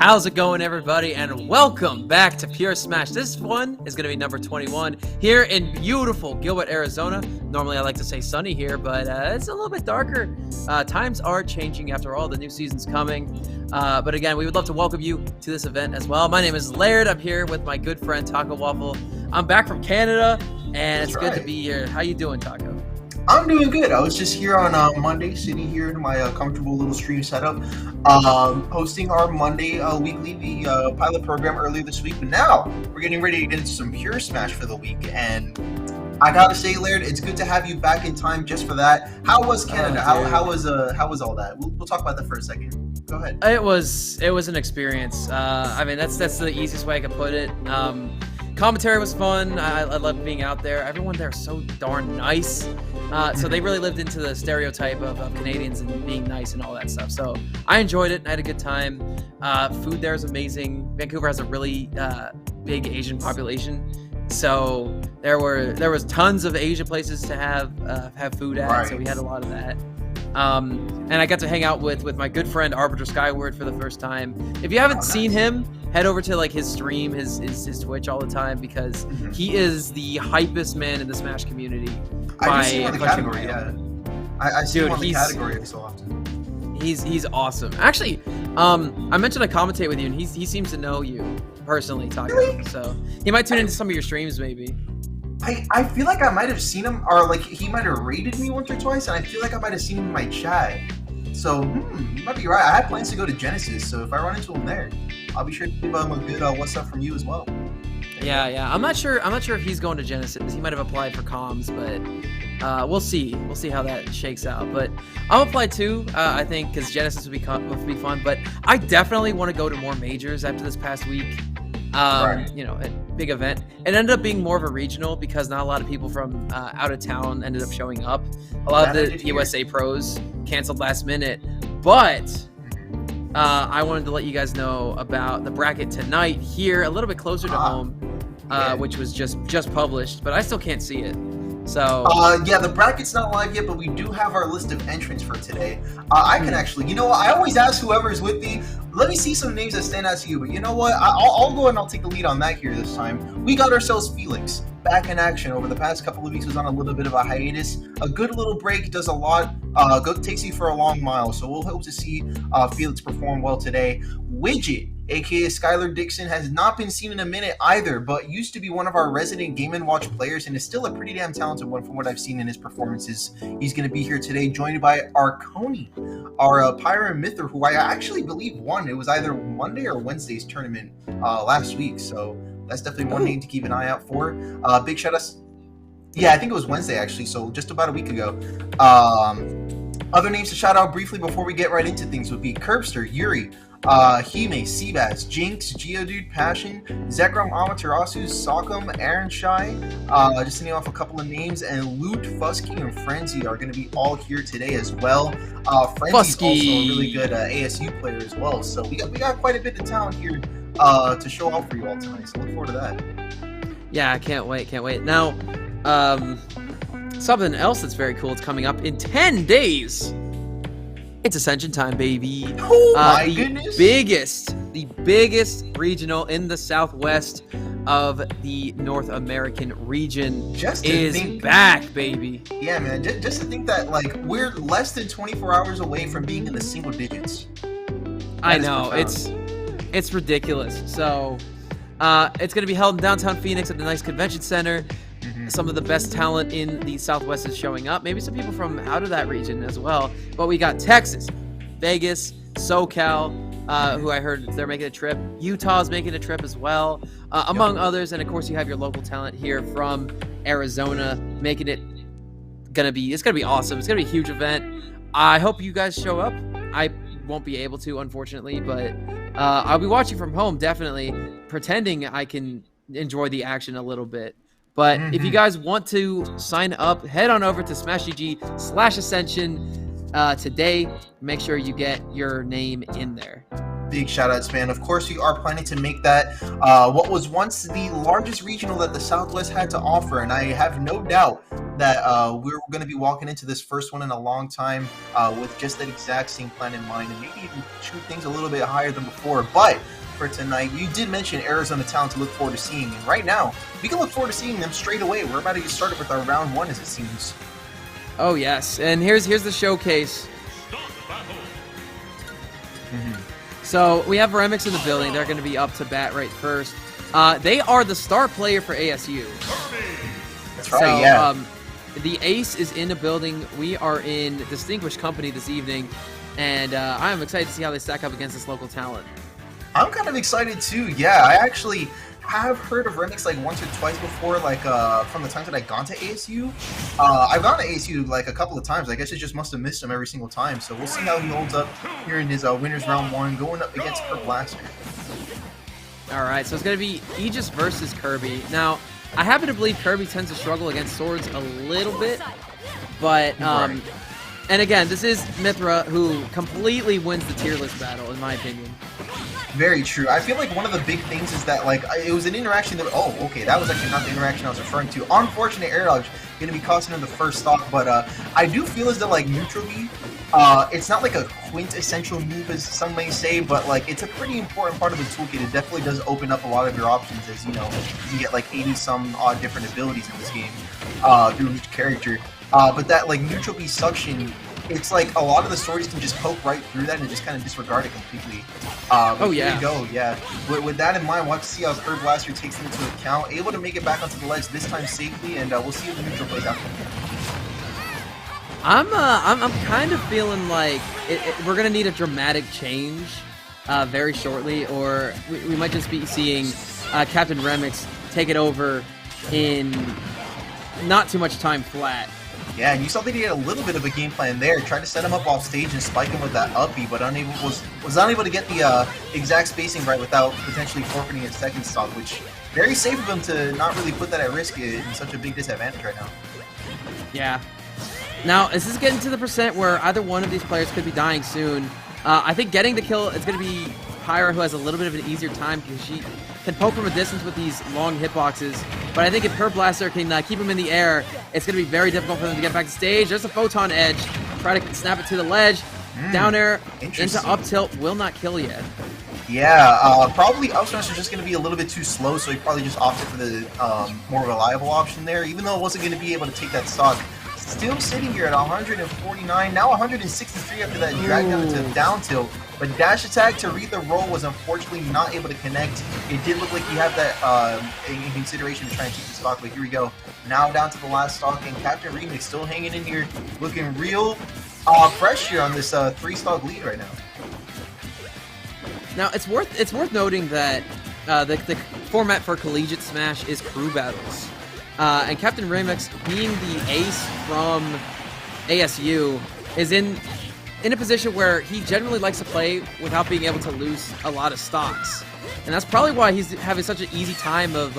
How's it going, everybody? And welcome back to Pure Smash. This one is going to be number 21 here in beautiful Gilbert, Arizona. Normally, I like to say sunny here, but it's a little bit darker. Times are changing after all. The new season's coming. But again, we would love to welcome you to this event as well. My name is Laird. I'm here with my good friend Taco Waffle. I'm back from Canada, and it's good to be here. How you doing, Taco? I'm doing good. I was just here on Monday, sitting here in my comfortable little stream setup, hosting our Monday weekly pilot program earlier this week. But now we're getting ready to get into some Pure Smash for the week. And I gotta say, Laird, it's good to have you back in time just for that. How was Canada? How was all that? We'll talk about that for a second. Go ahead. It was an experience. I mean, that's the easiest way I could put it. Commentary was fun. I loved being out there. Everyone there is so darn nice. So they really lived into the stereotype of Canadians and being nice and all that stuff. So I enjoyed it. I had a good time. Food there is amazing. Vancouver has a really big Asian population. So there was tons of Asian places to have food at. Right. So we had a lot of that. And I got to hang out with my good friend Arbiter Skyward for the first time. If you haven't seen him, head over to like his stream, his Twitch all the time, because he is the hypest man in the Smash community. I see him in the category, yeah. I see him on the category so often. He's awesome. Actually, I mentioned I commentate with you, and he seems to know you personally, Taco. Really? So he might tune into some of your streams, maybe. I feel like I might have seen him, or like he might have raided me once or twice, and I feel like I might have seen him in my chat. So you might be right. I had plans to go to Genesis, so if I run into him there, I'll be sure to give him a good what's up from you as well. Yeah. I'm not sure if he's going to Genesis. He might have applied for comms, but we'll see. We'll see how that shakes out. But I'll apply too. I think because Genesis would be fun. But I definitely want to go to more majors after this past week. Right. You know, a big event. It ended up being more of a regional because not a lot of people from out of town ended up showing up. A lot of the USA pros canceled last minute. But I wanted to let you guys know about the bracket tonight here, a little bit closer to home, which was just published, but I still can't see it. So yeah, the bracket's not live yet, but we do have our list of entrants for today. I can actually, you know what? I always ask whoever's with me, let me see some names that stand out to you. But you know what? I'll go and I'll take the lead on that here this time. We got ourselves Felix back in action. Over the past couple of weeks, was on a little bit of a hiatus. A good little break, does a lot. Takes you for a long mile. So we'll hope to see Felix perform well today. Widget, aka Skylar Dixon, has not been seen in a minute either, but used to be one of our resident Game & Watch players and is still a pretty damn talented one from what I've seen in his performances. He's going to be here today, joined by Arconi, our Pyra Myther, who I actually believe won. It was either Monday or Wednesday's tournament last week, so that's definitely one name to keep an eye out for. Big shout out. Yeah, I think it was Wednesday actually, so just about a week ago. Other names to shout out briefly before we get right into things would be Curbster, Yuri, Hime, Seabass, Jinx, Geodude, Passion, Zekrom, Amaterasu, Sockum, Aaron Shy, just to name off a couple of names, and Loot, Fusky, and Frenzy are going to be all here today as well. Frenzy's also a really good ASU player as well, so we got quite a bit of talent here to show off for you all tonight, so look forward to that. Yeah, I can't wait. Now, something else that's very cool is coming up in 10 days. It's Ascension time, baby. Oh my goodness. The biggest regional in the southwest of the North American region is back, baby. Yeah, man. Just to think that, like, we're less than 24 hours away from being in the single digits. I know. It's ridiculous. So, it's going to be held in downtown Phoenix at the nice convention center. Some of the best talent in the Southwest is showing up. Maybe some people from out of that region as well. But we got Texas, Vegas, SoCal, who I heard they're making a trip. Utah's making a trip as well, among others. And of course, you have your local talent here from Arizona, making it it's gonna be awesome. It's gonna be a huge event. I hope you guys show up. I won't be able to, unfortunately, but I'll be watching from home, definitely, pretending I can enjoy the action a little bit. But if you guys want to sign up, head on over to SmashGG/Ascension today. Make sure you get your name in there. Big shout outs, man. Of course, we are planning to make that what was once the largest regional that the Southwest had to offer. And I have no doubt that we're going to be walking into this first one in a long time with just that exact same plan in mind, and maybe even shoot things a little bit higher than before. But for tonight, you did mention Arizona Talent to look forward to seeing, and right now we can look forward to seeing them straight away. We're about to get started with our round one, as it seems. Oh yes, and here's the showcase. So we have Remix in the building. They're going to be up to bat right first. They are the star player for ASU. That's right, yeah. The Ace is in the building. We are in distinguished company this evening, and I am excited to see how they stack up against this local talent. I'm kind of excited too. Yeah, I actually have heard of Remix like once or twice before, like from the times that I've gone to ASU. I've gone to ASU like a couple of times. I guess I just must have missed him every single time. So we'll see how he holds up here in his winners round one, going up against Kurt Blaster. All right, so it's going to be Aegis versus Kirby. Now, I happen to believe Kirby tends to struggle against swords a little bit, but Right. and again, this is Mythra, who completely wins the tier list battle, in my opinion. Very true. I feel like one of the big things is that like it was an interaction that that was actually not the interaction I was referring to. Unfortunate air dodge going to be costing him the first stock, but I do feel as though like neutral B, it's not like a quintessential move as some may say, but like it's a pretty important part of the toolkit. It definitely does open up a lot of your options, as you know, you get like 80 some odd different abilities in this game through each character. But that like neutral B suction, it's like a lot of the stories can just poke right through that and just kind of disregard it completely. Oh, yeah. Here you go, yeah. With that in mind, we'll have to see how Kurt Blaster takes them into account. Able to make it back onto the ledge this time safely, and we'll see if the neutral plays out. I'm kind of feeling like we're gonna need a dramatic change very shortly, or we might just be seeing Captain Remix take it over in not too much time flat. Yeah, and you saw that he had a little bit of a game plan there. Tried to set him up off stage and spike him with that up B, but was unable to get the exact spacing right without potentially forfeiting his second stock, which very safe of him to not really put that at risk in such a big disadvantage right now. Yeah. Now, is this getting to the percent where either one of these players could be dying soon? I think getting the kill is going to be Pyra, who has a little bit of an easier time because she can poke from a distance with these long hitboxes. But I think if Kurt Blaster can keep him in the air, it's going to be very difficult for them to get back to stage. There's a Photon Edge. Try to snap it to the ledge. Down air into up tilt. Will not kill yet. Yeah, probably up smash is just going to be a little bit too slow, so he probably just opted for the more reliable option there, even though it wasn't going to be able to take that stock. Still sitting here at 149, now 163 after that drag down into down tilt. But dash attack to read the roll was unfortunately not able to connect. It did look like he had that in consideration to try and keep the stock, but here we go. Now down to the last stock, and Captain Remix still hanging in here, looking real fresh here on this 3-stock lead right now. Now it's worth noting that the format for Collegiate Smash is crew battles. And Captain Remix, being the ace from ASU, is in a position where he generally likes to play without being able to lose a lot of stocks. And that's probably why he's having such an easy time of,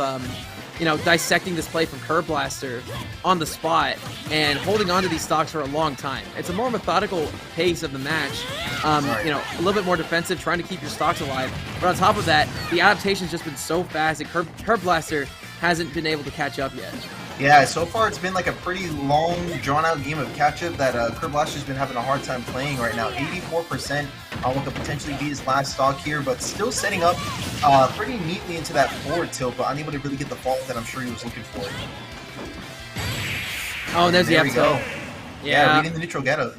dissecting this play from Kurt Blaster on the spot and holding on to these stocks for a long time. It's a more methodical pace of the match. A little bit more defensive, trying to keep your stocks alive. But on top of that, the adaptation's just been so fast that Kurt Blaster hasn't been able to catch up yet. Yeah, so far it's been like a pretty long, drawn-out game of catch-up that Kurt Blaster's been having a hard time playing right now. 84% on what could potentially be his last stock here, but still setting up pretty neatly into that forward tilt, but unable to really get the fault that I'm sure he was looking for. Oh, and there's the there we go. Yeah, reading the neutral ghetto.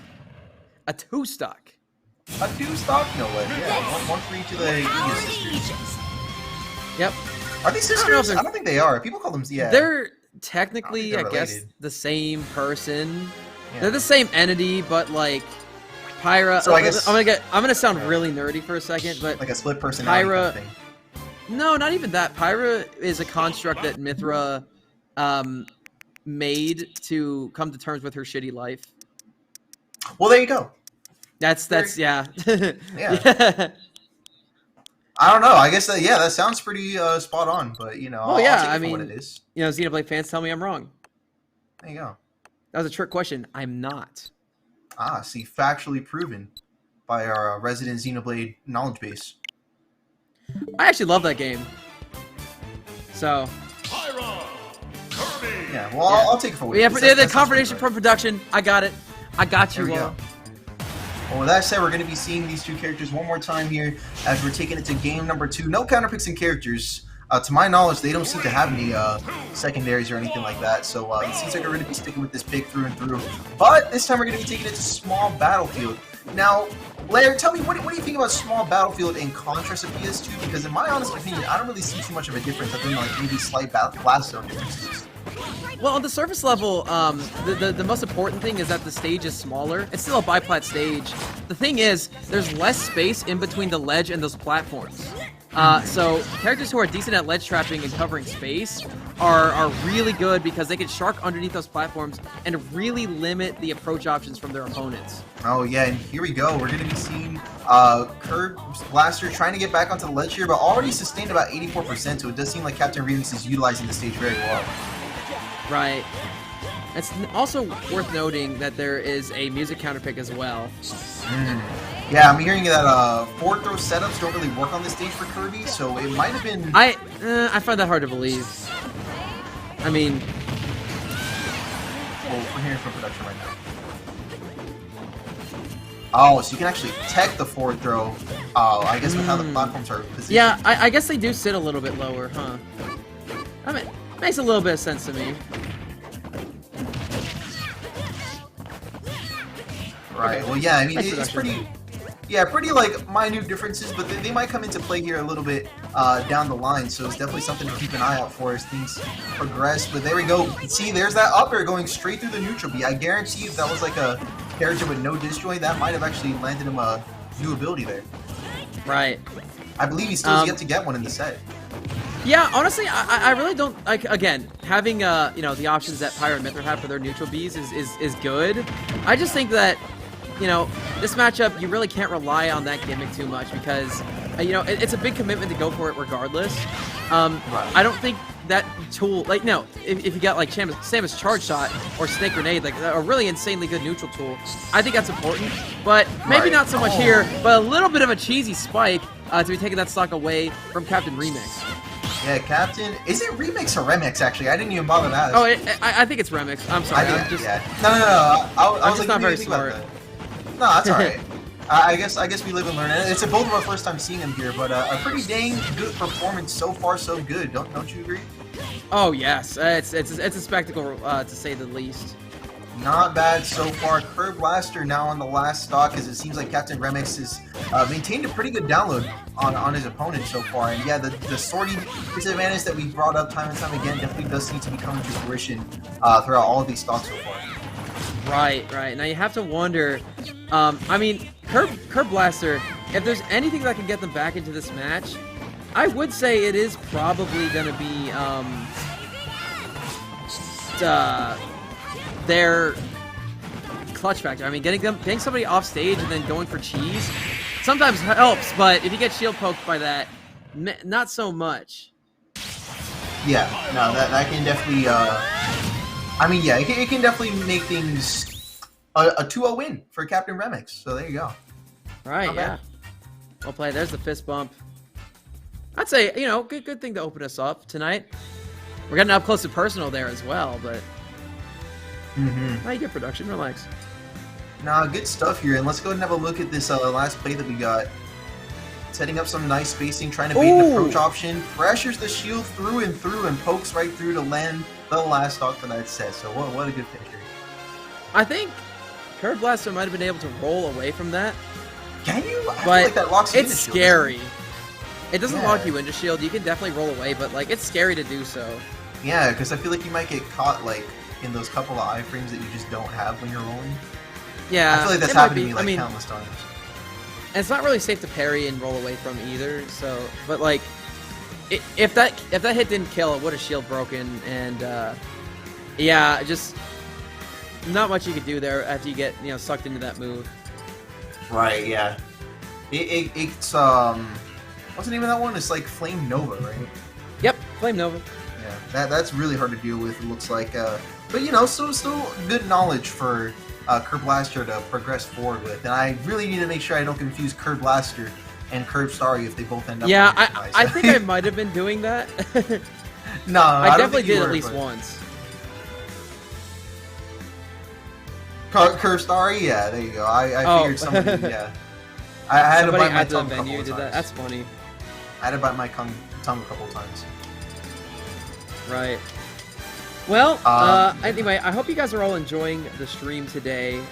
A 2-stock. A 2-stock, no way. Yeah, one for each of the Aegis sisters. Yep. Are they sisters? I don't think they are. People call them, yeah. They're technically, I guess, related. the same person. Yeah. They're the same entity, but like Pyra. So I guess I'm gonna sound really nerdy for a second, but like a split personality kind of thing. No, not even that. Pyra is a construct that Mythra made to come to terms with her shitty life. Well, there you go. That's yeah. Yeah. I don't know. I guess that sounds pretty spot on. But I'll take it for what it is. Xenoblade fans tell me I'm wrong. There you go. That was a trick question. I'm not. See, factually proven by our resident Xenoblade knowledge base. I actually love that game. So. Pyra, Kirby. Yeah, well, I'll take it for what Yeah, it is. the That sounds confirmation pretty from production. I got it. I got you. There we go. Well, with that said, we're going to be seeing these two characters one more time here as we're taking it to game number 2. No counterpicks and characters. To my knowledge, they don't seem to have any secondaries or anything like that, so it seems like we're going to be sticking with this pick through and through. But this time we're going to be taking it to Small Battlefield. Now, Laird, tell me, what do you think about Small Battlefield in contrast to PS2? Because in my honest opinion, I don't really see too much of a difference other than like maybe slight blast zone differences. Well, on the surface level, the most important thing is that the stage is smaller. It's still a biplat stage. The thing is, there's less space in between the ledge and those platforms. So characters who are decent at ledge trapping and covering space are really good because they can shark underneath those platforms and really limit the approach options from their opponents. Oh yeah, and here we go. We're going to be seeing Curb Blaster trying to get back onto the ledge here, but already sustained about 84%, so it does seem like Captain Remix is utilizing the stage very well. Right. It's also worth noting that there is a music counterpick as well. Yeah, I'm hearing that forward throw setups don't really work on this stage for Kirby, so it might have been... I find that hard to believe. I mean... Well, we're hearing from production right now. Oh, so you can actually tech the forward throw, I guess with how the platforms are positioned. Yeah, I guess they do sit a little bit lower, huh? I mean, makes a little bit of sense to me. Right, well, yeah, I mean, it's pretty... Yeah, pretty, like, minute differences, but they might come into play here a little bit down the line, so it's definitely something to keep an eye out for as things progress. But there we go. See, there's that up air going straight through the neutral B. I guarantee if that was, like, a character with no disjoint, that might have actually landed him a new ability there. Right. I believe he still has yet to get one in the set. Yeah, honestly, I really don't like. Again, having you know, the options that Pyra and Mythra have for their neutral Bs is good. I just think that, you know, this matchup you really can't rely on that gimmick too much because you know it's a big commitment to go for it regardless. I don't think that tool, like, no, if you got like Samus Charge Shot or Snake Grenade, like a really insanely good neutral tool, I think that's important. But maybe not so much here, but a little bit of a cheesy spike to be taking that stock away from Captain Remix. Yeah, Captain. Is it Remix or Remix, actually? I didn't even bother to ask. Oh, I think it's Remix. I'm sorry. No. I was just like, not very smart. No, that's alright. I guess we live and learn. It's both of our first time seeing him here, but a pretty dang good performance so far, so good. Don't you agree? Oh yes, it's a spectacle to say the least. Not bad so far. Curb Blaster now on the last stock, as it seems like Captain Remix has maintained a pretty good download on his opponent so far. And yeah, the sortie disadvantage that we brought up time and time again definitely does seem to be coming to fruition throughout all of these stocks so far. Right. Now you have to wonder. I mean, Curb Blaster. If there's anything that can get them back into this match, I would say it is probably going to be their clutch factor. I mean, getting somebody off stage and then going for cheese sometimes helps, but if you get shield poked by that, not so much. Yeah, no, that can definitely. I mean, yeah, it can definitely make things a 2-0 win for Captain Remix. So there you go. Right. Yeah. Well played. There's the fist bump. I'd say, you know, good thing to open us up tonight. We're getting up close and personal there as well, but. How you get production? Relax. Nah, good stuff here. And let's go ahead and have a look at this last play that we got. Setting up some nice spacing, trying to bait an approach option. Pressures the shield through and pokes right through to land the last stock for that set. So what a good picture. I think Curb Blaster might have been able to roll away from that. Can you? I feel but like that locks you it's into scary. Shield, it doesn't lock you into shield. You can definitely roll away, but like it's scary to do so. Yeah, because I feel like you might get caught like in those couple of iframes that you just don't have when you're rolling. Yeah, I feel like that's happened to me like countless times. And it's not really safe to parry and roll away from either. So, but like, if that hit didn't kill, it would have shield broken, and yeah, just not much you could do there after you get sucked into that move. Right. Yeah. It's what's the name of that one? It's like Flame Nova, right? Yep, Flame Nova. Yeah, that's really hard to deal with. It looks like, but still good knowledge for Curb Blaster to progress forward with. And I really need to make sure I don't confuse Curb Blaster and Curb Starry if they both end up. Yeah, I think I might have been doing that. No, I definitely did at least once. Curvestar, yeah, there you go. I figured somebody, yeah. I had to Somebody bite my at the tongue a couple venue of did that. times. That's funny. I had to bite my tongue a couple of times. Right. Well, anyway, I hope you guys are all enjoying the stream today.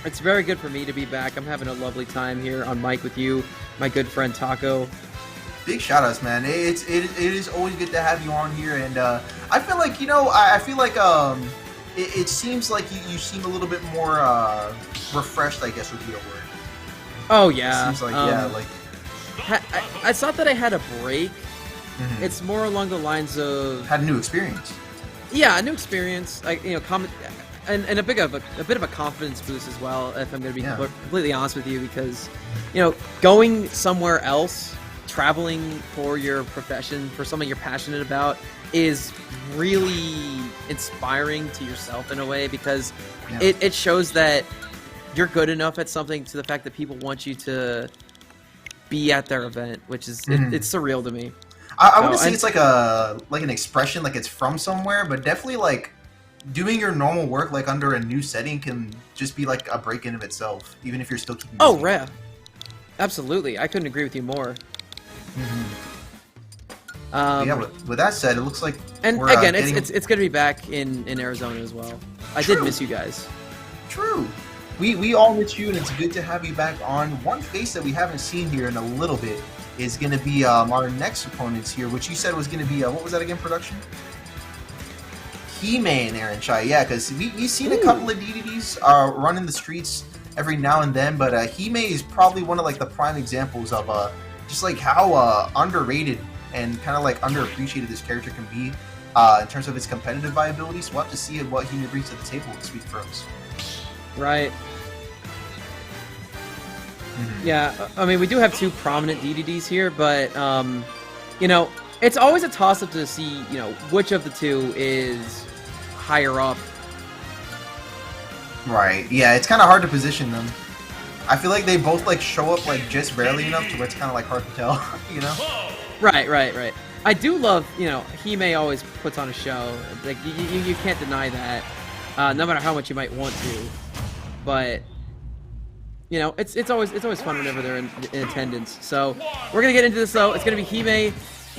It's very good for me to be back. I'm having a lovely time here on mic with you, my good friend Taco. Big shout outs, man. It is always good to have you on here, and I feel like, you know, I feel like it seems like you seem a little bit more refreshed, I guess would be a word. Oh yeah. It seems like, yeah, like I thought that I had a break. mhm. It's more along the lines of Had a new experience. yeah, a new experience. Like and a bit of a confidence boost as well. If I'm going to be Yeah. completely honest with you, because going somewhere else, traveling for your profession, for something you're passionate about, is really inspiring to yourself in a way, because Yeah. it shows that you're good enough at something to the fact that people want you to be at their event, which is Mhm. it's surreal to me. I wouldn't So, say and- it's like an expression, like it's from somewhere, but definitely like doing your normal work like under a new setting can just be like a break in of itself, even if you're still keeping Oh, busy. yeah. Absolutely. I couldn't agree with you more. Yeah, with that said, it looks like And we're, again, getting- it's going to be back in Arizona as well. I did True. miss you guys. True. We all miss you, and it's good to have you back on. One face that we haven't seen here in a little bit is going to be our next opponents here, which you said was going to be, what was that again, production? Hime and Aaron Chai, yeah, because we've seen a couple of DDDs running the streets every now and then, but Hime is probably one of like the prime examples of just like how underrated and kind of like underappreciated this character can be in terms of its competitive viability. So we'll have to see what Hime brings to the table this week for us. Right. Yeah, I mean, we do have two prominent DDDs here, but, it's always a toss-up to see, which of the two is higher up. Right. Yeah, it's kind of hard to position them. I feel like they both like show up like just barely enough to where it's kind of like hard to tell, you know? Right. I do love, Hime always puts on a show. Like, you can't deny that, no matter how much you might want to. But, it's always fun whenever they're in attendance. So, we're going to get into this, though. It's going to be Hime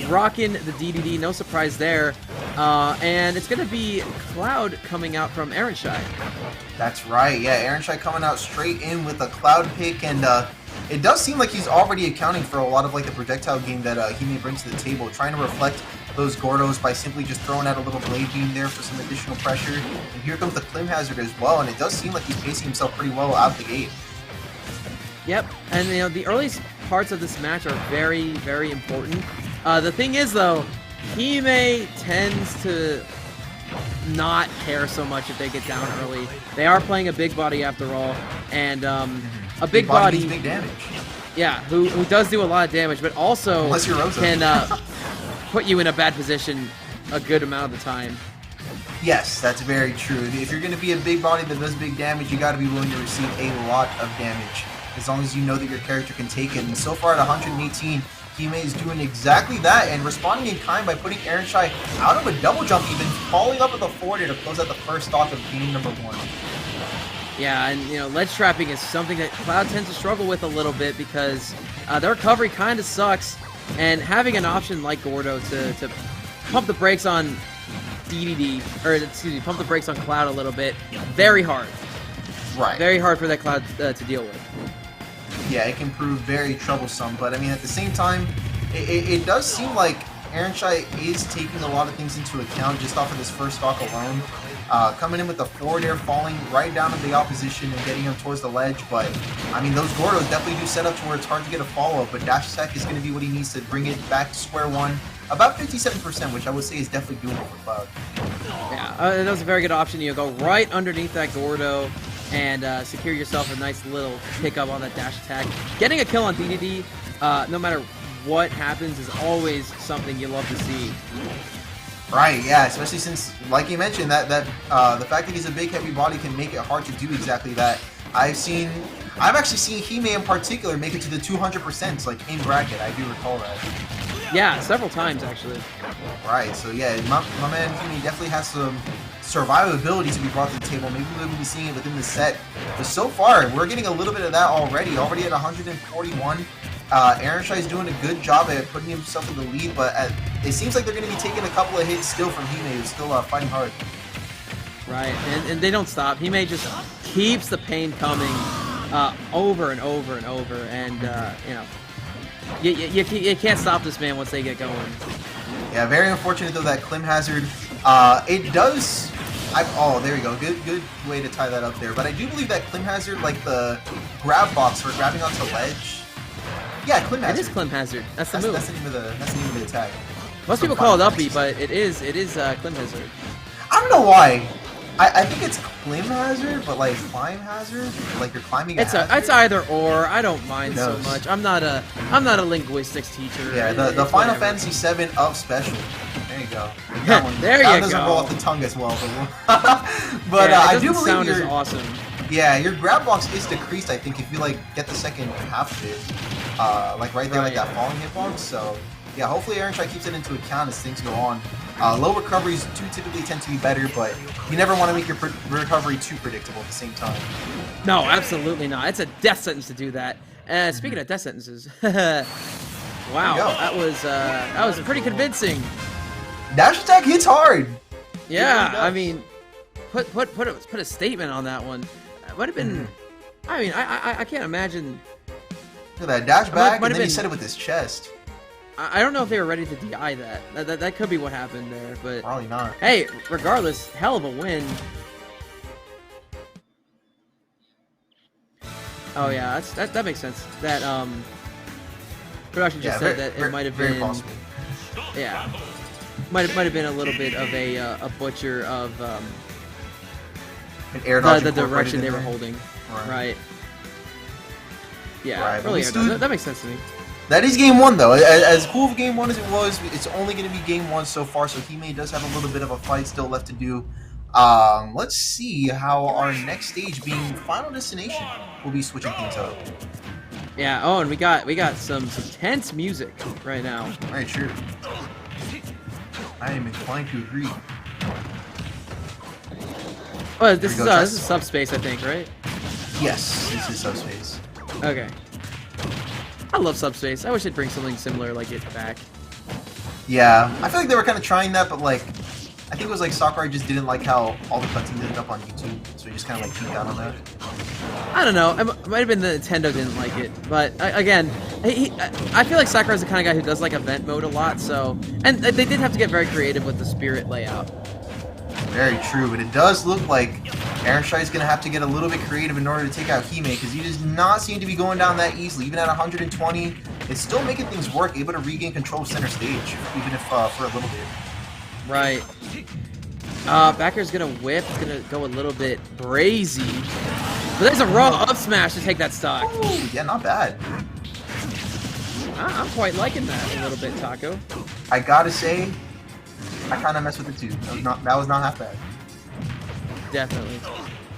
rocking the DDD, no surprise there. And it's going to be Cloud coming out from Aaron Shai. That's right. Yeah, Aaron Shai coming out straight in with a Cloud pick, and it does seem like he's already accounting for a lot of like the projectile game that Hime brings to the table, trying to reflect those Gordos by simply just throwing out a little blade beam there for some additional pressure. And here comes the Clim Hazard as well, and it does seem like he's pacing himself pretty well out the gate. Yep, and the earliest parts of this match are very, very important. The thing is, though, Hime tends to not care so much if they get down early. They are playing a big body after all, and a big body, means big damage. yeah, who does do a lot of damage, but also Unless you're Rosa. can put you in a bad position a good amount of the time. Yes, that's very true. If you're going to be a big body that does big damage, you got to be willing to receive a lot of damage, as long as you know that your character can take it. And so far at 118, Hime is doing exactly that and responding in kind by putting Aaron Shai out of a double jump, even following up with a forward to close out the first stock of game number 1. Yeah, and ledge trapping is something that Cloud tends to struggle with a little bit, because their recovery kind of sucks, and having an option like Gordo to pump the brakes on DDD, or excuse me, pump the brakes on Cloud a little bit, very hard. Right. Very hard for that Cloud to deal with. Yeah, it can prove very troublesome, but I mean, at the same time, it does seem like Aaron Shai is taking a lot of things into account just off of this first stock alone. Coming in with the forward air, falling right down to the opposition and getting him towards the ledge, but I mean, those Gordos definitely do set up to where it's hard to get a follow-up, but dash attack is going to be what he needs to bring it back to square one. About 57%, which I would say is definitely doable for Cloud. Yeah, that was a very good option. You go right underneath that Gordo and secure yourself a nice little pickup on that dash attack. Getting a kill on DDD, no matter what happens, is always something you love to see. Right, yeah, especially since, like you mentioned, that the fact that he's a big, heavy body can make it hard to do exactly that. I've actually seen Hime in particular make it to the 200%, like in bracket. I do recall that. Yeah, several times actually. Right, so yeah, my man Hime definitely has some survivability to be brought to the table. Maybe we'll be seeing it within the set. But so far, we're getting a little bit of that already. Already at 141. Aaron is doing a good job at putting himself in the lead, but it seems like they're going to be taking a couple of hits still from Hime, who's still fighting hard. Right, and they don't stop. Hime just keeps the pain coming over and over and over, and you know, you can't stop this man once they get going. Yeah, very unfortunate though that Clim Hazard. It does. Oh, there we go. Good way to tie that up there. But I do believe that Clim Hazard, like the grab box for grabbing onto ledge. Yeah, Clim Hazard. It is Clim Hazard. That's the move. That's the name of the attack. Most people call it Uppy, but it is Clim Hazard. I don't know why. I think it's Clim Hazard, but like climb hazard, like you're climbing. It's either or. I don't mind so much. I'm not a linguistics teacher. Yeah, the Final Fantasy VII of special. There you go. That doesn't roll off the tongue as well, but I do believe sound is awesome. Yeah, your grab box is decreased. I think if you like get the second half of it, like right there, like that falling hitbox. So yeah, hopefully Aaron keeps it into account as things go on. Low recoveries do typically tend to be better, but you never want to make your recovery too predictable at the same time. No, absolutely not. It's a death sentence to do that. Speaking of death sentences, wow, that was pretty convincing. Dash attack hits hard. Yeah, I mean, put a statement on that one. It might have been. I mean, I can't imagine. Look at that dash back, and then he said it with his chest. I don't know if they were ready to DI that. That could be what happened there, but probably not. Hey, regardless, hell of a win. Oh yeah, that makes sense. That production just said that it might have been. Possible. Yeah, might have been a little bit of a butcher of an air the direction they were holding. Right. Yeah, right. Really, that makes sense to me. That is game one, though. As cool of game one as it was, it's only going to be game one so far, so Hime does have a little bit of a fight still left to do. Let's see how our next stage, being Final Destination, will be switching things up. Yeah, oh, and we got some tense music right now. Very true. I am inclined to agree. Well, this is Subspace, I think, right? Yes, this is Subspace. Okay. I love Subspace. I wish they'd bring something similar like it back. Yeah, I feel like they were kind of trying that, but like, I think it was like Sakurai just didn't like how all the cutscenes ended up on YouTube, so he just kind of like peeked out on that. I don't know. It might have been the Nintendo didn't like it, but again, I feel like Sakurai's the kind of guy who does like event mode a lot. So, and they did have to get very creative with the spirit layout. Very true, but it does look like Aaron is going to have to get a little bit creative in order to take out Hime, because he does not seem to be going down that easily. Even at 120, it's still making things work, able to regain control of center stage, even if for a little bit. Right. Backer's going to whip, it's going to go a little bit brazy. But there's a raw up smash to take that stock. Ooh, yeah, not bad. I'm quite liking that a little bit, Taco. I gotta say, I kind of messed with it too. That was not half bad. Definitely.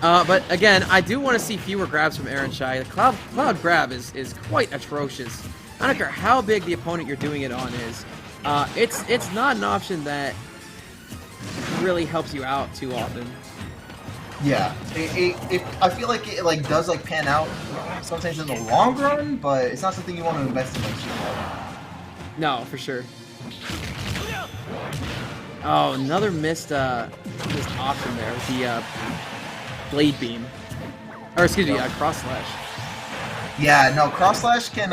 But again, I do want to see fewer grabs from Aaron Shai. The cloud grab is quite atrocious. I don't care how big the opponent you're doing it on is. It's not an option that really helps you out too often. Yeah, I feel like it like does like pan out sometimes in the long run, but it's not something you want to invest in. No, for sure. Oh, another missed option there with the blade beam, or excuse me, cross slash. Yeah, no, cross slash can.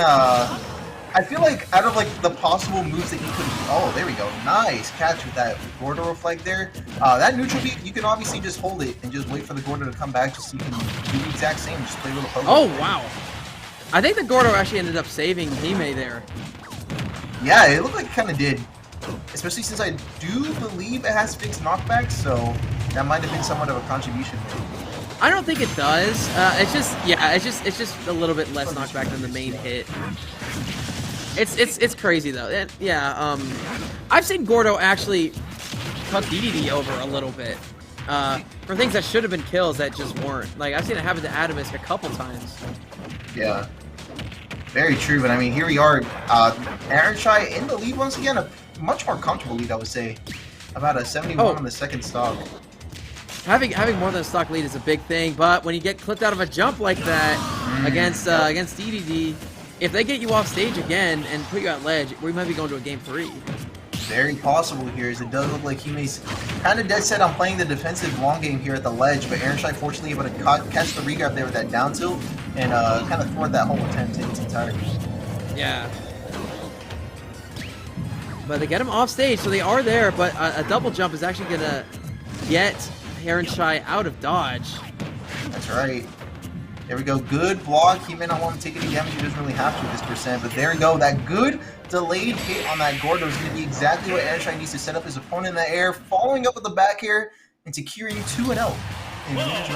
I feel like out of like the possible moves that you could. Oh, there we go. Nice catch with that Gordo reflect there. That neutral beat, you can obviously just hold it and just wait for the Gordo to come back, just so you can do the exact same. Just play a little poke. Oh wow! I think the Gordo actually ended up saving Hime there. Yeah, it looked like it kind of did. Especially since I do believe it has fixed knockback, so that might have been somewhat of a contribution there. I don't think it does. It's just a little bit less knockback than the main hit. It's crazy though. I've seen Gordo actually cut DDD over a little bit for things that should have been kills that just weren't. Like I've seen it happen to Adamus a couple times. Yeah, very true. But I mean, here we are. Aaron Shai in the lead once again. A much more comfortable lead, I would say. About a 71 on the second stock. having more than a stock lead is a big thing, but when you get clipped out of a jump like that against DDD, if they get you off stage again and put you at ledge, we might be going to a game 3. Very possible here, as it does look like Hime's kind of dead set on playing the defensive long game here at the ledge, but Aaronshine fortunately able to catch the regrab there with that down tilt and kind of thwart that whole attempt in its entirety. Yeah. But they get him off stage, so they are there, but a double jump is actually going to get Aaronshine out of dodge. That's right. There we go. Good block. He may not want to take any damage. He doesn't really have to with this percent, but there we go. That good delayed hit on that Gordo is going to be exactly what Aaronshine needs to set up his opponent in the air, following up with the back air and securing 2-0 in round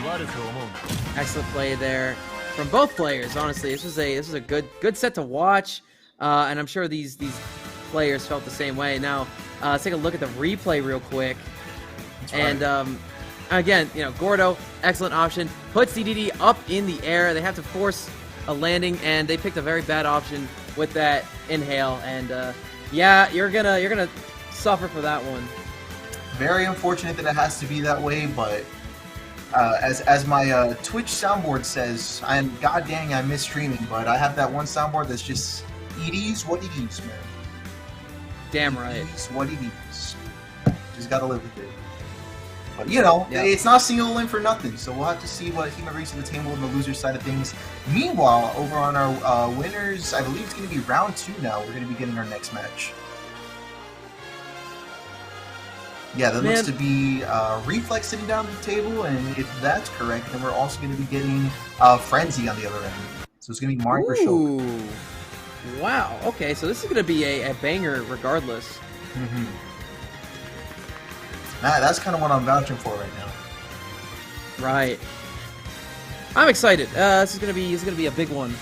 1. Excellent play there from both players. Honestly, this was a good set to watch, and I'm sure these players felt the same way. Now, let's take a look at the replay real quick. That's and right. again, Gordo, excellent option, puts DDD up in the air. They have to force a landing, and they picked a very bad option with that inhale. And yeah, you're gonna suffer for that one. Very unfortunate that it has to be that way, but as my Twitch soundboard says, god dang, I miss streaming, but I have that one soundboard that's just, it is what it is, man. Damn right. It is what it is. Just gotta live with it. But yeah. It's not single in for nothing, so we'll have to see what Hime brings to the table on the loser side of things. Meanwhile, over on our winners, I believe it's going to be round 2 now. We're going to be getting our next match. Yeah, that looks to be Reflex sitting down at the table, and if that's correct, then we're also going to be getting Frenzy on the other end. So it's going to be Mario versus Shulk. Wow, okay, so this is going to be a banger regardless. Mm-hmm. That's kind of what I'm vouching for right now. Right. I'm excited. This is gonna be a big one.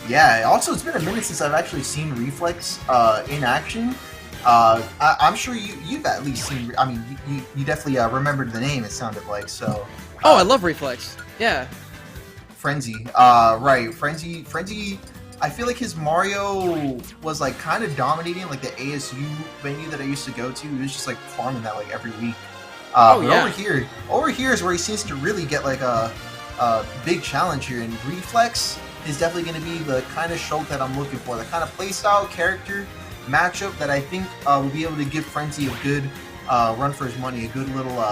Yeah. Also, it's been a minute since I've actually seen Reflex in action. I'm sure you've at least seen. I mean, you definitely remembered the name. It sounded like so. Oh, I love Reflex. Yeah. Frenzy. Right. Frenzy. I feel like his Mario was like kind of dominating like the ASU venue that I used to go to. He was just like farming that like every week. But over here is where he seems to really get like a big challenge here. And Reflex is definitely going to be the kind of Shulk that I'm looking for, the kind of playstyle character matchup that I think will be able to give Frenzy a good run for his money, a good little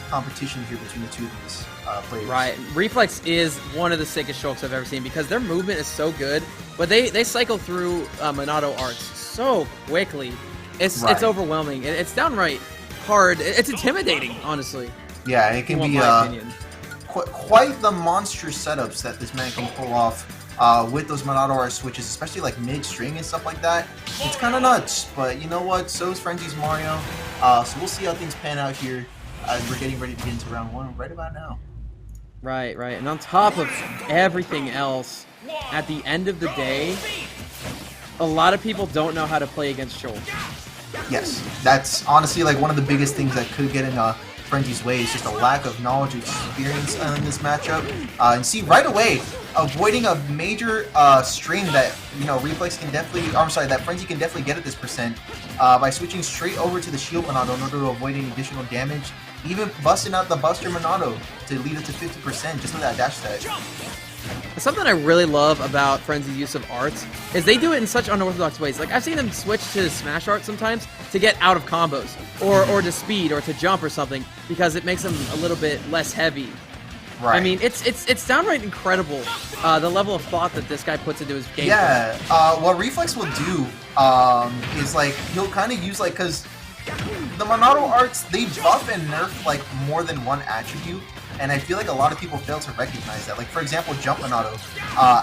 competition here between the two of these players. Right. Reflex is one of the sickest Shulks I've ever seen because their movement is so good, but they cycle through Monado arts so quickly. It's overwhelming. It's downright hard. It's intimidating, honestly. Yeah, it can be quite the monstrous setups that this man can pull off with those Monado art switches, especially like mid-string and stuff like that. It's kind of nuts, but you know what? So is Frenzy's Mario. So we'll see how things pan out here as we're getting ready to get into round 1 right about now. Right. And on top of everything else, at the end of the day, a lot of people don't know how to play against Shulk. Yes, that's honestly like one of the biggest things that could get in Frenzy's way is just a lack of knowledge and experience in this matchup. And see right away, avoiding a major string that Reflex can definitely, that Frenzy can definitely get at this percent by switching straight over to the shield Monado in order to avoid any additional damage. Even busting out the Buster Monado to lead it to 50% just with that dash set. Something I really love about Frenzy's use of arts is they do it in such unorthodox ways. Like, I've seen them switch to Smash Art sometimes to get out of combos, or to speed, or to jump or something, because it makes them a little bit less heavy. Right. I mean, it's downright incredible, the level of thought that this guy puts into his game. Yeah, what Reflex will do is, like, he'll kind of use, like, because the Monado arts, they buff and nerf, like, more than one attribute. And I feel like a lot of people fail to recognize that. Like, for example, Jump Monado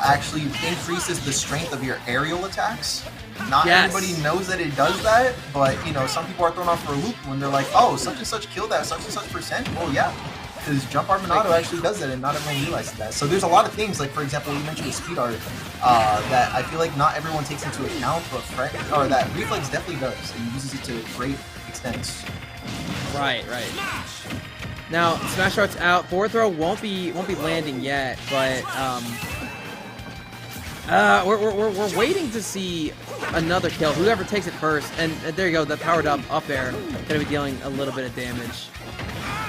actually increases the strength of your aerial attacks. Not everybody knows that it does that, but, some people are thrown off for a loop when they're like, oh, such and such killed that such and such percent. Well, yeah, because Jump Art Monado actually does that, and not everyone realizes that. So there's a lot of things, like, for example, you mentioned the Speed Art, that I feel like not everyone takes into account, but that Reflex definitely does, and uses it to great extents. Right. Now, Smash Art's out. Forward throw won't be landing yet, but we're waiting to see another kill. Whoever takes it first, and there you go. The powered up air gonna be dealing a little bit of damage.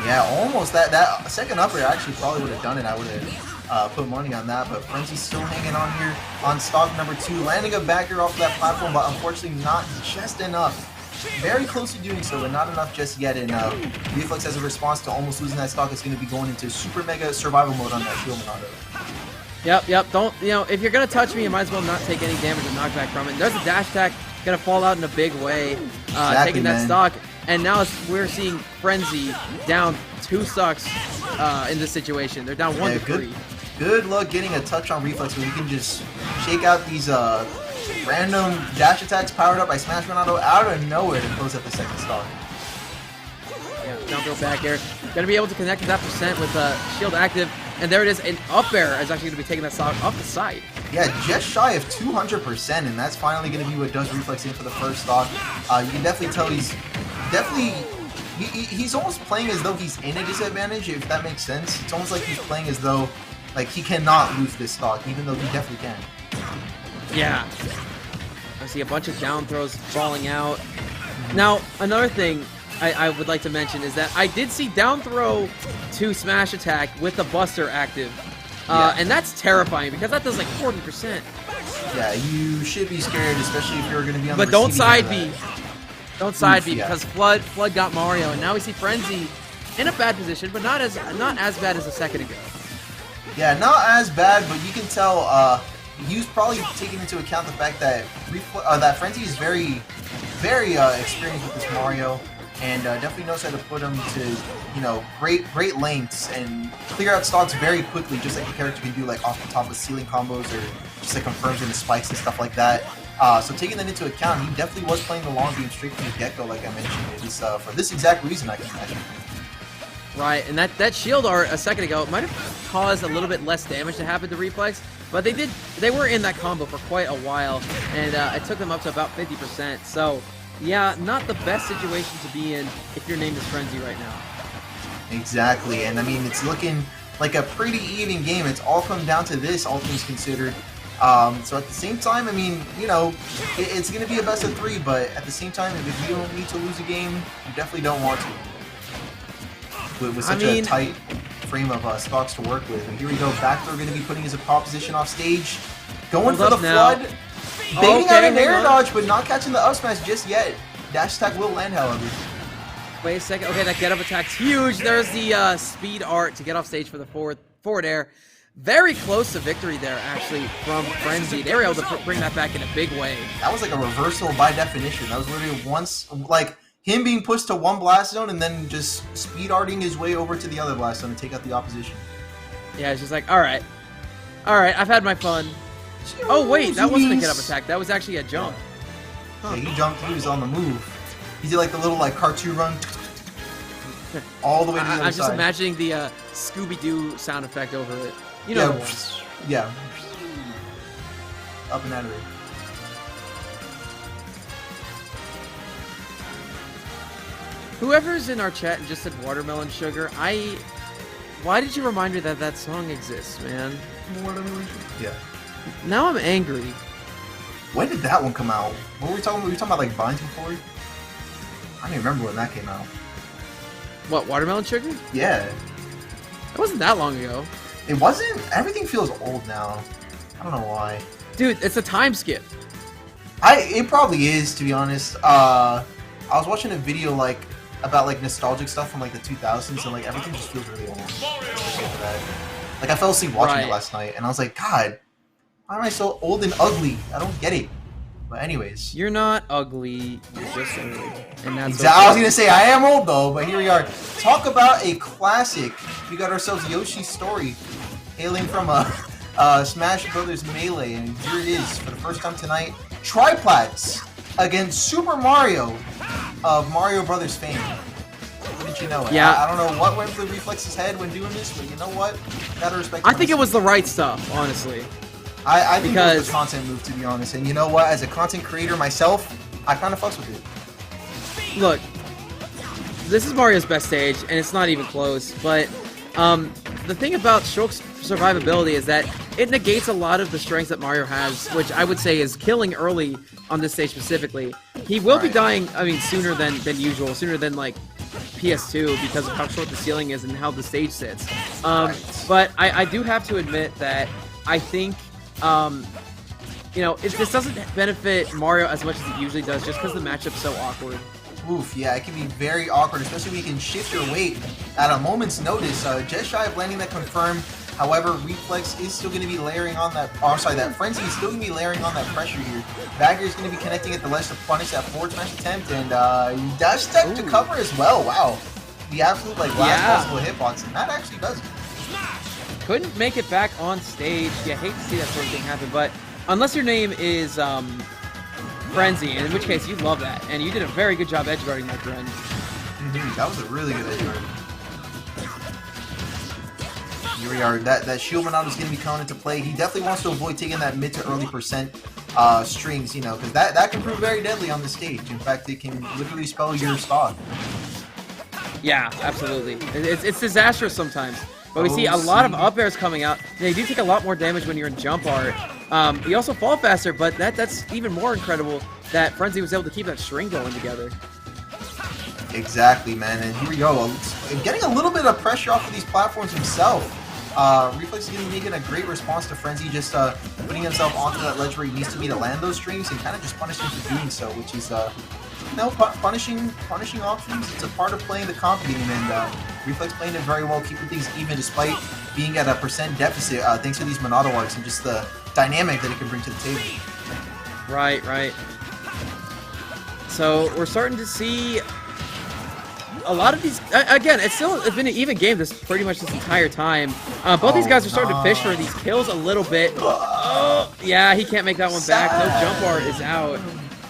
Yeah, almost. That second upper actually probably would have done it. I would have put money on that, but Frenzy's still hanging on here on stock number 2, landing a backer off that platform, but unfortunately not just enough. Very close to doing so, but not enough just yet. And Reflex, as a response to almost losing that stock, is going to be going into super mega survival mode on that shield Monado. Yep. Don't, if you're gonna touch me, you might as well not take any damage or knockback from it. There's a dash attack gonna fall out in a big way, taking that stock. And now we're seeing Frenzy down 2 stocks in this situation. They're down 1 to 3. Good luck getting a touch on Reflex where you can just shake out these random dash attacks powered up by Smash Monado out of nowhere to close up the second stock. Yeah, down throw back air. Gonna be able to connect that percent with shield active. And there it is. An up air is actually gonna be taking that stock off the side. Yeah, just shy of 200%, and that's finally gonna be what does Reflex in for the first stock. You can definitely tell he's almost playing as though he's in a disadvantage, if that makes sense. It's almost like he's playing as though he cannot lose this stock, even though he definitely can. Yeah. I see a bunch of down throws falling out. Now, another thing I would like to mention is that I did see down throw to smash attack with the Buster active. And that's terrifying because that does like 40%. Yeah, you should be scared, especially if you're going to be on the But don't side B. Don't side B because Flood got Mario, and now we see Frenzy in a bad position, but not as bad as a second ago. Yeah, not as bad, but you can tell he was probably taking into account the fact that Frenzy is very, very experienced with this Mario, and definitely knows how to put him to great lengths and clear out stocks very quickly, just like a character can do like off the top of ceiling combos or just like confirms into spikes and stuff like that. So taking that into account, he definitely was playing the long game straight from the get-go, like I mentioned. It was for this exact reason, I can imagine. Right, and that shield art a second ago might have caused a little bit less damage to happen to Reflex, but they were in that combo for quite a while, and it took them up to about 50%. So, yeah, not the best situation to be in if your name is Frenzy right now. Exactly, and I mean, it's looking like a pretty even game. It's all come down to this, all things considered. So at the same time, I mean, it's going to be a best of 3, but at the same time, if you don't need to lose a game, you definitely don't want to. With such a tight frame of stocks to work with. And here we go, back throw going to be putting his opposition off stage. Going for the Flood. Baiting out an air dodge, but not catching the up smash just yet. Dash attack will land, however. Wait a second. Okay, that get up attack's huge. There's the speed art to get off stage for the forward air. Very close to victory there, actually, from Frenzy. They were able to bring that back in a big way. That was like a reversal by definition. That was literally once, like, him being pushed to one blast zone and then just speed arting his way over to the other blast zone and take out the opposition. Yeah, it's just like, alright, I've had my fun. Oh wait, that wasn't a get up attack, that was actually a jump. Huh. Yeah, he jumped, he was on the move. He did like the little cartoon run all the way to the other side. I'm just imagining the Scooby-Doo sound effect over it. You know the one. Yeah. Up and out of it. Whoever's in our chat and just said Watermelon Sugar, why did you remind me that song exists, man? Watermelon Sugar? Yeah. Now I'm angry. When did that one come out? What were we talking about? Were we talking about like Binds before? I don't even remember when that came out. What, Watermelon Sugar? Yeah. It wasn't that long ago. It wasn't? Everything feels old now. I don't know why. Dude, it's a time skip. It probably is, to be honest. I was watching a video about nostalgic stuff from the 2000s, and everything just feels really old. I fell asleep watching it last night, and I was like, God, why am I so old and ugly? I don't get it. But anyways, you're not ugly. You're just old, and that's. Exactly. I was gonna say I am old though, but here we are. Talk about a classic. We got ourselves Yoshi's Story, hailing from Smash Brothers Melee, and here it is for the first time tonight. Triplats against Super Mario of Mario Brothers fame. Wouldn't you know it? Yeah. I don't know what went through Reflex's head when doing this, but you know what? Gotta respect. I think it was the right stuff, honestly. I think it was a content move, to be honest. And you know what? As a content creator myself, I kind of fucks with it. Look, this is Mario's best stage, and it's not even close. But the thing about Shulk's survivability is that it negates a lot of the strengths that Mario has, which I would say is killing early on this stage specifically. He will be dying, I mean, sooner than usual, sooner than PS2 because of how short the ceiling is and how the stage sits. Right. But I do have to admit that I think, you know, this doesn't benefit Mario as much as it usually does just because the matchup's so awkward. Oof, yeah, it can be very awkward, especially when you can shift your weight at a moment's notice. Just shy of landing that confirm. However, Reflex is still going to be layering on that. Oh, sorry, that Frenzy is still going to be layering on that pressure here. Bagger is going to be connecting at the ledge to punish that forward smash attempt, and he dash tech to cover as well. Wow, the absolute like last possible hitbox, and that actually does it. Couldn't make it back on stage. Yeah, hate to see that sort of thing happen, but unless your name is Frenzy, in which case you love that, and you did a very good job edge guarding that Dren. That was a really good edge guard. Here we are. That shield Monado is going to be coming into play. He definitely wants to avoid taking that mid to early percent strings, you know, because that can prove very deadly on the stage. In fact, it can literally spell your stock. Yeah, absolutely. It's disastrous sometimes. But we see a lot of up airs coming out. They do take a lot more damage when you're in jump art. You also fall faster, but that's even more incredible that Frenzy was able to keep that string going together. Exactly, man. And here we go. Getting a little bit of pressure off of these platforms himself. Reflex is going to be making a great response to Frenzy, just putting himself onto that ledge where he needs to be to land those strings and kind of just punish him for doing so, which is, you know, punishing options. It's a part of playing the comp game, and Reflex playing it very well, keeping things even despite being at a percent deficit, thanks to these Monado arcs and just the dynamic that it can bring to the table. Right, right. So we're starting to see a lot of these. Again, it's been an even game pretty much this entire time. Both these guys are starting to fish for these kills a little bit. Oh, yeah, he can't make that one back. No jump art is out.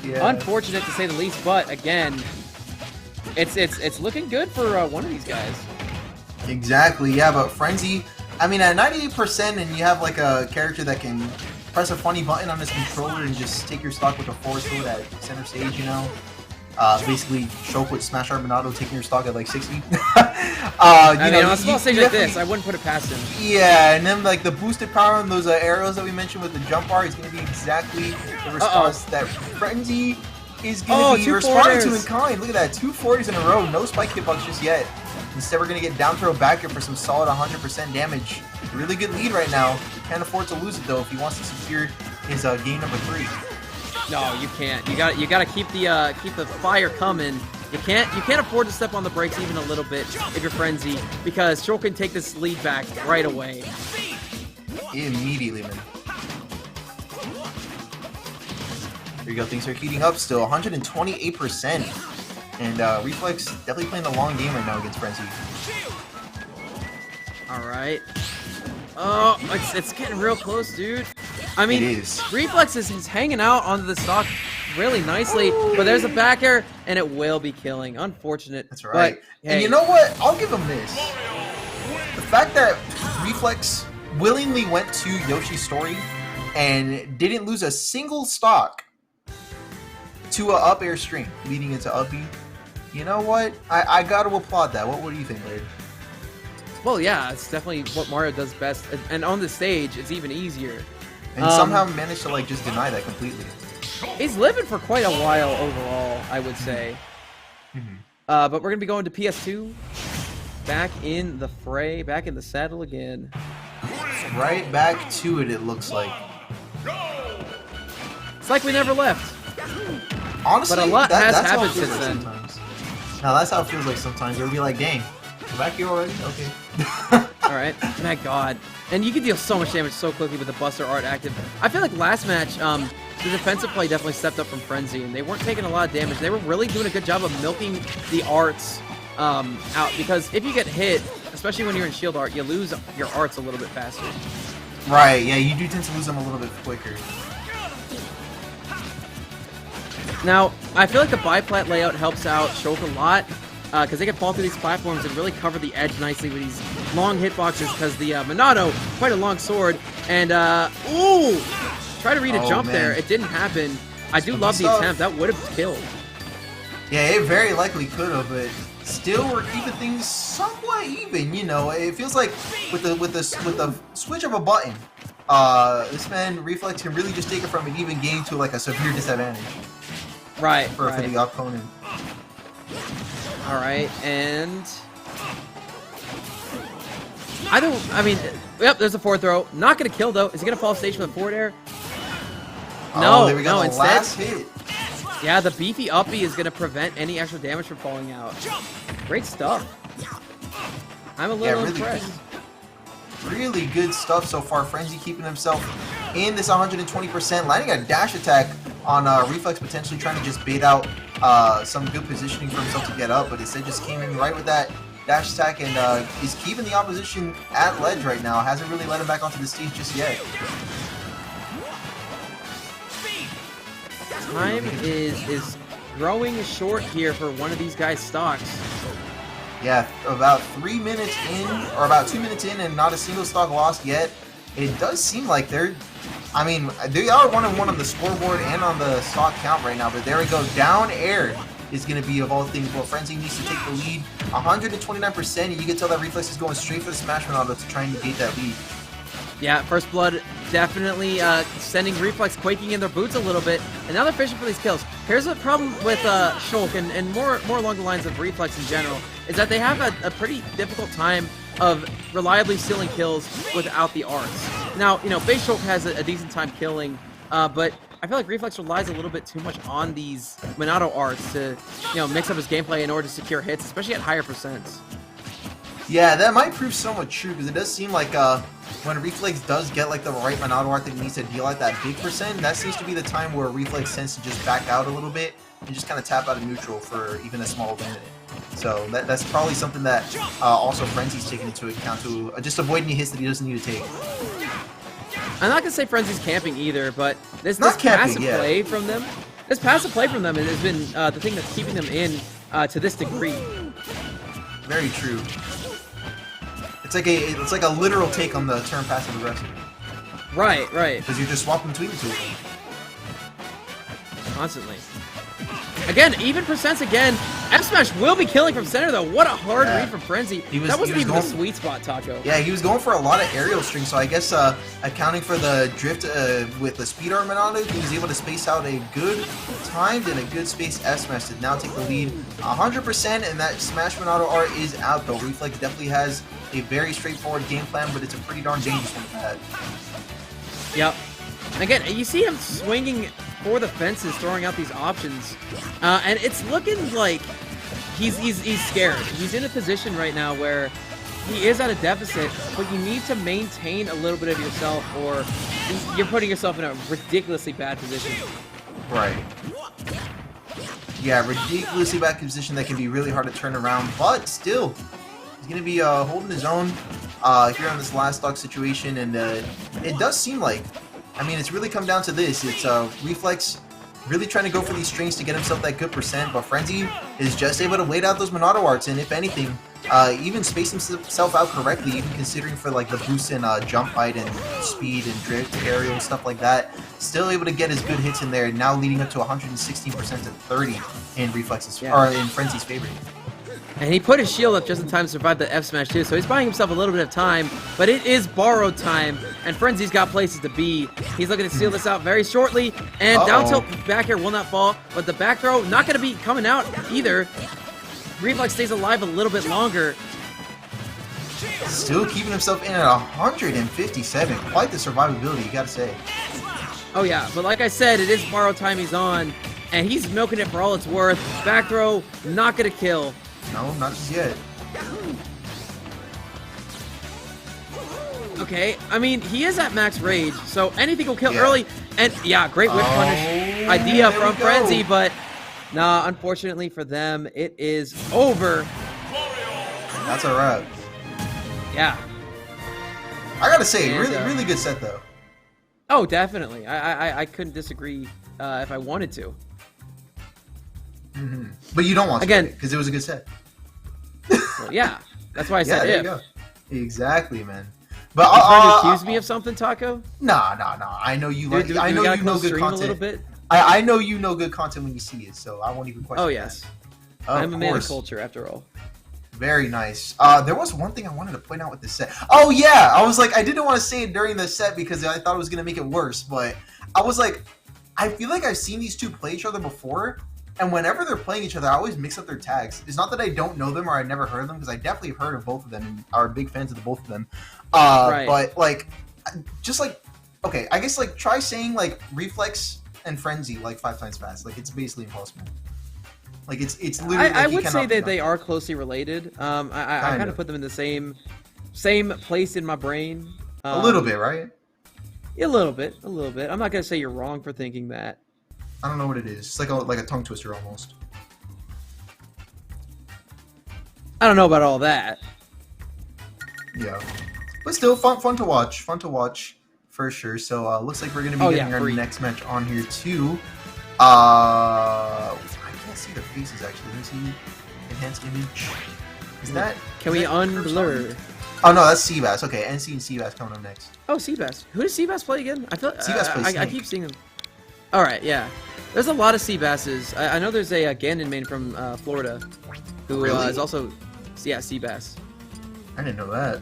Yeah. Unfortunate to say the least, but again, it's looking good for one of these guys. Exactly, yeah, but Frenzy, I mean, at 98% and you have like a character that can press a funny button on his controller and just take your stock with a forward throw at center stage, you know? Basically, choke with Smash Art Monado taking your stock at like 60. I mean, on a small stage like this, I wouldn't put it past him. Yeah, and then like the boosted power on those arrows that we mentioned with the jump bar is going to be exactly the response that Frenzy is going to be responding to in kind. Look at that, 2 40s in a row, no spike hitbox just yet. Instead, we're going to get down throw back here for some solid 100% damage. Really good lead right now. Can't afford to lose it though if he wants to secure his game number 3. No, you can't. You got to keep the fire coming. You can't afford to step on the brakes even a little bit if you're Frenzy, because Shul can take this lead back right away. Immediately, man. There you go. Things are heating up still. 128%. And Reflex definitely playing the long game right now against Frenzy. All right. Oh, it's getting real close, dude. I mean, Reflex is hanging out onto the stock really nicely, but there's a back air, and it will be killing. Unfortunate. That's right. But, hey. And you know what? I'll give him this. The fact that Reflex willingly went to Yoshi's story and didn't lose a single stock to an up air string leading into up B. You know what? I got to applaud that. What do you think, Larry? Well, yeah, it's definitely what Mario does best, and on the stage, it's even easier. And somehow managed to like just deny that completely. He's living for quite a while overall, I would say. But we're gonna be going to PS2. Back in the fray, back in the saddle again. Right back to it. It looks like. It's like we never left. Honestly, but a lot has happened since then. Sometimes. Now that's how it feels like sometimes. You'll be like, dang, we're back here already? Okay. Alright, my god. And you can deal so much damage so quickly with the Buster Art active. I feel like last match, the defensive play definitely stepped up from Frenzy, and they weren't taking a lot of damage. They were really doing a good job of milking the arts out, because if you get hit, especially when you're in shield art, you lose your arts a little bit faster. Right, yeah, you do tend to lose them a little bit quicker. Now, I feel like the biplat layout helps out Shulk a lot, because they can fall through these platforms and really cover the edge nicely with these long hitboxes, because the Monado, quite a long sword, and, ooh! Try to read a jump there. It didn't happen. I do love the attempt. That would have killed. Yeah, it very likely could have, but still we're keeping things somewhat even, you know. It feels like with the switch of a button, this man Reflex can really just take it from an even game to like a severe disadvantage. Right. For the opponent. All right, and yep, there's a forward throw. Not gonna kill though. Is he gonna fall station with a forward air? No, there we go. no. The Instead, last hit. yeah, the beefy uppy is gonna prevent any extra damage from falling out. Great stuff. I'm a little really impressed. Really good stuff so far. Frenzy keeping himself in this 120%, landing a dash attack on Reflex, potentially trying to just bait out some good positioning for himself to get up, but instead just came in right with that dash attack and is keeping the opposition at ledge right now. Hasn't really let him back onto the stage just yet. Time is growing short here for one of these guys' stocks. Yeah, about 3 minutes in, or about 2 minutes in, and not a single stock lost yet. It does seem like they are 1-1 on the scoreboard and on the stock count right now, but there we go. Down air is going to be, of all things, well, Frenzy needs to take the lead. 129%, and you can tell that Reflex is going straight for the Smash Auto to try and negate that lead. Yeah, First Blood definitely sending Reflex quaking in their boots a little bit, and now they're fishing for these kills. Here's the problem with Shulk, and more along the lines of Reflex in general, is that they have a pretty difficult time of reliably stealing kills without the arts. Now, you know, Base Shulk has a decent time killing, but I feel like Reflex relies a little bit too much on these Monado arts to, you know, mix up his gameplay in order to secure hits, especially at higher percents. Yeah, that might prove somewhat true, because it does seem like when Reflex does get like the right Monado art that he needs to deal out that big percent, that seems to be the time where Reflex tends to just back out a little bit and just kind of tap out of neutral for even a small advantage. So that's probably something that also Frenzy's taking into account to just avoid any hits that he doesn't need to take. I'm not gonna say Frenzy's camping either, but this camping, passive yeah. play from them, has been the thing that's keeping them in to this degree. Very true. It's like a literal take on the term passive aggressive. Right. Because you're just swapping between the two. Constantly. Again, even percents again. F Smash will be killing from center though. What a hard read from Frenzy. That wasn't even the sweet spot, Taco. Yeah, he was going for a lot of aerial strings, so I guess accounting for the drift with the speed arm Monado, he was able to space out a good timed and a good space F Smash to now take the lead 100%, and that Smash Monado art is out though. Reflex definitely has a very straightforward game plan, but it's a pretty darn dangerous one at that. Yep. Again, you see him swinging for the fences, throwing out these options, and it's looking like he's scared. He's in a position right now where he is at a deficit, but you need to maintain a little bit of yourself, or you're putting yourself in a ridiculously bad position. Right. Yeah, ridiculously bad position that can be really hard to turn around, but still, he's going to be holding his own here on this last stock situation, and it does seem like, I mean, it's really come down to this. It's Reflex really trying to go for these strings to get himself that good percent, but Frenzy is just able to wait out those Monado arts, and if anything, even space himself out correctly, even considering for like the boost in jump height and speed and drift, aerial, and stuff like that. Still able to get his good hits in there, now leading up to 116% to 30 in Reflex's or in Frenzy's favor. And he put his shield up just in time to survive the F Smash too, so he's buying himself a little bit of time, but it is borrowed time, and Frenzy's got places to be. He's looking to steal this out very shortly, and down tilt back air will not fall, but the back throw not going to be coming out either. Reflex stays alive a little bit longer. Still keeping himself in at 157. Quite the survivability, you gotta say. Oh yeah, but like I said, it is borrowed time he's on, and he's milking it for all it's worth. Back throw, not going to kill. No, not just yet. Okay, I mean, he is at max rage, so anything will kill early. And yeah, great whip punish idea from Frenzy, but nah, unfortunately for them, it is over. That's a wrap. Yeah. I gotta say, really good set though. Oh, definitely. I couldn't disagree if I wanted to. Mm-hmm. But you don't want to, again, because it was a good set. Well, yeah, that's why I said there if. You go. Exactly, man. But you trying to accuse me of something, Taco? Nah. I know you like. I know you know good content. A little bit? I know you know good content when you see it, so I won't even question. Oh yes, I'm a man of culture after all. Very nice. There was one thing I wanted to point out with this set. Oh yeah, I was like, I didn't want to say it during the set because I thought it was gonna make it worse, but I was like, I feel like I've seen these two play each other before. And whenever they're playing each other, I always mix up their tags. It's not that I don't know them or I never heard of them, because I definitely heard of both of them and are big fans of the both of them. Right. But like, just like, okay, I guess like try saying like Reflex and Frenzy like 5 times fast. Like it's basically impossible. Like it's literally. I like, would say that they are closely related. I kind of put them in the same place in my brain. A little bit, right? A little bit. I'm not gonna say you're wrong for thinking that. I don't know what it is. It's like a tongue twister almost. I don't know about all that. Yeah, but still fun to watch. Fun to watch for sure. So looks like we're gonna be getting our next match on here too. I can't see their faces actually. Let me see. Enhanced image. Is that? Can we unblur? Oh no, that's Seabass. Okay, NC and Seabass coming up next. Oh, Seabass. Who does Seabass play again? I feel Seabass plays Snake. I keep seeing him. All right, yeah. There's a lot of Seabasses. I know there's a Ganon main from Florida, who is also, Seabass. I didn't know that.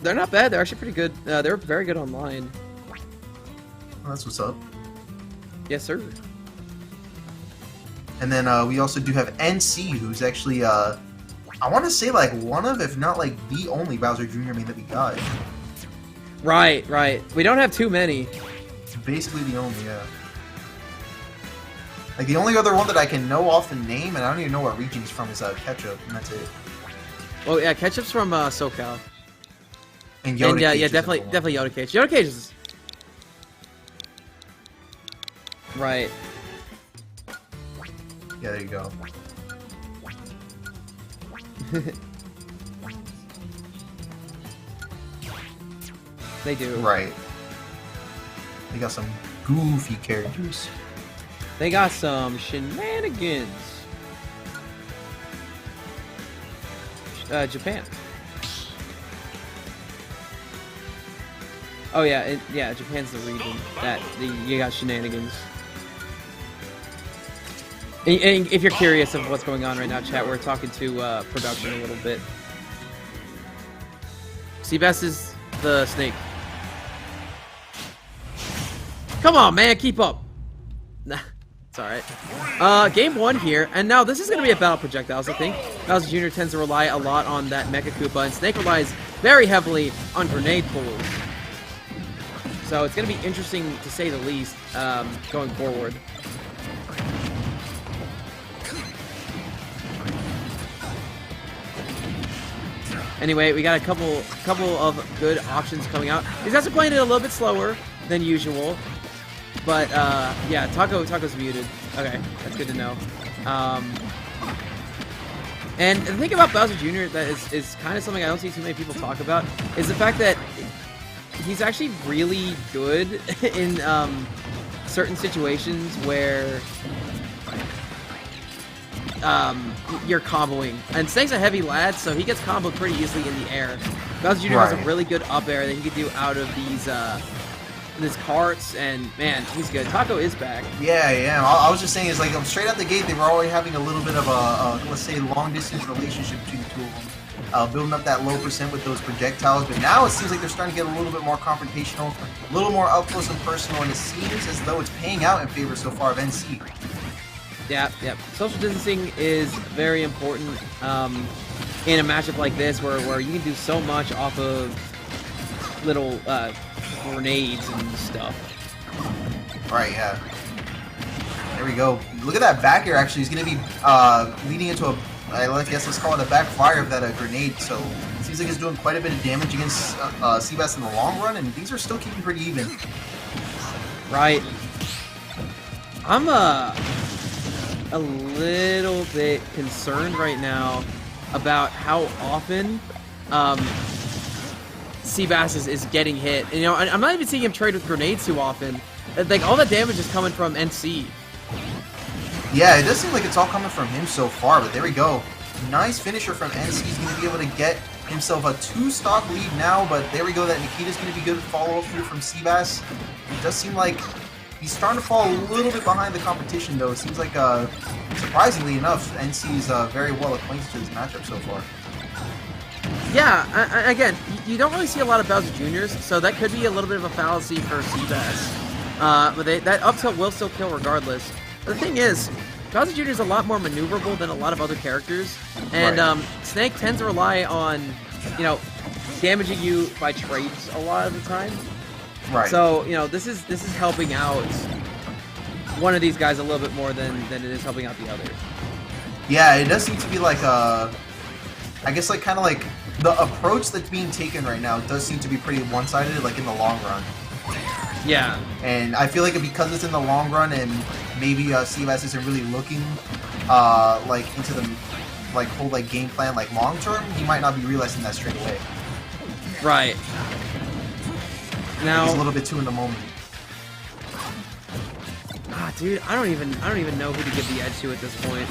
They're not bad. They're actually pretty good. They're very good online. Oh, that's what's up. Yes, sir. And then we also do have NC, who's actually, I want to say like one of, if not like the only Bowser Jr. main that we got. Right. We don't have too many. It's basically the only, yeah. Like the only other one that I can know off the name, and I don't even know what region he's from, is Ketchup, and that's it. Oh yeah, Ketchup's from SoCal. And Yoda Cage yeah, definitely Yoda Cage. Yoda Cage is right. Yeah, there you go. They do. Right. They got some goofy characters. They got some shenanigans. Japan. Oh yeah, Japan's the region that you got shenanigans. And if you're curious of what's going on right now, chat, we're talking to production a little bit. Seabass is the snake. Come on, man, keep up. Nah, it's alright. Game 1 here, and now this is going to be a battle projectiles, I think. Bowser Jr. tends to rely a lot on that Mecha Koopa, and Snake relies very heavily on grenade pulls. So it's going to be interesting, to say the least, going forward. Anyway, we got a couple of good options coming out. These guys are playing it a little bit slower than usual. But, yeah, Taco's muted. Okay, that's good to know. And the thing about Bowser Jr. that is kind of something I don't see too many people talk about is the fact that he's actually really good in certain situations where you're comboing. And Snake's a heavy lad, so he gets comboed pretty easily in the air. Bowser Jr. has a really good up air that he can do out of these carts, and man, he's good. Taco is back. Yeah. I was just saying, is like straight out the gate, they were already having a little bit of a let's say, long distance relationship between the two of them, building up that low percent with those projectiles. But now it seems like they're starting to get a little bit more confrontational, a little more up close and personal, and it seems as though it's paying out in favor so far of NC. Yeah. Social distancing is very important in a matchup like this, where you can do so much off of little grenades and stuff. Right, yeah. There we go. Look at that back air, actually. He's going to be leading into a, I guess let's call it a backfire of that grenade. So it seems like he's doing quite a bit of damage against Seabass in the long run, and these are still keeping pretty even. Right. I'm a little bit concerned right now about how often Seabass is getting hit. And, you know, I'm not even seeing him trade with grenades too often. Like, all the damage is coming from NC. Yeah, it does seem like it's all coming from him so far, but there we go. Nice finisher from NC. He's going to be able to get himself a 2-stock lead now, but there we go. That Nikita's going to be good follow-up here from Seabass. It does seem like he's starting to fall a little bit behind the competition, though. It seems like, surprisingly enough, NC is very well acquainted to this matchup so far. Yeah, again, you don't really see a lot of Bowser Juniors, so that could be a little bit of a fallacy for Seabass. But that up tilt will still kill regardless. the thing is, Bowser Jr. is a lot more maneuverable than a lot of other characters, and Right. Snake tends to rely on, you know, damaging you by traits a lot of the time. Right. So, you know, this is helping out one of these guys a little bit more than it is helping out the others. Yeah, it does seem to be like I guess like kind of like the approach that's being taken right now does seem to be pretty one-sided, like in the long run. Yeah. And I feel like because it's in the long run and maybe Seabass isn't really looking like into the like whole like game plan like long term, he might not be realizing that straight away. Right. Now, He's a little bit too in the moment. dude, I don't even know who to give the edge to at this point.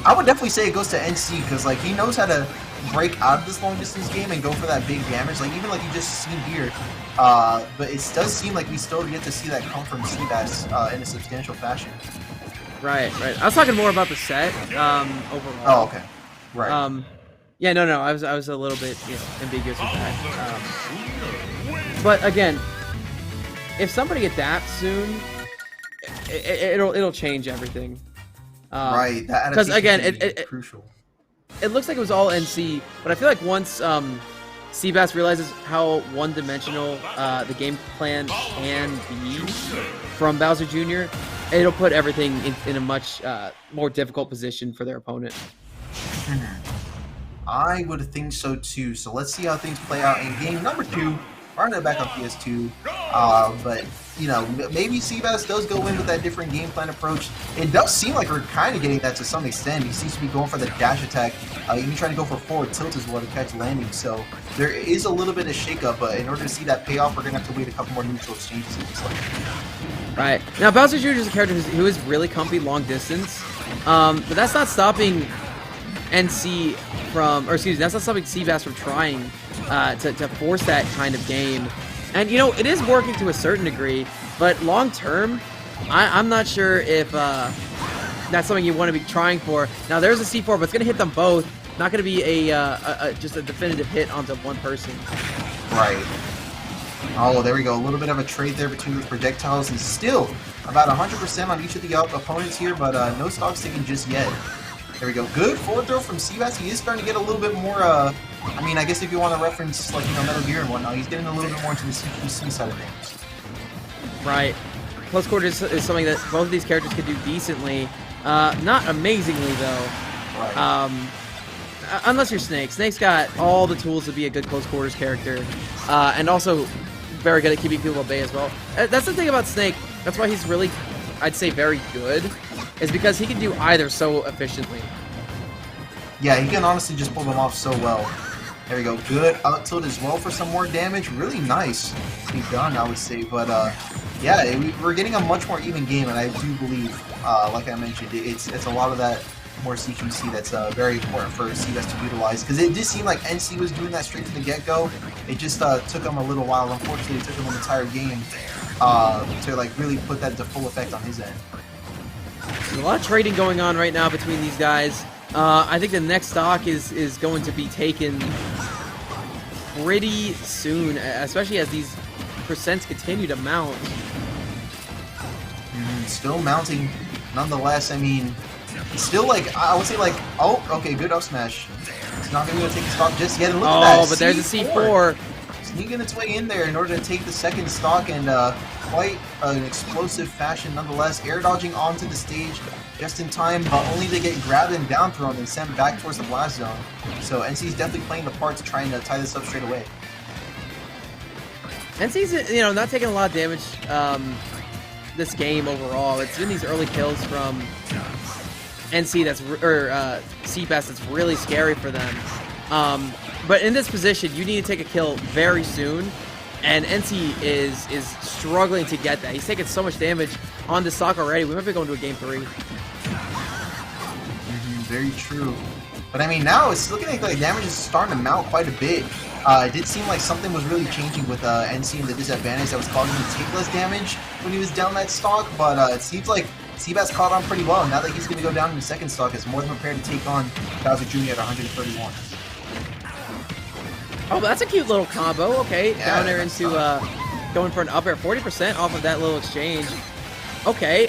I would definitely say it goes to NC because like he knows how to break out of this long distance game and go for that big damage. Like even like you just seen here, but it does seem like we still get to see that come from Seabass in a substantial fashion. Right. I was talking more about the set overall. Oh, okay. Right. Yeah, no, I was a little bit, you know, ambiguous with that. But again, if somebody adapts soon, it'll change everything. Right. That Because again, adaptation is crucial. it looks like it was all NC, but I feel like once Seabass realizes how one-dimensional the game plan can be from Bowser Jr., it'll put everything in a much more difficult position for their opponent. I would think so too. So let's see how things play out in game number 2. We're gonna back on PS2, but you know, maybe Seabass does go in with that different game plan approach. It does seem like we're kind of getting that to some extent. He seems to be going for the dash attack, even trying to go for forward tilt as well to catch landing. So there is a little bit of shakeup, but in order to see that payoff, we're gonna have to wait a couple more neutral exchanges. It looks like. Right. Now, Bowser Jr. is a character who is really comfy long distance, but that's not stopping NC from, or excuse me, that's not stopping Seabass from trying to force that kind of game. And, you know, it is working to a certain degree, but long term, I'm not sure if that's something you want to be trying for. Now, there's a C4, but it's going to hit them both. Not going to be just a definitive hit onto one person. Right. Oh, there we go. A little bit of a trade there between the projectiles, and still about 100% on each of the opponents here, but no stocks taken just yet. There we go. Good forward throw from Seabass. He is starting to get a little bit more, I mean, I guess if you want to reference, like, you know, Metal Gear and whatnot, he's getting a little bit more into the CQC side of things. Right. Close quarters is something that both of these characters could do decently. Not amazingly, though. Right. Unless you're Snake. Snake's got all the tools to be a good close quarters character, and also very good at keeping people at bay as well. That's the thing about Snake. That's why he's really, I'd say, very good, is because he can do either so efficiently. Yeah, he can honestly just pull them off so well. There we go. Good out tilt as well for some more damage. Really nice to be done, I would say. But yeah, we're getting a much more even game, and I do believe, like I mentioned, it's a lot of that more CQC that's very important for Seabass to utilize, because it did seem like NC was doing that straight from the get-go. It just took him a little while. Unfortunately, it took him an entire game to like really put that to full effect on his end. There's a lot of trading going on right now between these guys. I think the next stock is going to be taken pretty soon, especially as these percents continue to mount. Still mounting, nonetheless. I mean, still like, I would say like, oh, okay, good up smash. It's not gonna be able to take the stock just yet. And look at that, but there's a C4. Sneaking its way in there in order to take the second stock, and quite an explosive fashion nonetheless. Air dodging onto the stage just in time, but only to get grabbed and down thrown and sent back towards the blast zone. So NC's definitely playing the part to try and tie this up straight away. NC's, you know, not taking a lot of damage this game overall. It's been these early kills from NC Seabass that's really scary for them. But in this position, you need to take a kill very soon, and NC is struggling to get that. He's taking so much damage on the stock already. We might be going to a game 3. Very true. But I mean, now it's looking like the damage is starting to mount quite a bit. It did seem like something was really changing with NC and the disadvantage that was causing him to take less damage when he was down that stock, but it seems like Seabass caught on pretty well. Now that he's going to go down in the second stock, is more than prepared to take on Bowser Jr. at 131. Oh, that's a cute little combo. Okay, Yeah, down there into going for an up air. 40% off of that little exchange. Okay,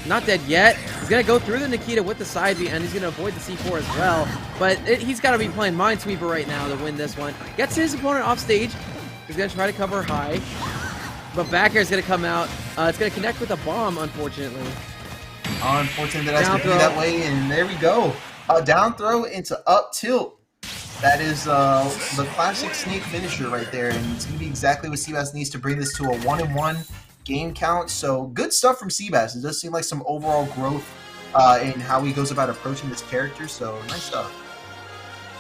not dead yet. He's gonna go through the Nikita with the side B, and he's gonna avoid the C4 as well. But he's gotta be playing Minesweeper right now to win this one. Gets his opponent off stage. He's gonna try to cover high. But back air is gonna come out. It's gonna connect with a bomb, unfortunately. Unfortunate that has to be that way, and there we go. Down throw into up tilt. That is the classic Snake finisher right there, and it's gonna be exactly what Seabass needs to bring this to a 1-1 game count. So good stuff from Seabass. It does seem like some overall growth in how he goes about approaching this character. So nice stuff.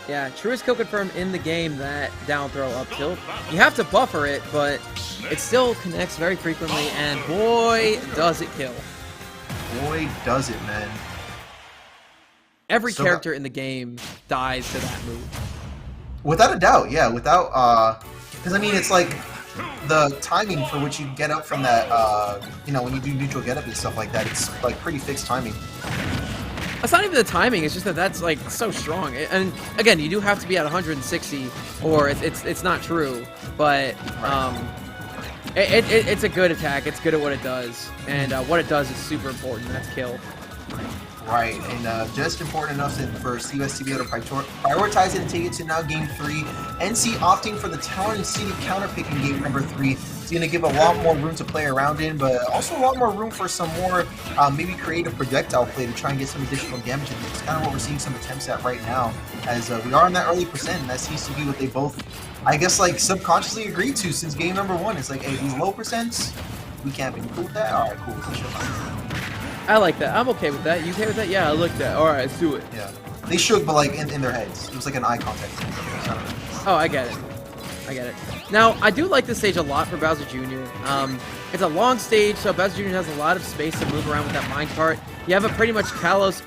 Yeah, truest kill confirmed in the game, that down throw up tilt. You have to buffer it, but it still connects very frequently, and boy, does it kill. Boy, does it, man. Every character in the game dies to that move. Without a doubt, yeah. Without, because I mean, it's like the timing for which you get up from that, you know, when you do neutral get up and stuff like that, it's like pretty fixed timing. It's not even the timing, it's just that that's like so strong. And again, you do have to be at 160 or it's not true, but it's a good attack. It's good at what it does, and what it does is super important. That's kill. Right, and just important enough for Seabass to be able to prioritize it and take it to now game 3. NC opting for the Talon City counterpick in game number 3. It's going to give a lot more room to play around in, but also a lot more room for some more maybe creative projectile play to try and get some additional damage in. It's kind of what we're seeing some attempts at right now, as we are in that early percent, and that seems to be what they both, I guess, like subconsciously agreed to since game number 1. It's like, hey, these low percents, we can't be cool with that. All right, cool. I like that. I'm okay with that. You okay with that? Yeah, I like that. All right, let's do it. Yeah. They shook, but like in their heads. It was like an eye contact thing. Oh, I get it. I get it. Now, I do like this stage a lot for Bowser Jr. It's a long stage, so Bowser Jr. has a lot of space to move around with that minecart. You have a pretty much Kalos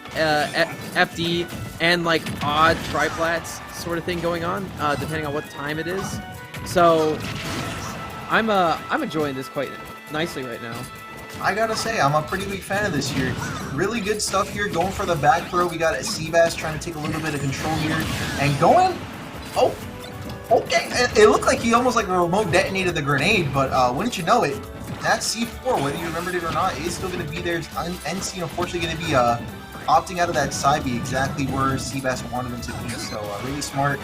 FD and like odd triplats sort of thing going on, depending on what time it is. So I'm enjoying this quite nicely right now. I gotta say, I'm a pretty big fan of this here. Really good stuff here, going for the back throw. We got a Seabass trying to take a little bit of control here, and going, oh, okay. It looked like he almost like a remote detonated the grenade, but wouldn't you know it, that C4, whether you remembered it or not, is still gonna be there. NC unfortunately gonna be opting out of that side B exactly where Seabass wanted him to be. So really smart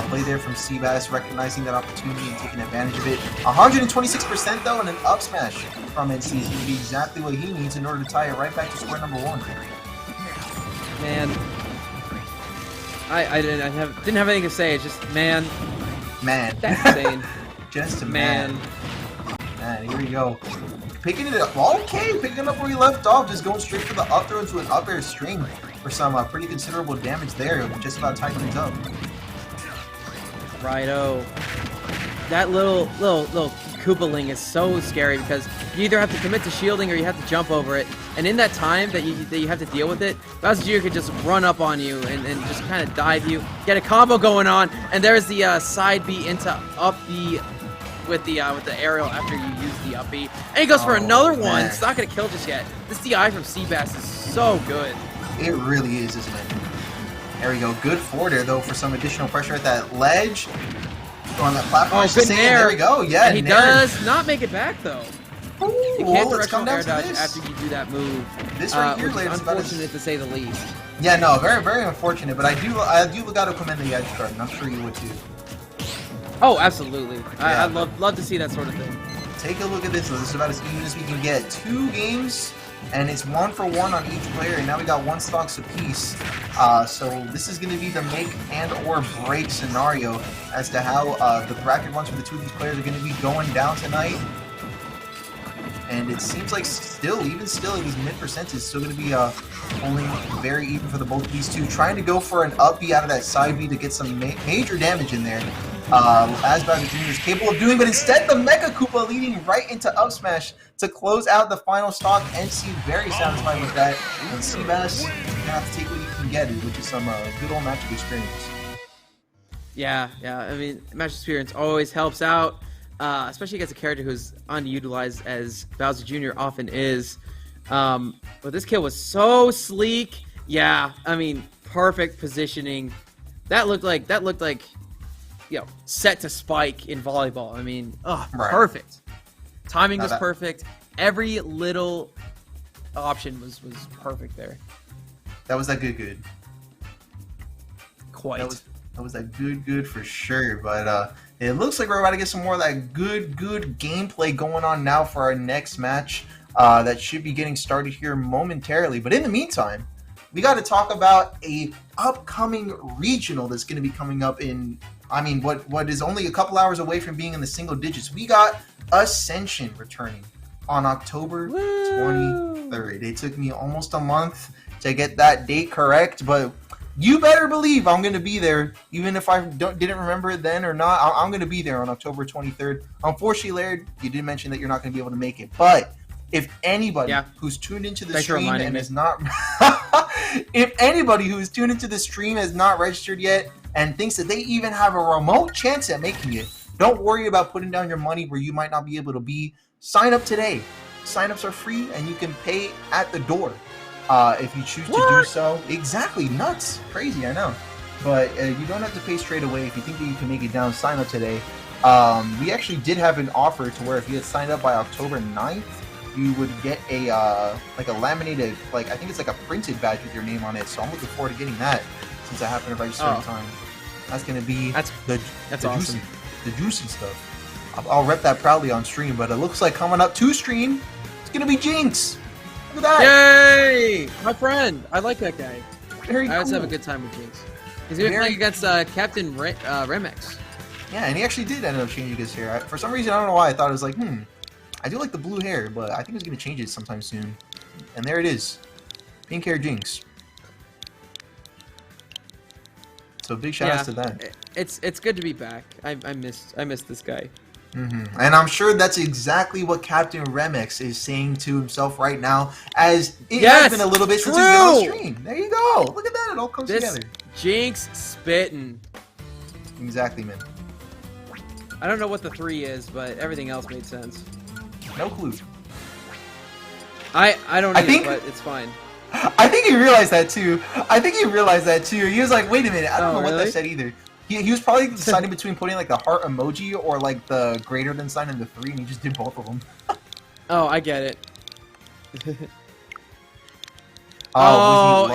play there from Seabass, recognizing that opportunity and taking advantage of it. 126% though, and an up smash from NC is going to be exactly what he needs in order to tie it right back to square number 1. Man, I didn't have anything to say. It's just man. That's insane. Just a man. Here we go. Picking it up. Okay, picking it up where he left off. Just going straight for the up throw into an up air string for some pretty considerable damage there. Just about tying things up. Righto. That little Koopaling is so scary because you either have to commit to shielding or you have to jump over it. And in that time that you have to deal with it, Bowser Jr. could just run up on you and just kind of dive you, get a combo going on, and there's the side B into up B with the aerial after you use the up B. And he goes for another one. It's not going to kill just yet. This DI from Seabass is so good. It really is, isn't it? There we go. Good forward air, though, for some additional pressure at that ledge. On that platform. Oh, good nair. There we go. Yeah, and he does not make it back, though. Ooh, you can't directional air dodge after you do that move. This right here, which is unfortunate to say the least. Yeah, no, very, very unfortunate. But I do got to commend the edge guard, and I'm sure you would too. Oh, absolutely. Yeah. I'd love to see that sort of thing. Take a look at this. This is about as even as we can get. 2 games, and it's 1-for-1 on each player, and now we got 1 stocks apiece. So this is going to be the make and or break scenario as to how the bracket runs for the 2 of these players are going to be going down tonight. And it seems like even still, these mid percents is still going to be only very even for the both of these two. Trying to go for an up B out of that side B to get some major damage in there. As Bowser Jr. is capable of doing, but instead the Mega Koopa leading right into up smash to close out the final stock. NC very satisfied with that, and Seabass, you have to take what you can get, which is some good old matchup experience. Yeah. I mean, match experience always helps out, especially against a character who's unutilized as Bowser Jr. often is. But this kill was so sleek. Yeah, I mean, perfect positioning. That looked like set to spike in volleyball. I mean, right. Perfect. Timing was perfect. Every little option was perfect there. That was that good. Quite. That was that good for sure. But it looks like we're about to get some more of that good gameplay going on now for our next match. That should be getting started here momentarily. But in the meantime, we got to talk about a upcoming regional that's going to be coming up in, I mean, what is only a couple hours away from being in the single digits. We got Ascension returning on October 23rd. It took me almost a month to get that date correct, but you better believe I'm going to be there, even if I didn't remember it then or not. I'm going to be there on October 23rd. Unfortunately, Laird, you did mention that you're not going to be able to make it, but if anybody who's tuned into the stream and is not if anybody who is tuned into the stream has not registered yet and thinks that they even have a remote chance at making it, don't worry about putting down your money where you might not be able to be. Sign up today. Sign-ups are free and you can pay at the door if you choose to do so. Exactly. Nuts. Crazy, I know. But you don't have to pay straight away. If you think that you can make it down, sign up today. We actually did have an offer to where if you had signed up by October 9th, you would get a like a laminated, like I think it's like a printed badge with your name on it. So I'm looking forward to getting that since I happen to register in time. That's gonna be that's awesome. The juicy stuff. I'll rep that proudly on stream. But it looks like coming up to stream, it's gonna be Jinx. Look at that! Yay! My friend, I like that guy. Very cool. I always have a good time with Jinx. He's gonna be playing against Captain Remix. Yeah, and he actually did end up changing his hair. For some reason, I don't know why. I thought it was like, I do like the blue hair, but I think he's going to change it sometime soon. And there it is. Pink hair Jinx. So big shout outs to that. It's good to be back. I missed this guy. And I'm sure that's exactly what Captain Remix is saying to himself right now, as it has been a little bit since he's been on stream. There you go. Look at that. It all comes together. Jinx spitting. Exactly, man. I don't know what the 3 is, but everything else made sense. No clue. I don't either, but it's fine. I think he realized that too. He was like, wait a minute, I don't know what that said either. He was probably deciding between putting like the heart emoji or like the greater than sign and the 3, and he just did both of them. Oh, I get it. He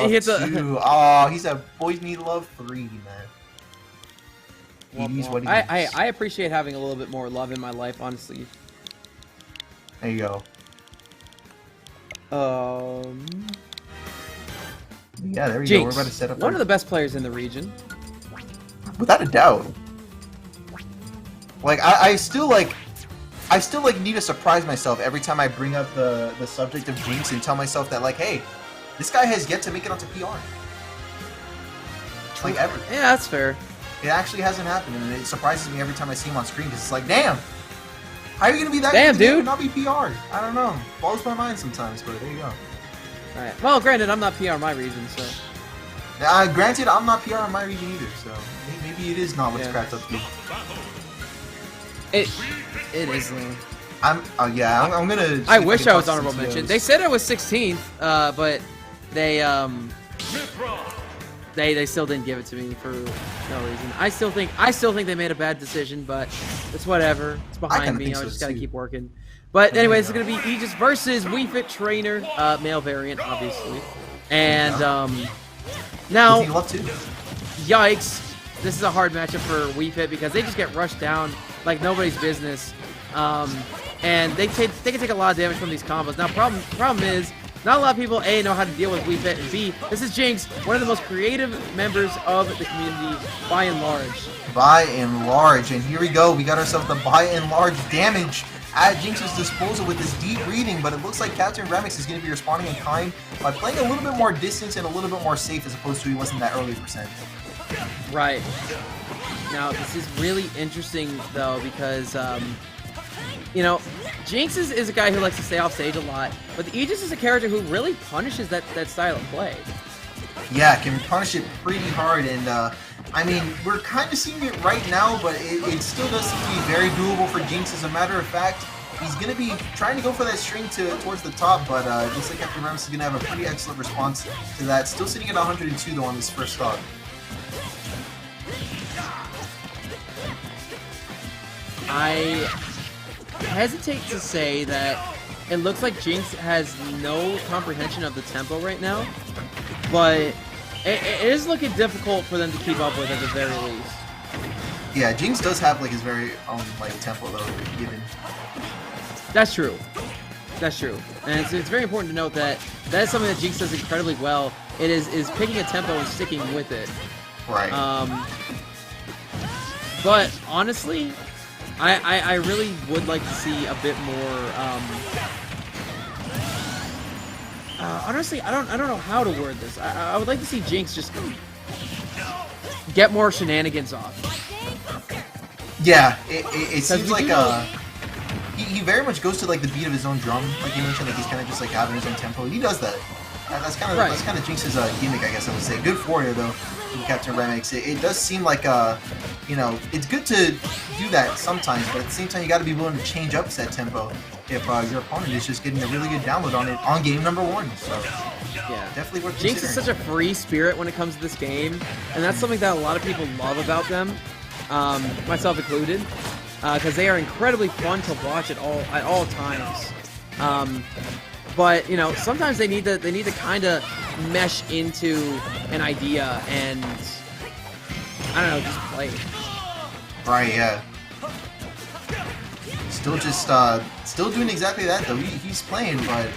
hit the... he said Boys Need Love 3, man. I appreciate having a little bit more love in my life, honestly. There you go. Yeah, there we go. We're about to set up one of the best players in the region. Without a doubt. Like I still need to surprise myself every time I bring up the subject of Jinx and tell myself that, like, hey, this guy has yet to make it onto PR. Like, ever. Yeah, that's fair. It actually hasn't happened, and it surprises me every time I see him on screen, because it's like, damn! How are you gonna be that good dude? And not be PR? I don't know. Blows my mind sometimes, but there you go. Alright. Well, granted, I'm not PR in my region, so... Granted, I'm not PR in my region either, so maybe it is not what's cracked up to be. It is, though. I'm gonna... I wish I was honorable mention. They said I was 16th, but they still didn't give it to me for no reason. I still think they made a bad decision, but it's whatever. It's behind me. I just gotta keep working. But anyway, this is gonna be Aegis versus Wii Fit Trainer, male variant, obviously. And now, yikes! This is a hard matchup for Wii Fit because they just get rushed down like nobody's business, and they can take a lot of damage from these combos. Now, problem is, not a lot of people, A, know how to deal with Wii Fit, and B, this is Jinx, one of the most creative members of the community, by and large. By and large, and here we go. We got ourselves the by and large damage at Jinx's disposal with this deep breathing, but it looks like Captain Remix is going to be responding in kind by playing a little bit more distance and a little bit more safe as opposed to he wasn't that early percent. Right. Now, this is really interesting, though, because, you know, Jinx is a guy who likes to stay off stage a lot, but the Aegis is a character who really punishes that style of play. Yeah, can punish it pretty hard, and I mean, we're kind of seeing it right now, but it still does seem to be very doable for Jinx. As a matter of fact, he's going to be trying to go for that string towards the top, but it looks like Captain Remix is going to have a pretty excellent response to that. Still sitting at 102, though, on this first stock. I hesitate to say that it looks like Jinx has no comprehension of the tempo right now, but it is looking difficult for them to keep up with at the very least. Yeah, Jinx does have like his very own like tempo though given. That's true. That's true, and it's very important to note that that is something that Jinx does incredibly well. It is picking a tempo and sticking with it. Right. But honestly, I really would like to see a bit more. Honestly, I don't know how to word this. I would like to see Jinx just get more shenanigans off. Yeah, it seems like he very much goes to like the beat of his own drum, like you mentioned, like he's kind of just like having his own tempo. He does that. That's kind of Jinx's gimmick, I guess I would say. Good for you though, Captain Remix. It does seem like you know, it's good to do that sometimes, but at the same time, you got to be willing to change up set tempo if your opponent is just getting a really good download on it on game number 1. So yeah, definitely worth Jinx is such a free spirit when it comes to this game, and that's something that a lot of people love about them, myself included, because they are incredibly fun to watch at all times. But you know, sometimes they need to kind of mesh into an idea and I don't know, just play. Right, yeah. Still doing exactly that though. He's playing, but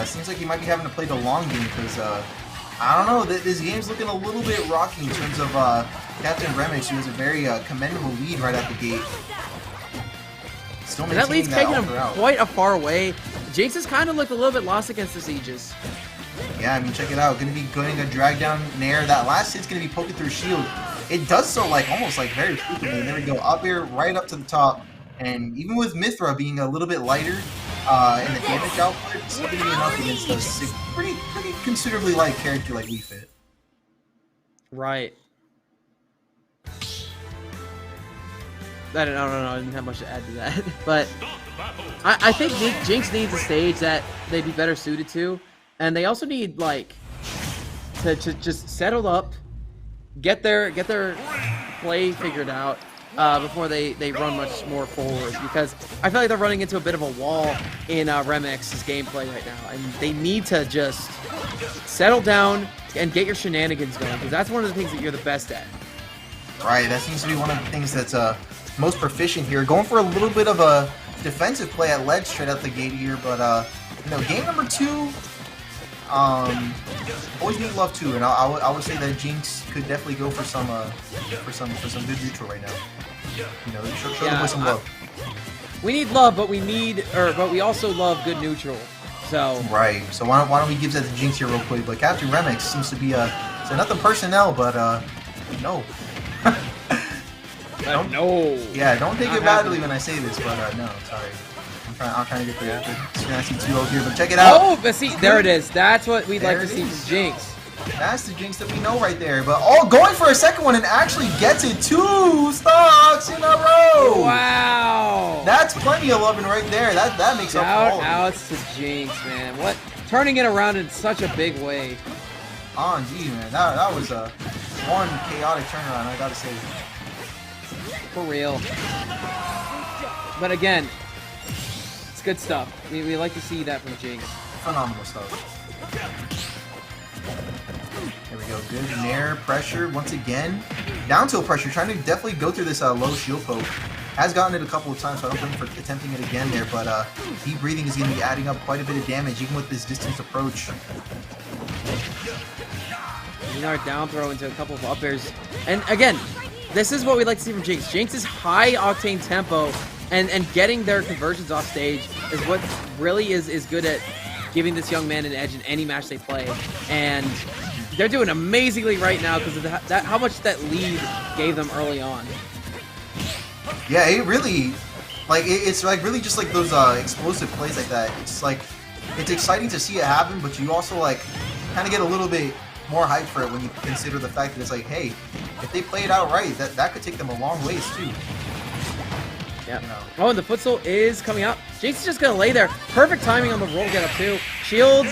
it seems like he might be having to play the long game because I don't know. This game's looking a little bit rocky in terms of Captain Remix, who has a very commendable lead right out the gate. Still that lead's taking him throughout. quite a far away. Jinx has kind of looked a little bit lost against the Sieges. Yeah, I mean, check it out. Going to be getting a drag down Nair. That last hit's going to be poking through shield. It does so like almost like very frequently. There we go, up here, right up to the top. And even with Mythra being a little bit lighter in the damage output, it's still going to be enough against a pretty considerably light character like Wii Fit. Right. I don't know. I didn't have much to add to that, but I think Jinx needs a stage that they'd be better suited to, and they also need like to just settle up, get their play figured out before they run much more forward, because I feel like they're running into a bit of a wall in Remix's gameplay right now, and they need to just settle down and get your shenanigans going, because that's one of the things that you're the best at. Right, that seems to be one of the things that's most proficient here. Going for a little bit of a defensive play at ledge straight out the gate here, but you know, game number 2, always need love too, and I would say that Jinx could definitely go for some good neutral right now. You know, show the boy some love. We need love, but we also love good neutral. So right. So why don't we give that to Jinx here real quick? But Captain Remix seems to be so nothing personnel, but no. No. Yeah, don't take it badly when I say this, but no, sorry. I'm trying to get the Fantasy 2-0 here, but check it out. Oh, but see, there it is. That's what we'd like to see from Jinx. That's the Jinx that we know right there. But going for a second one and actually gets it 2 stocks in a row. Wow. That's plenty of loving right there. That makes up for all of it. Shout-outs to Jinx, man. What? Turning it around in such a big way. On G, man. That was one chaotic turnaround, I gotta say. For real. But again, it's good stuff. We like to see that from Jinx. Phenomenal stuff. There we go. Good Nair pressure once again. Down tilt pressure, trying to definitely go through this low shield poke. Has gotten it a couple of times, so I don't blame him for attempting it again there, but deep breathing is going to be adding up quite a bit of damage, even with this distance approach. Our down throw into a couple of up airs. And again, this is what we like to see from Jinx. Jinx's high octane tempo and getting their conversions off stage is what really is good at giving this young man an edge in any match they play. And they're doing amazingly right now because of how much that lead gave them early on. Yeah, it really, like, it's like really just like those explosive plays like that. It's like, it's exciting to see it happen, but you also like kind of get a little bit more hype for it when you consider the fact that it's like, hey, if they play it out right, that could take them a long ways too. Yeah. You know. Oh, and the footstool is coming up. Jinx is just gonna lay there. Perfect timing on the roll get up too. Shields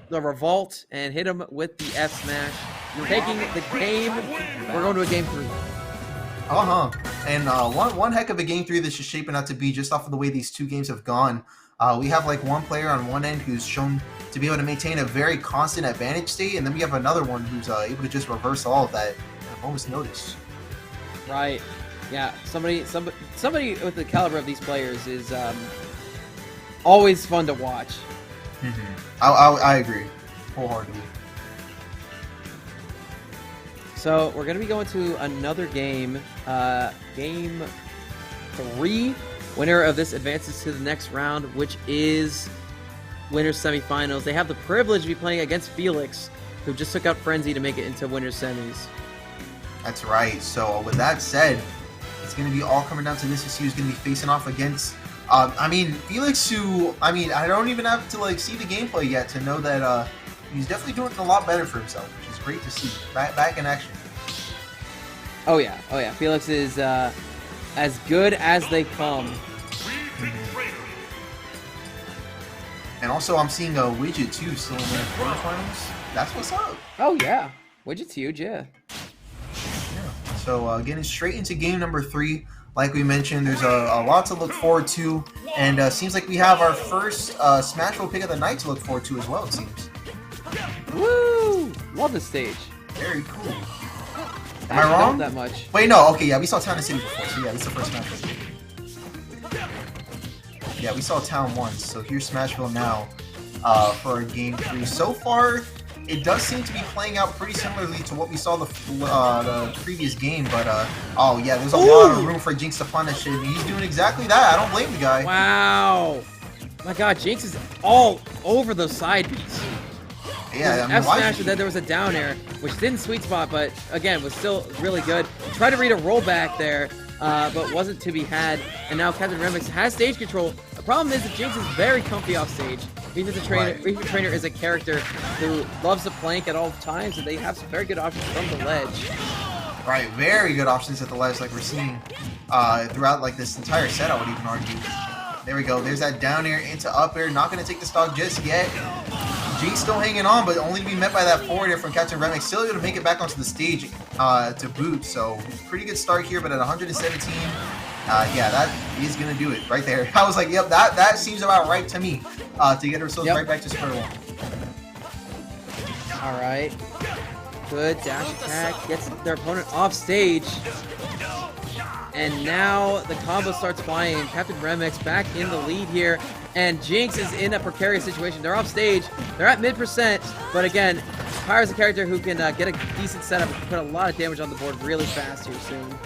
the revolt and hit him with the F smash. Taking the game. We're going to a game 3. And one heck of a game three this is shaping out to be just off of the way these two games have gone. We have like one player on one end who's shown to be able to maintain a very constant advantage state, and then we have another one who's able to just reverse all of that at a moment's notice. Right. Yeah. Somebody with the caliber of these players is always fun to watch. I agree wholeheartedly. So we're going to be going to another game. Game 3. Winner of this advances to the next round, which is winners semifinals. They have the privilege to be playing against Felix, who just took out Frenzy to make it into winners semis. That's right. So with that said, it's going to be all coming down to this to see who's going to be facing off against. Felix, who I don't even have to like see the gameplay yet to know that he's definitely doing a lot better for himself, which is great to see. Back in action. Oh yeah. Felix is as good as they come. And also, I'm seeing a Widget too still in the quarterfinals. That's what's up. Oh yeah, Widget's huge, yeah. So getting straight into game number 3. Like we mentioned, there's a lot to look forward to, and seems like we have our first Smashville pick of the night to look forward to as well. It seems. Woo! Love this stage. Very cool. Am I wrong? Not that much. Wait, no. Okay, yeah, we saw Town and City before, so yeah, this is the first Smashville. Yeah, we saw Town once, so here's Smashville now for game 3. So far, it does seem to be playing out pretty similarly to what we saw the previous game, but oh yeah, there's a lot of room for Jinx to punish it, and he's doing exactly that. I don't blame the guy. Wow. My God, Jinx is all over those side beats. Yeah, F smash, and then there was a down air, which didn't sweet spot, but again was still really good. Tried to read a rollback there, but wasn't to be had. And now Captain Remix has stage control. The problem is that Jinx is very comfy off stage. Reaper Trainer is a character who loves to plank at all times, and they have some very good options from the ledge. Right, very good options at the ledge, like we're seeing throughout like this entire set. I would even argue. There we go. There's that down air into up air. Not going to take the stock just yet. Jinx still hanging on, but only to be met by that forward air from Captain Remix. Still able to make it back onto the stage to boot. So pretty good start here, but at 117, yeah, that is going to do it right there. I was like, yep, that seems about right to me to get ourselves right back to square one. All right. Good dash attack. Gets their opponent off stage. And now the combo starts flying. Captain Remix back in the lead here. And Jinx is in a precarious situation. They're off stage. They're at mid%. But again, Pyre's a character who can get a decent setup and put a lot of damage on the board really fast here soon.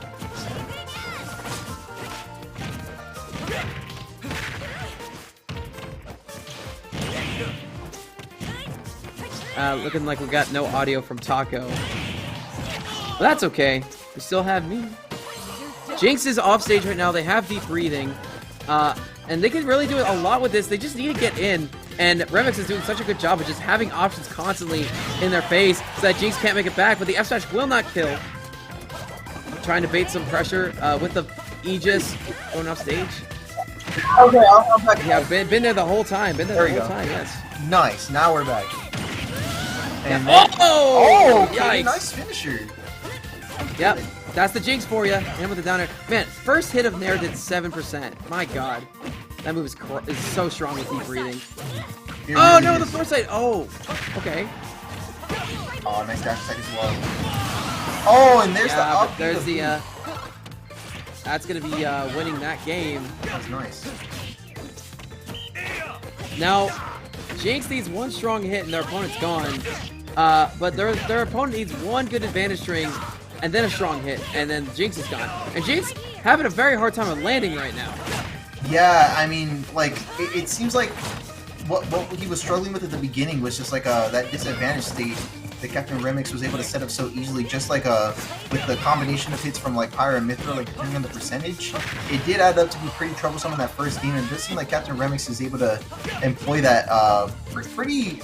Looking like we got no audio from Taco. But that's okay. We still have me. Jinx is off stage right now. They have deep breathing. And they can really do a lot with this. They just need to get in. And Remix is doing such a good job of just having options constantly in their face so that Jinx can't make it back. But the F-Smash will not kill. Trying to bait some pressure with the Aegis going off stage. Okay, I'll back. Yeah, been there the whole time. Been there the whole time, yes. Nice. Now we're back. And yikes. Nice finisher. Yep. That's the Jinx for you. And with the down air. Man, first hit of Nair did 7%. My God. That move is so strong with deep breathing. Oh, no, the foresight. Oh, okay. Oh, nice dash attack as well. Oh, and there's the up. There's the, that's going to be winning that game. That's nice. Now, Jinx needs one strong hit and their opponent's gone. But their opponent needs one good advantage string and then a strong hit, and then Jinx is gone. And Jinx having a very hard time of landing right now. Yeah, I mean, like, it seems like what he was struggling with at the beginning was just like that disadvantage state that Captain Remix was able to set up so easily, just like with the combination of hits from like Pyre and Mythra, like depending on the percentage. It did add up to be pretty troublesome in that first game, and it does seem like Captain Remix is able to employ that pretty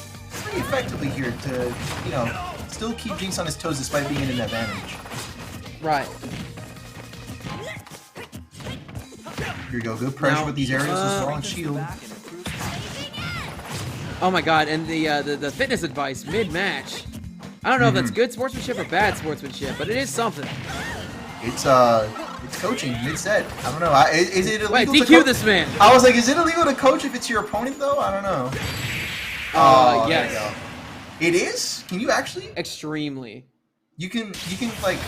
effectively here to, you know, still keep Jinx on his toes despite being in an advantage. Right. Here we go. Good pressure with these areas as well and shield. Oh my God! And the fitness advice mid-match. I don't know if that's good sportsmanship or bad sportsmanship, but it is something. It's coaching mid-set. I don't know. Is it Wait, illegal to DQ coach? this man. I was like, is it illegal to coach if it's your opponent though? I don't know. There Yes. you go. It is? Can you actually? Extremely. You can like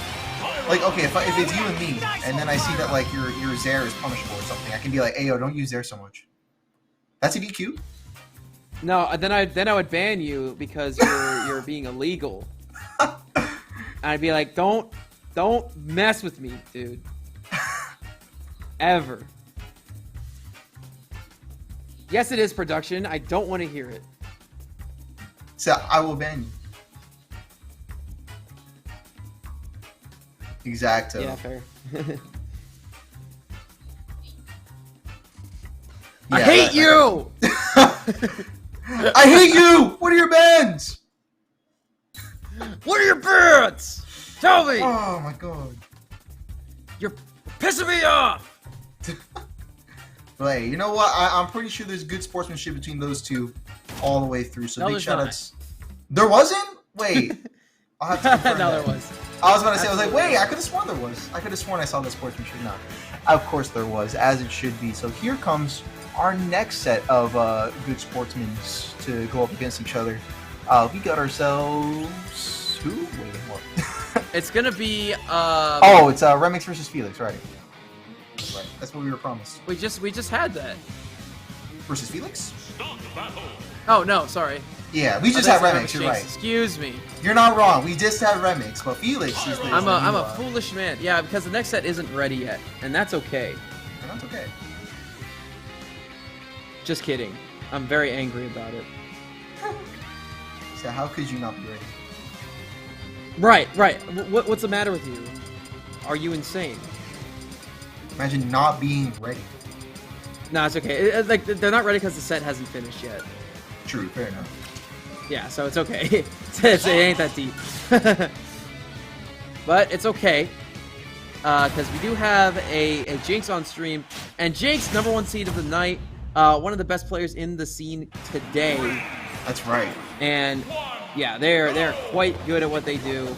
okay, if it's you and me, and then I see that like your Zaire is punishable or something, I can be like, hey yo, don't use Zaire so much. That's a DQ? No, then I would ban you because you're being illegal. And I'd be like, don't mess with me, dude. Ever. Yes, it is production. I don't want to hear it. So I will ban you. Exacto. Yeah, fair. I Yeah, hate you! I hate you! What are your bans? What are your birds? Tell me! Oh my god. You're pissing me off! But hey, you know what? I'm pretty sure there's good sportsmanship between those two all the way through. So No, big there's shoutouts. There wasn't? Wait. I'll have to confirm No, that. there was. I was gonna say, I was like, wait, I could have sworn there was. I could have sworn I saw the sportsmanship. No. Of course there was, as it should be. So here comes our next set of good sportsmen to go up against each other. We got ourselves who? Wait, what? It's gonna be Oh, it's Remix versus Felix, right? Right. That's what we were promised. we just had that. Versus Felix? Oh no, sorry. Yeah, we just Oh, had that's Remix. You're Jinx. right. Excuse me. You're not wrong. We just had Remix, but Felix is the. I'm a foolish man. Yeah, because the next set isn't ready yet, and that's okay. And that's okay. Just kidding. I'm very angry about it. So how could you not be ready? Right. What's the matter with you? Are you insane? Imagine not being ready. No, it's okay. Like they're not ready because the set hasn't finished yet. True, fair enough. Yeah, so it's okay. It ain't that deep. But it's okay. Because we do have a Jinx on stream. And Jinx, #1 seed of the night. One of the best players in the scene today. That's right. And yeah, they're quite good at what they do.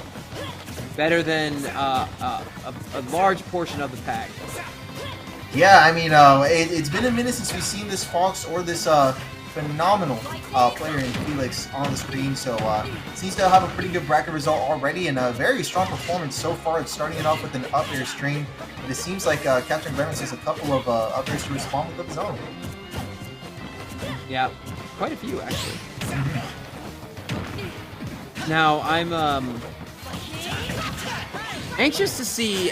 Better than a large portion of the pack. Yeah, I mean, it's been a minute since we've seen this Fox or this phenomenal player in Felix on the screen, so seems to have a pretty good bracket result already and a very strong performance so far. It's starting it off with an up air stream, but it seems like Captain Gremlins has a couple of up airs to respond with of his own. Yeah, quite a few actually. Now I'm anxious to see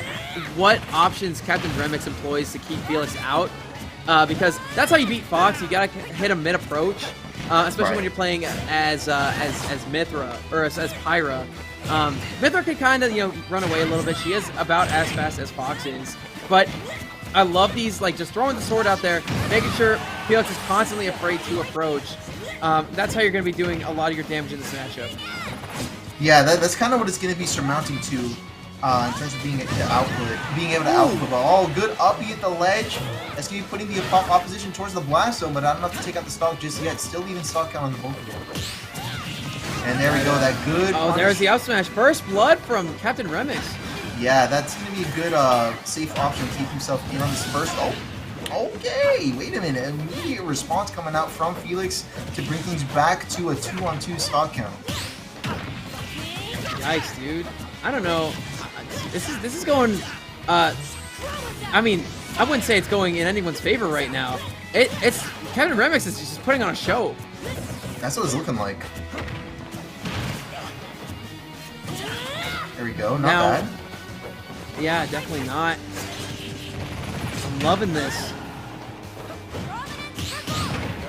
what options Captain Remix employs to keep Felix out, because that's how you beat Fox. You gotta hit him mid-approach, especially when you're playing as Mythra or as Pyra. Mythra can kind of run away a little bit. She is about as fast as Fox is, but I love these, like, just throwing the sword out there, making sure Felix is constantly afraid to approach. That's how you're going to be doing a lot of your damage in this matchup. Yeah, that's kind of what it's going to be surmounting to in terms of being able to output. All good up at the ledge. That's going to be putting the opposition towards the blast zone, but I don't have to take out the stock just yet. Still leaving stock count on the both of them. And there we go, that good punish. There's the up smash. First blood from Captain Remix. Yeah, that's going to be a good safe option to keep himself in on this first. Oh, okay. Wait a minute. Immediate response coming out from Felix to bring things back to a 2-on-2 stock count. Yikes, dude. I don't know. This is going. I mean, I wouldn't say it's going in anyone's favor right now. It's Captain Remix is just putting on a show. That's what it's looking like. There we go. Not bad. Yeah, definitely not. I'm loving this.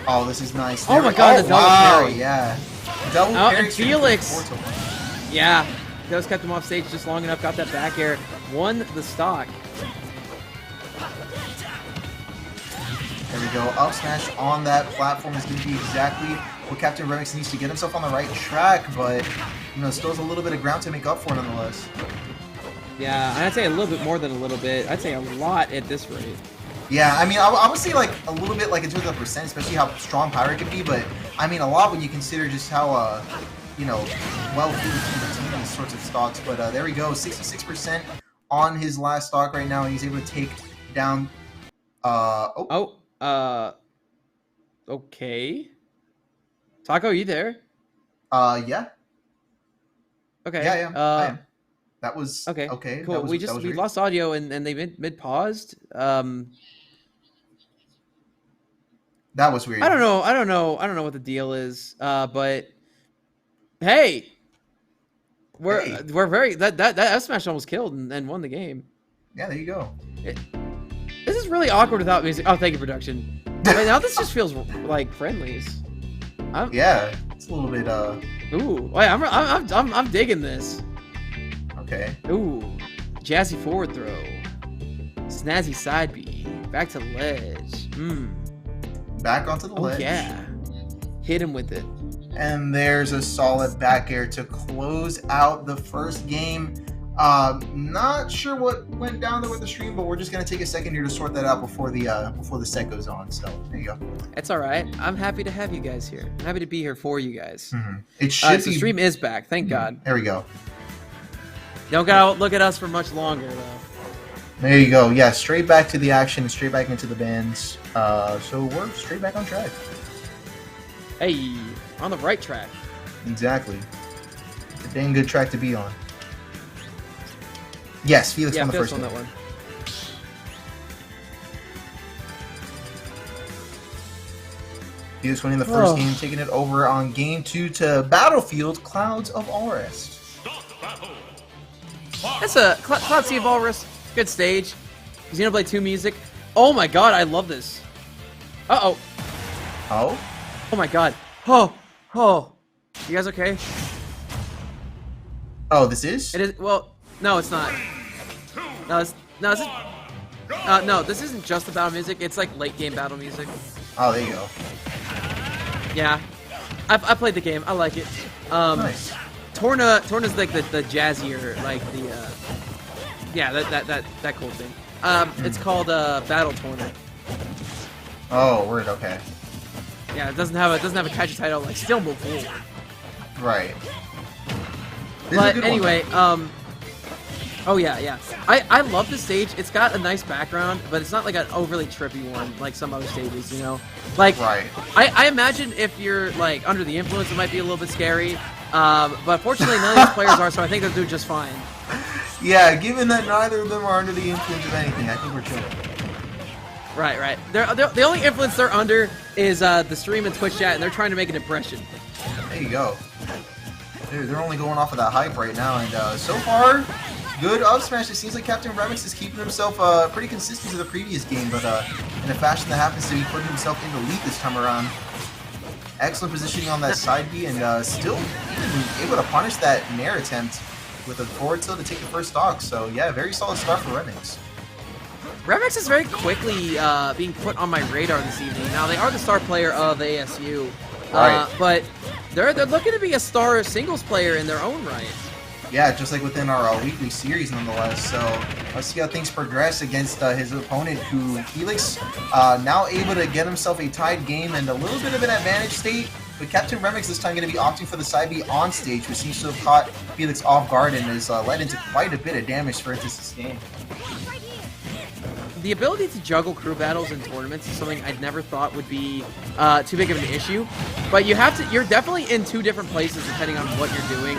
Oh, this is nice. Oh my god, the double parry. Yeah. Double Oh, parry. and Felix. Yeah, those kept him off stage just long enough, got that back air, won the stock. There we go. Up smash on that platform is going to be exactly what Captain Remix needs to get himself on the right track, but still has a little bit of ground to make up for nonetheless. Yeah, I'd say a little bit more than a little bit. I'd say a lot at this rate. Yeah, I mean, I would say like a little bit, like in terms of percent, especially how strong Pyra can be, but I mean a lot when you consider just how well suited to these sorts of stocks. But there we go, 66% on his last stock right now, and he's able to take down. Okay. Taco, are you there? Yeah. Okay. Yeah, I am. I am. That was okay. okay. Cool. We weird. lost audio and they mid paused. That was weird. I don't know what the deal is. But hey, we're very that F Smash almost killed and won the game. Yeah, there you go. This is really awkward without music. Oh, thank you, production. Wait, now this just feels like friendlies. Yeah, it's a little bit. Ooh, wait, I'm digging this. Okay. Ooh, jazzy forward throw, snazzy side B, back to ledge. Back onto the ledge. Yeah, hit him with it. And there's a solid back air to close out the first game. Not sure what went down there with the stream, but we're just gonna take a second here to sort that out before the set goes on. So there you go. It's all right. I'm happy to have you guys here. I'm happy to be here for you guys. It should the stream is back. Thank God. There we go. Don't gotta look at us for much longer though. There you go. Yeah, straight back to the action, straight back into the bands. So we're straight back on track. Hey, on the right track. Exactly. It's a dang good track to be on. Yes, Felix won the first on game. that one. Felix winning the first game, taking it over on game 2 to Battlefield Clouds of Alrest. That's a Cloud Sea of Alrest. Good stage. Xenoblade 2 music. Oh my god, I love this. Uh-oh. Oh? Oh my god. Oh. You guys okay? Oh, this is? It is. Well, no, it's not. No, this isn't just the battle music. It's like late game battle music. Oh, there you go. Yeah, I played the game. I like it. Nice. Torna's like the jazzier, like the that cool thing. It's called Battle Torna. Oh, word. Okay. Yeah, it doesn't have a catchy title like Still Move Forward. Right. But anyway, oh yeah. I love this stage. It's got a nice background, but it's not like an overly trippy one like some other stages, you know? Like, right. I imagine if you're like under the influence, it might be a little bit scary. But fortunately, none of these players are, so I think they'll do just fine. Yeah, given that neither of them are under the influence of anything, I think we're chilling. Right. The only influence they're under is the stream and Twitch chat, and they're trying to make an impression. There you go. They're only going off of that hype right now, and so far, good up smash. It seems like Captain Remix is keeping himself pretty consistent to the previous game, but in a fashion that happens to be putting himself in the lead this time around. Excellent positioning on that side B, and still even able to punish that Nair attempt with a forward tilt to take the first stock. So yeah, very solid start for Remix. Remix is very quickly being put on my radar this evening. Now, they are the star player of ASU, right. But they're looking to be a star singles player in their own right. Yeah, just like within our weekly series, nonetheless. So let's see how things progress against his opponent, who Felix now able to get himself a tied game and a little bit of an advantage state. But Captain Remix this time going to be opting for the side B on stage, which seems to have caught Felix off guard and has led into quite a bit of damage for it to sustain. The ability to juggle crew battles in tournaments is something I'd never thought would be too big of an issue. But you're definitely in two different places depending on what you're doing.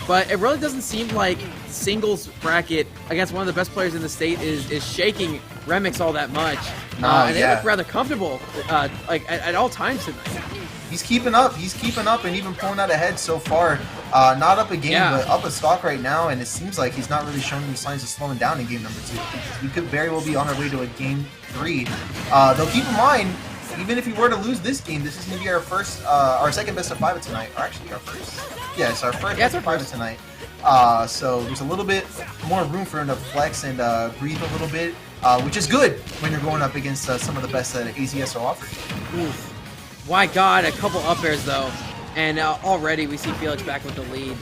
But it really doesn't seem like singles bracket against one of the best players in the state is shaking Remix all that much. And they look rather comfortable at all times tonight. He's keeping up, and even pulling out ahead so far. Not up a game, but up a stock right now, and it seems like he's not really showing any signs of slowing down in game number 2. We could very well be on our way to a game 3. Though keep in mind, even if we were to lose this game, this is going to be our second best of 5 of tonight. Or actually, our first. Yeah, it's our first best of 5 of tonight. So there's a little bit more room for him to flex and breathe a little bit, which is good when you're going up against some of the best that AZSO offers. Oof. My God, a couple up airs though, and already we see Felix back with the lead.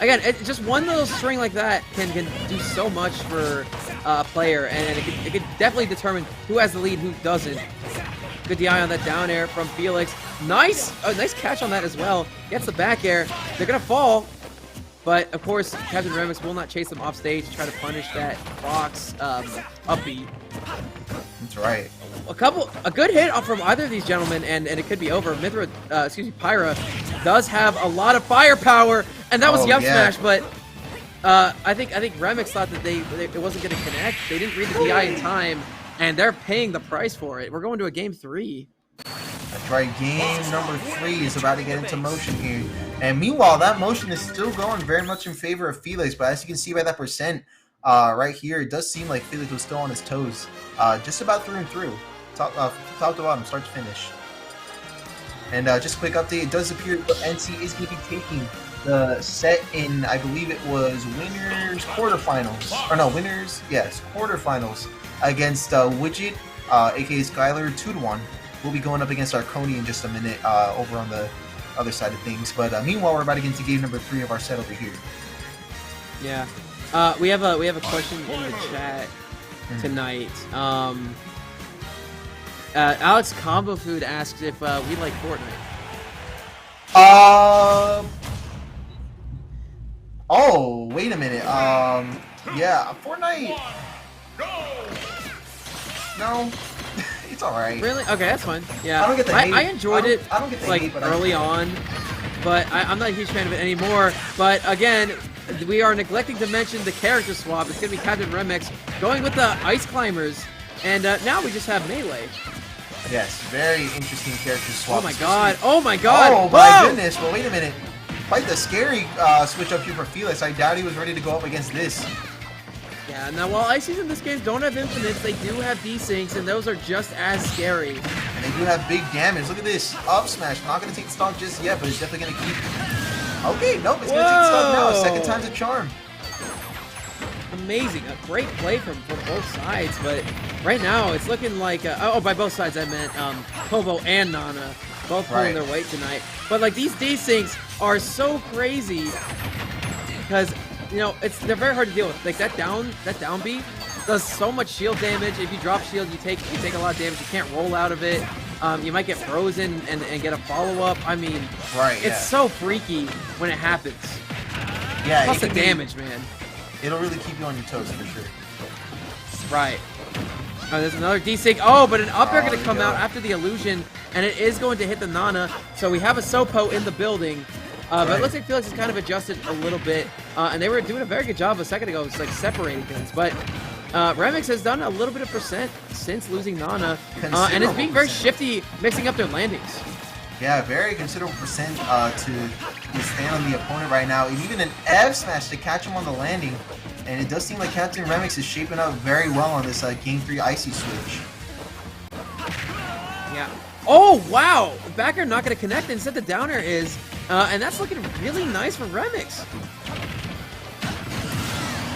Again, just one little string like that can do so much for a player, and it could definitely determine who has the lead, who doesn't. Good DI on that down air from Felix. Nice catch on that as well. Gets the back air. They're gonna fall. But of course, Captain Remix will not chase them off stage to try to punish that Fox upbeat. That's right. A good hit from either of these gentlemen, and it could be over. Mythra, Pyra does have a lot of firepower, and that was the up smash, but I think Remix thought that it wasn't going to connect. They didn't read the DI in time, and they're paying the price for it. We're going to a game 3. That's right, game number 3 is about to get into motion here. And meanwhile, that motion is still going very much in favor of Felix, but as you can see by that percent right here, it does seem like Felix was still on his toes, just about through and through, top to bottom, start to finish. And just a quick update, it does appear that NC is going to be taking the set in, I believe it was winners quarterfinals, or no, winners, yes, quarterfinals against Widget, aka Skylar, 2-1. We'll be going up against Arconi in just a minute over on the other side of things. But meanwhile, we're about to get into game number 3 of our set over here. Yeah, we have a question in the chat tonight. Alex Combo Food asks if we like Fortnite. Oh, wait a minute. Yeah, Fortnite. No. It's alright. Really? Okay, that's fine. Yeah, I don't get the hate. I enjoyed it I don't get the like hate, but early on, but I'm not a huge fan of it anymore. But again, we are neglecting to mention the character swap. It's gonna be Captain Remix going with the Ice Climbers, and now we just have Melee. Yes, very interesting character swap. Oh my god! Oh my god! Oh my goodness! Well, wait a minute. Quite the scary switch up here for Felix. I doubt he was ready to go up against this. Yeah, now while Ices in this game don't have infinites, they do have desyncs, and those are just as scary. And they do have big damage. Look at this. Up smash. Not going to take the stock just yet, but it's definitely going to keep... Okay, nope. It's going to take the stock now. Second time's a charm. Amazing. A great play from both sides, but right now it's looking like... oh, by both sides I meant Kobo and Nana. Both pulling their weight tonight. But like these desyncs are so crazy because... You know, they're very hard to deal with. Like that down B does so much shield damage. If you drop shield, you take a lot of damage. You can't roll out of it. You might get frozen and get a follow up. I mean, it's so freaky when it happens. Yeah, plus the damage, man. It'll really keep you on your toes for sure. Right. Oh, there's another desync. Oh, but an up air going to come out after the illusion, and it is going to hit the Nana. So we have a Sopo in the building. But it looks like Felix has kind of adjusted a little bit, and they were doing a very good job a second ago, just like separating things. But Remix has done a little bit of percent since losing Nana, and is being very shifty, mixing up their landings. Yeah, very considerable percent to stand on the opponent right now, and even an F smash to catch him on the landing. And it does seem like Captain Remix is shaping up very well on this Game 3 Icy switch. Yeah. Oh, wow! Back air not going to connect, instead the down air is. And that's looking really nice for Remix.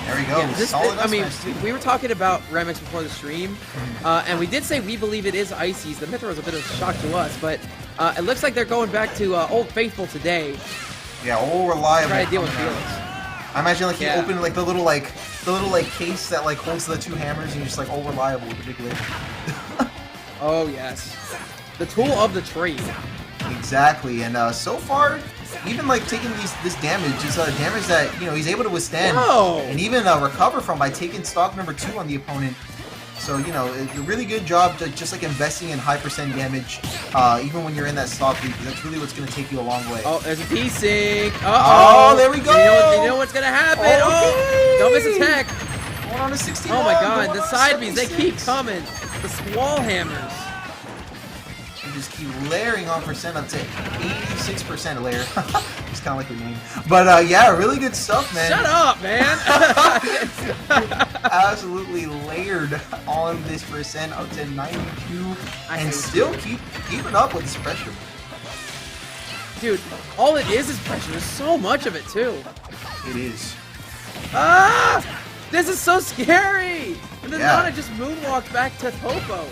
There we go. Yeah, we were talking about Remix before the stream, and we did say we believe it is Ices. The Mythra was a bit of a shock to us, but it looks like they're going back to Old Faithful today. Yeah, all reliable. Try to deal with Felix. I imagine like he opened like the little case that like holds the 2 hammers, and you're just like all reliable with the big lid. Oh yes, the tool of the trade. Exactly, and so far, even like taking this damage is damage that he's able to withstand and even recover from by taking stock number 2 on the opponent. So it's a really good job to just like investing in high percent damage, even when you're in that stock lead, because that's really what's going to take you a long way. Oh, there's a desync. Oh, there we go. You know what's going to happen. Okay. Oh, don't miss a tech. Going on to 16. Oh my God, the side beams, they keep coming. The squall hammers. Just keep layering on percent up to 86% layer. Just kind of like the name. But yeah, really good stuff, man. Shut up, man. Absolutely layered on this percent up to 92, and still keeping up with this pressure. Dude, all it is pressure. There's so much of it too. It is. Ah! This is so scary. And then Nana just moonwalked back to Popo.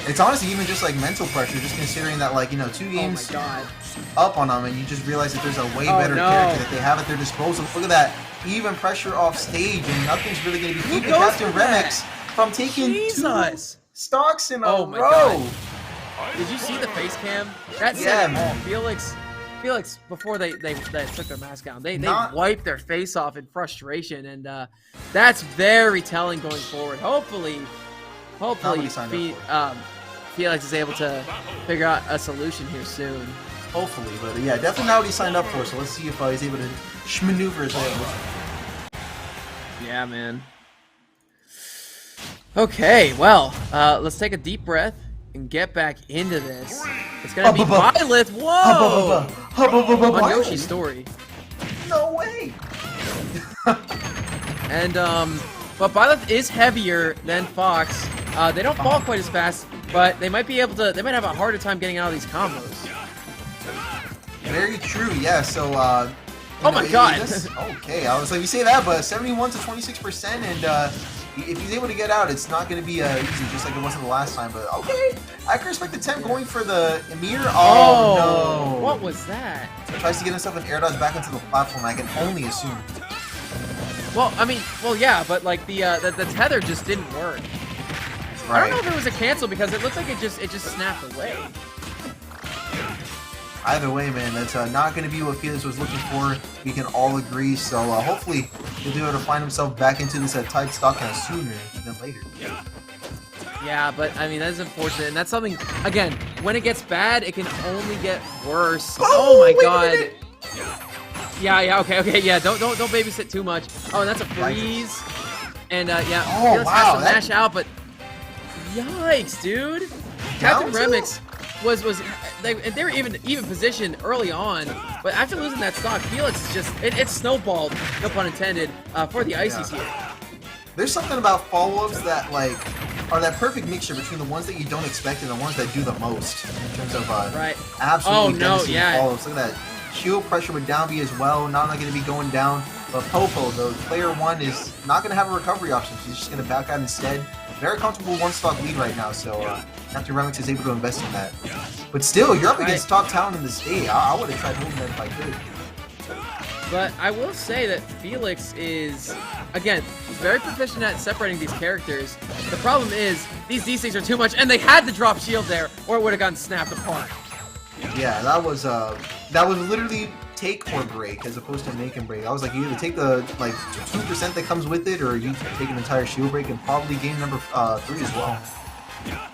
It's honestly even just like mental pressure, just considering that 2 games up on them, and you just realize that there's a way better character that they have at their disposal. Look at that, even pressure off stage, and nothing's really going to be keeping Captain Remix from taking 2 stocks in a row. God. Did you see the face cam? That said it all. Felix Felix before they took their mask down. They Not- wiped their face off in frustration, and that's very telling going forward. Hopefully, what he signed up for. Felix is able to figure out a solution here soon. Hopefully, but yeah, definitely not what he signed up for. So let's see if he's able to maneuver his way out of it. Yeah, man. Okay, well, let's take a deep breath and get back into this. It's gonna be Byleth. Whoa! On Yoshi's story. No way! And but Byleth is heavier than Fox. They don't fall quite as fast, but they might be able to. They might have a harder time getting out of these combos. Very true. Yeah. So. Oh my God! Okay, I was like, you say that, but 71 to 26%, and if he's able to get out, it's not going to be easy, just like it wasn't the last time. But okay, I can respect the temp going for the Emir. Oh no! What was that? Tries to get himself an air dodge back onto the platform. I can only assume. Well, I mean, yeah, but like the tether just didn't work. Right. I don't know if it was a cancel because it looked like it just snapped away. Either way, man, that's not going to be what Felix was looking for. We can all agree. So hopefully he'll be able to find himself back into this tight stock sooner than later. Yeah, but I mean that's unfortunate, and that's something. Again, when it gets bad, it can only get worse. Oh my God. Yeah, okay, yeah. Don't babysit too much. Oh, and that's a freeze. And yeah, oh Felix wow, has to mash out, but yikes, dude. Captain Remix was they were even positioned early on, but after losing that stock, Felix is just it snowballed, no pun intended, for the Ices here. There's something about follow-ups that like are that perfect mixture between the ones that you don't expect and the ones that do the most in terms of right. Absolutely devastating follow-ups. Look at that. Shield pressure with down B as well. Not going to be going down. But Popo, the player one, is not going to have a recovery option. He's just going to back out instead. Very comfortable one-stock lead right now, so Captain Remix is able to invest in that. But still, you're up against top talent in the state. I would have tried holding that if I could. But I will say that Felix is, again, he's very proficient at separating these characters. The problem is, these D6s are too much, and they had to drop shield there, or it would have gotten snapped apart. Yeah, that was literally take or break as opposed to make and break. I was like, you either take the like 2% that comes with it, or you take an entire shield break, and probably game number 3 as well.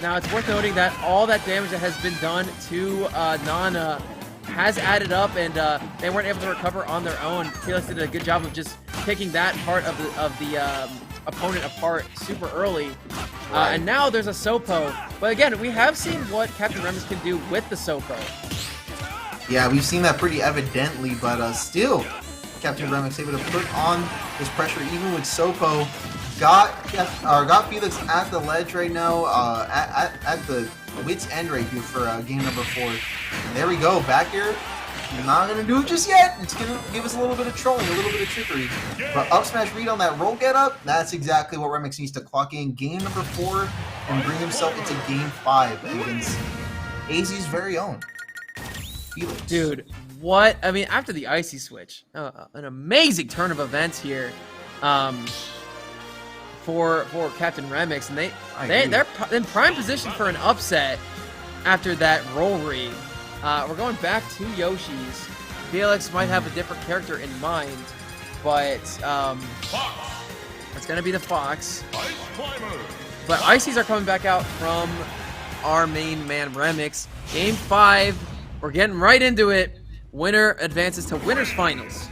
Now it's worth noting that all that damage that has been done to Nana has added up, and they weren't able to recover on their own. Felix did a good job of just picking that part of the opponent apart super early. And now there's a Sopo. But again, we have seen what Captain Remix can do with the Sopo. Yeah, we've seen that pretty evidently, but still, Captain Remix able to put on this pressure even with Sopo. Got Felix at the ledge right now, at the wit's end right here for game number 4. And there we go, back here. Not gonna do it just yet. It's gonna give us a little bit of trolling, a little bit of trickery. But up smash read on that roll get up, that's exactly what Remix needs to clock in game number 4 and bring himself into game 5 against AZ's very own Felix. Dude, what? I mean, after the Icy switch, an amazing turn of events here. For Captain Remix, and they're in prime position for an upset after that roll read. We're going back to Yoshi's. Felix might have a different character in mind, but it's gonna be the Fox. But Ices are coming back out from our main man Remix. Game 5, we're getting right into it. Winner advances to winners finals.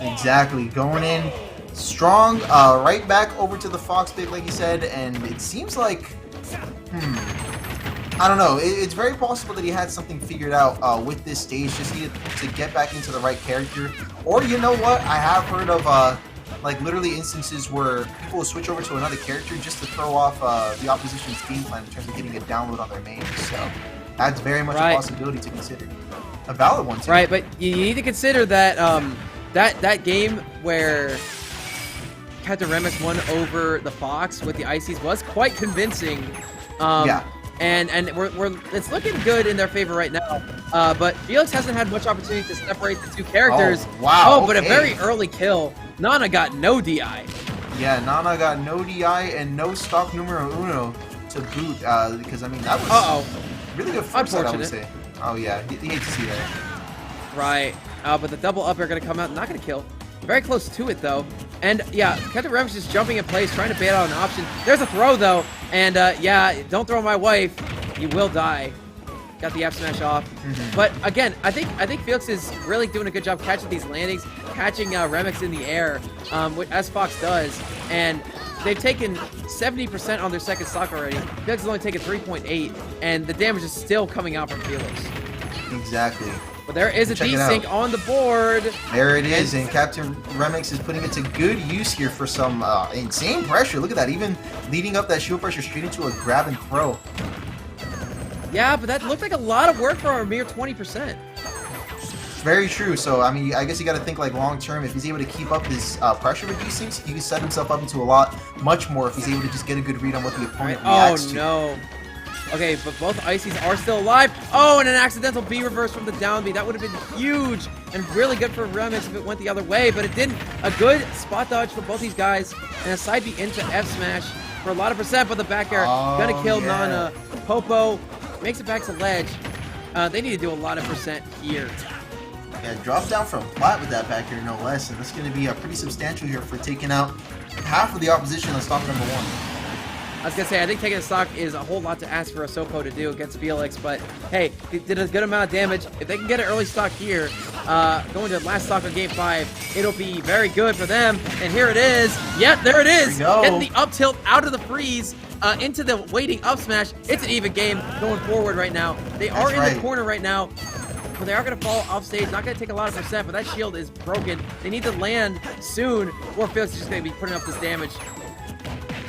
Exactly, going in strong, right back over to the Fox pick, like you said, and it seems like, I don't know, it's very possible that he had something figured out with this stage, just needed to get back into the right character. Or, you know what, I have heard of, like, literally instances where people will switch over to another character just to throw off the opposition's game plan in terms of getting a download on their main, so that's very much a possibility to consider. A valid one, too. Right, but you need to consider that, that game where Captain Remix won over the Fox with the Ices was quite convincing. Yeah. And it's looking good in their favor right now. But Felix hasn't had much opportunity to separate the two characters. Oh, wow. But a very early kill. Nana got no DI. Yeah, Nana got no DI and no stock numero uno to boot. Because, I mean, that was really good first set, I would say. Oh, yeah. You hate to see that. Right. But the double up are going to come out. Not going to kill. Very close to it, though. And, yeah, Captain Remix just jumping in place, trying to bait out an option. There's a throw, though. And, yeah, don't throw my wife. You will die. Got the F smash off. But, again, I think Felix is really doing a good job catching these landings, catching Remix in the air, as Fox does. And they've taken 70% on their second stock already. Felix has only taken 3.8, and the damage is still coming out from Felix. Exactly. But there is a desync on the board. There it is, and Captain Remix is putting it to good use here for some insane pressure. Look at that, even leading up that shield pressure straight into a grab and throw. Yeah, but that looked like a lot of work for a mere 20%. Very true. So, I mean, I guess you got to think like long term. If he's able to keep up his pressure with these things, he can set himself up into a lot, much more if he's able to just get a good read on what the opponent reacts to. Oh, no. Okay, but both Ices are still alive. Oh, and an accidental B reverse from the down B. That would have been huge and really good for Remix if it went the other way, but it didn't. A good spot dodge for both these guys, and a side B into F smash for a lot of percent, but the back air gonna kill Nana. Popo makes it back to ledge. They need to do a lot of percent here. Yeah, drop down from flat with that back air, no less, and that's going to be pretty substantial here for taking out half of the opposition on stock number 1. I was gonna say, I think taking a stock is a whole lot to ask for a Sopo to do against Felix, but hey, he did a good amount of damage. If they can get an early stock here, going to last stock of Game 5, it'll be very good for them. And here it is. Yep, there it is. Getting the up tilt out of the freeze into the waiting up smash. It's an even game going forward right now. They are in the corner right now. But they are going to fall off stage. Not going to take a lot of percent, but that shield is broken. They need to land soon, or Felix is just going to be putting up this damage.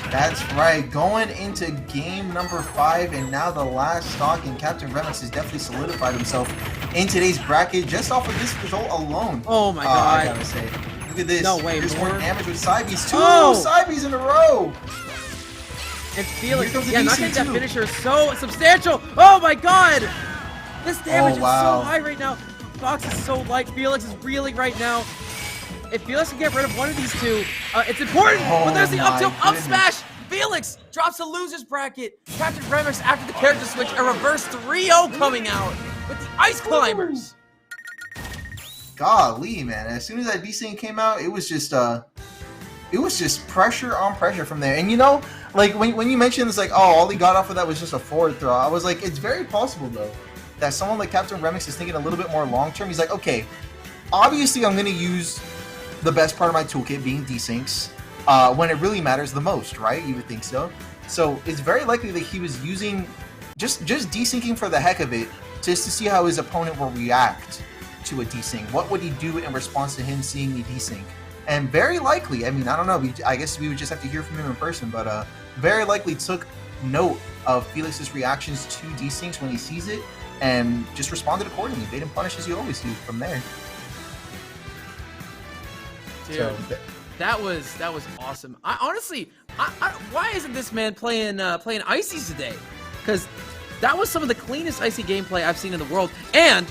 That's right. Going into game number 5, and now the last stock, and Captain Remix has definitely solidified himself in today's bracket just off of this result alone. Oh my god. I gotta say. Look at this. No way, There's more damage with side Bs. 2 side Bs in a row! And Felix, yeah, not getting that finisher is so substantial. Oh my god! This damage is so high right now. Fox is so light. Felix is reeling right now. If Felix can get rid of one of these two, it's important. But there's the up tilt, up smash. Felix drops the loser's bracket. Captain Remix after the character switch, a reverse 3-0 coming out with the Ice Climbers. Golly, man! As soon as that desync came out, it was just pressure on pressure from there. And you know, like when you mentioned it's like, oh, all he got off of that was just a forward throw. I was like, it's very possible though that someone like Captain Remix is thinking a little bit more long term. He's like, okay, obviously I'm gonna use the best part of my toolkit being desyncs when it really matters the most, right? You would think so. So it's very likely that he was using just desyncing for the heck of it, just to see how his opponent will react to a desync. What would he do in response to him seeing the desync? And very likely, I mean, I don't know, I guess we would just have to hear from him in person, but very likely took note of Felix's reactions to desyncs when he sees it, and just responded accordingly. Made him punish as you always do from there. Dude, so, that was awesome. I honestly, why isn't this man playing Ices today? Because that was some of the cleanest Icy gameplay I've seen in the world. And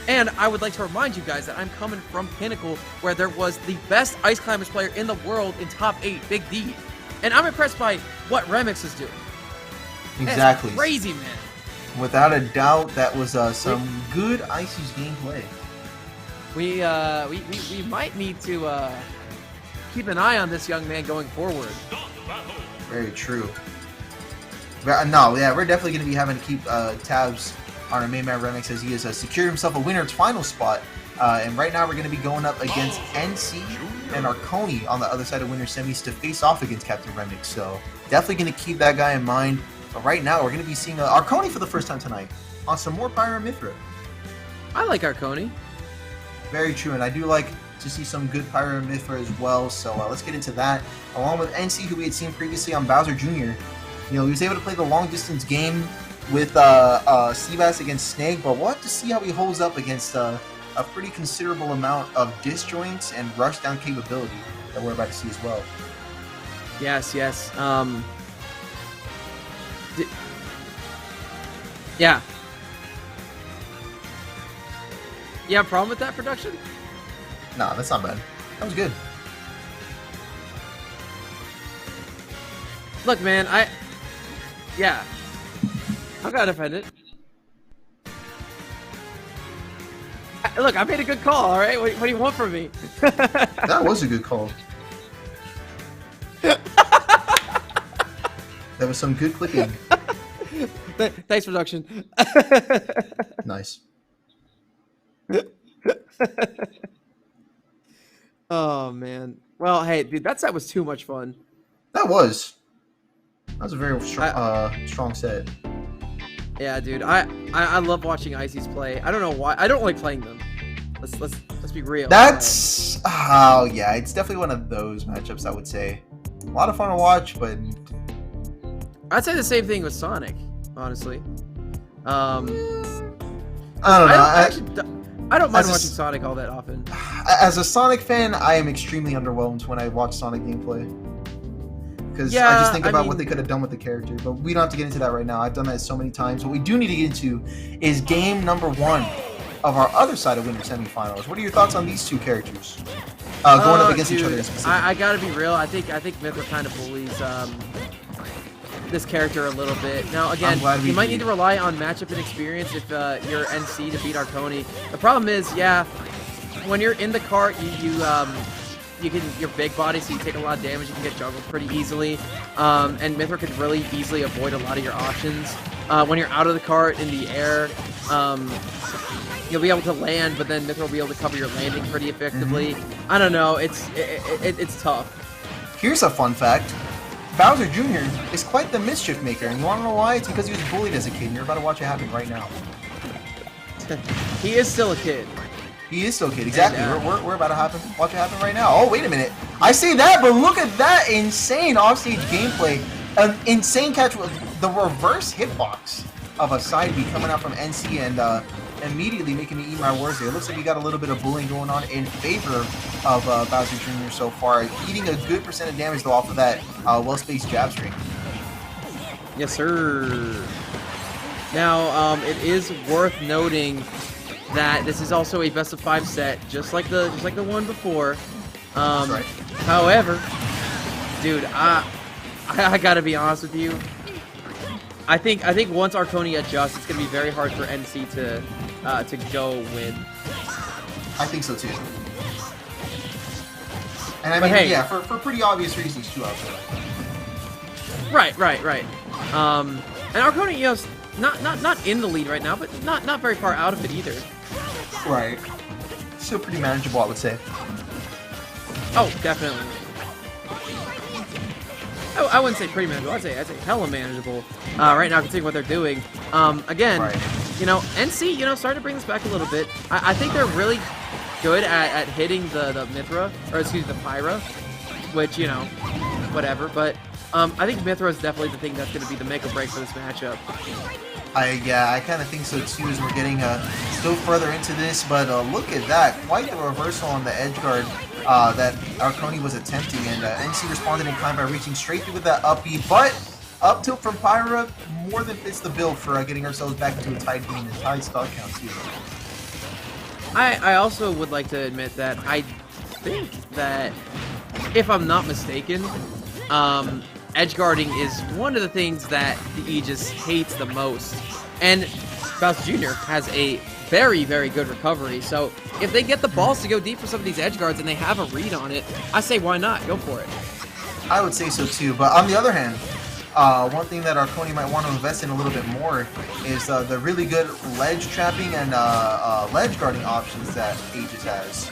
I would like to remind you guys that I'm coming from Pinnacle, where there was the best Ice Climbers player in the world in top 8, Big D. And I'm impressed by what Remix is doing. Exactly. That's crazy, man. Without a doubt, that was some good Ices gameplay. We might need to keep an eye on this young man going forward. Very true. No, yeah, we're definitely going to be having to keep tabs on our main man Remix, as he has secured himself a winner's final spot. And right now we're going to be going up against NC and Arconi on the other side of winner semis to face off against Captain Remix. So definitely going to keep that guy in mind. But right now we're going to be seeing Arconi for the first time tonight on some more Pyra Mythra. I like Arconi. Very true, and I do like to see some good Pyra Mythra as well. So let's get into that. Along with NC, who we had seen previously on Bowser Jr. You know, he was able to play the long distance game with Seabass against Snake, but we'll have to see how he holds up against a pretty considerable amount of disjoints and rushdown capability that we're about to see as well. Yes. Yeah. You have a problem with that production? Nah, that's not bad. That was good. Look, man, yeah. I'm gonna defend it. Look, I made a good call. All right, what do you want from me? That was a good call. That was some good clicking. Thanks, production. Nice. Oh man. Well, hey, dude, that set was too much fun. That was a very strong set. Yeah, dude. I love watching Ices play. I don't know why. I don't like playing them. Let's be real. That's oh yeah, it's definitely one of those matchups. I would say a lot of fun to watch, but I'd say the same thing with Sonic, honestly. I don't know. I don't mind watching Sonic all that often. As a Sonic fan, I am extremely underwhelmed when I watch Sonic gameplay. Because I just think about what they could have done with the character. But we don't have to get into that right now. I've done that so many times. What we do need to get into is game number 1 of our other side of Winter Semifinals. What are your thoughts on these two characters? Going up against each other in specific. I gotta be real. I think Mythra kind of bullies this character a little bit. Now, again, you might need to rely on matchup and experience if you're NC to beat Arconi. The problem is, yeah, when you're in the cart, you're big body, so you take a lot of damage. You can get juggled pretty easily, and Mythra could really easily avoid a lot of your options. When you're out of the cart in the air, you'll be able to land, but then Mythra will be able to cover your landing pretty effectively. I don't know. It's tough. Here's a fun fact. Bowser Jr. is quite the mischief maker, and you want to know why? It's because he was bullied as a kid, and you're about to watch it happen right now. He is still a kid. He is still a kid, exactly. We're about to watch it happen right now. Oh, wait a minute. I say that, but look at that insane offstage gameplay. An insane catch with the reverse hitbox of a side B coming out from NC and immediately making me eat my words there. It looks like we got a little bit of bullying going on in favor of Bowser Jr. so far. Eating a good percent of damage, though, off of that well-spaced jab string. Yes, sir. Now, it is worth noting that this is also a best-of-5 set, just like the one before. That's right. However, dude, I gotta be honest with you. I think once Arconi adjusts, it's gonna be very hard for NC to go win. I think so too. And I mean, hey, yeah, for pretty obvious reasons too. Right. And Arconi, you know, not in the lead right now, but not very far out of it either. Right. Still pretty manageable, I would say. Oh, definitely. I wouldn't say pretty manageable. I'd say hella manageable. Right now, considering what they're doing. Again, right. You know, NC, you know, starting to bring this back a little bit. I think they're really good at hitting the Mythra, or excuse me, the Pyra, which, you know, whatever. But I think Mythra is definitely the thing that's going to be the make or break for this matchup. I kind of think so too, as we're getting still further into this. But look at that, quite the reversal on the edge guard that Arconi was attempting, and NC responded in kind by reaching straight through with that up B, but up tilt from Pyra more than fits the bill for getting ourselves back into a tight game and tight stock count too. I also would like to admit that I think that, if I'm not mistaken, edge guarding is one of the things that the Aegis hates the most. And Bowser Jr. has a very, very good recovery. So if they get the balls to go deep for some of these edge guards and they have a read on it, I say why not? Go for it. I would say so too. But on the other hand, one thing that Arconi might want to invest in a little bit more is the really good ledge trapping and ledge guarding options that Aegis has.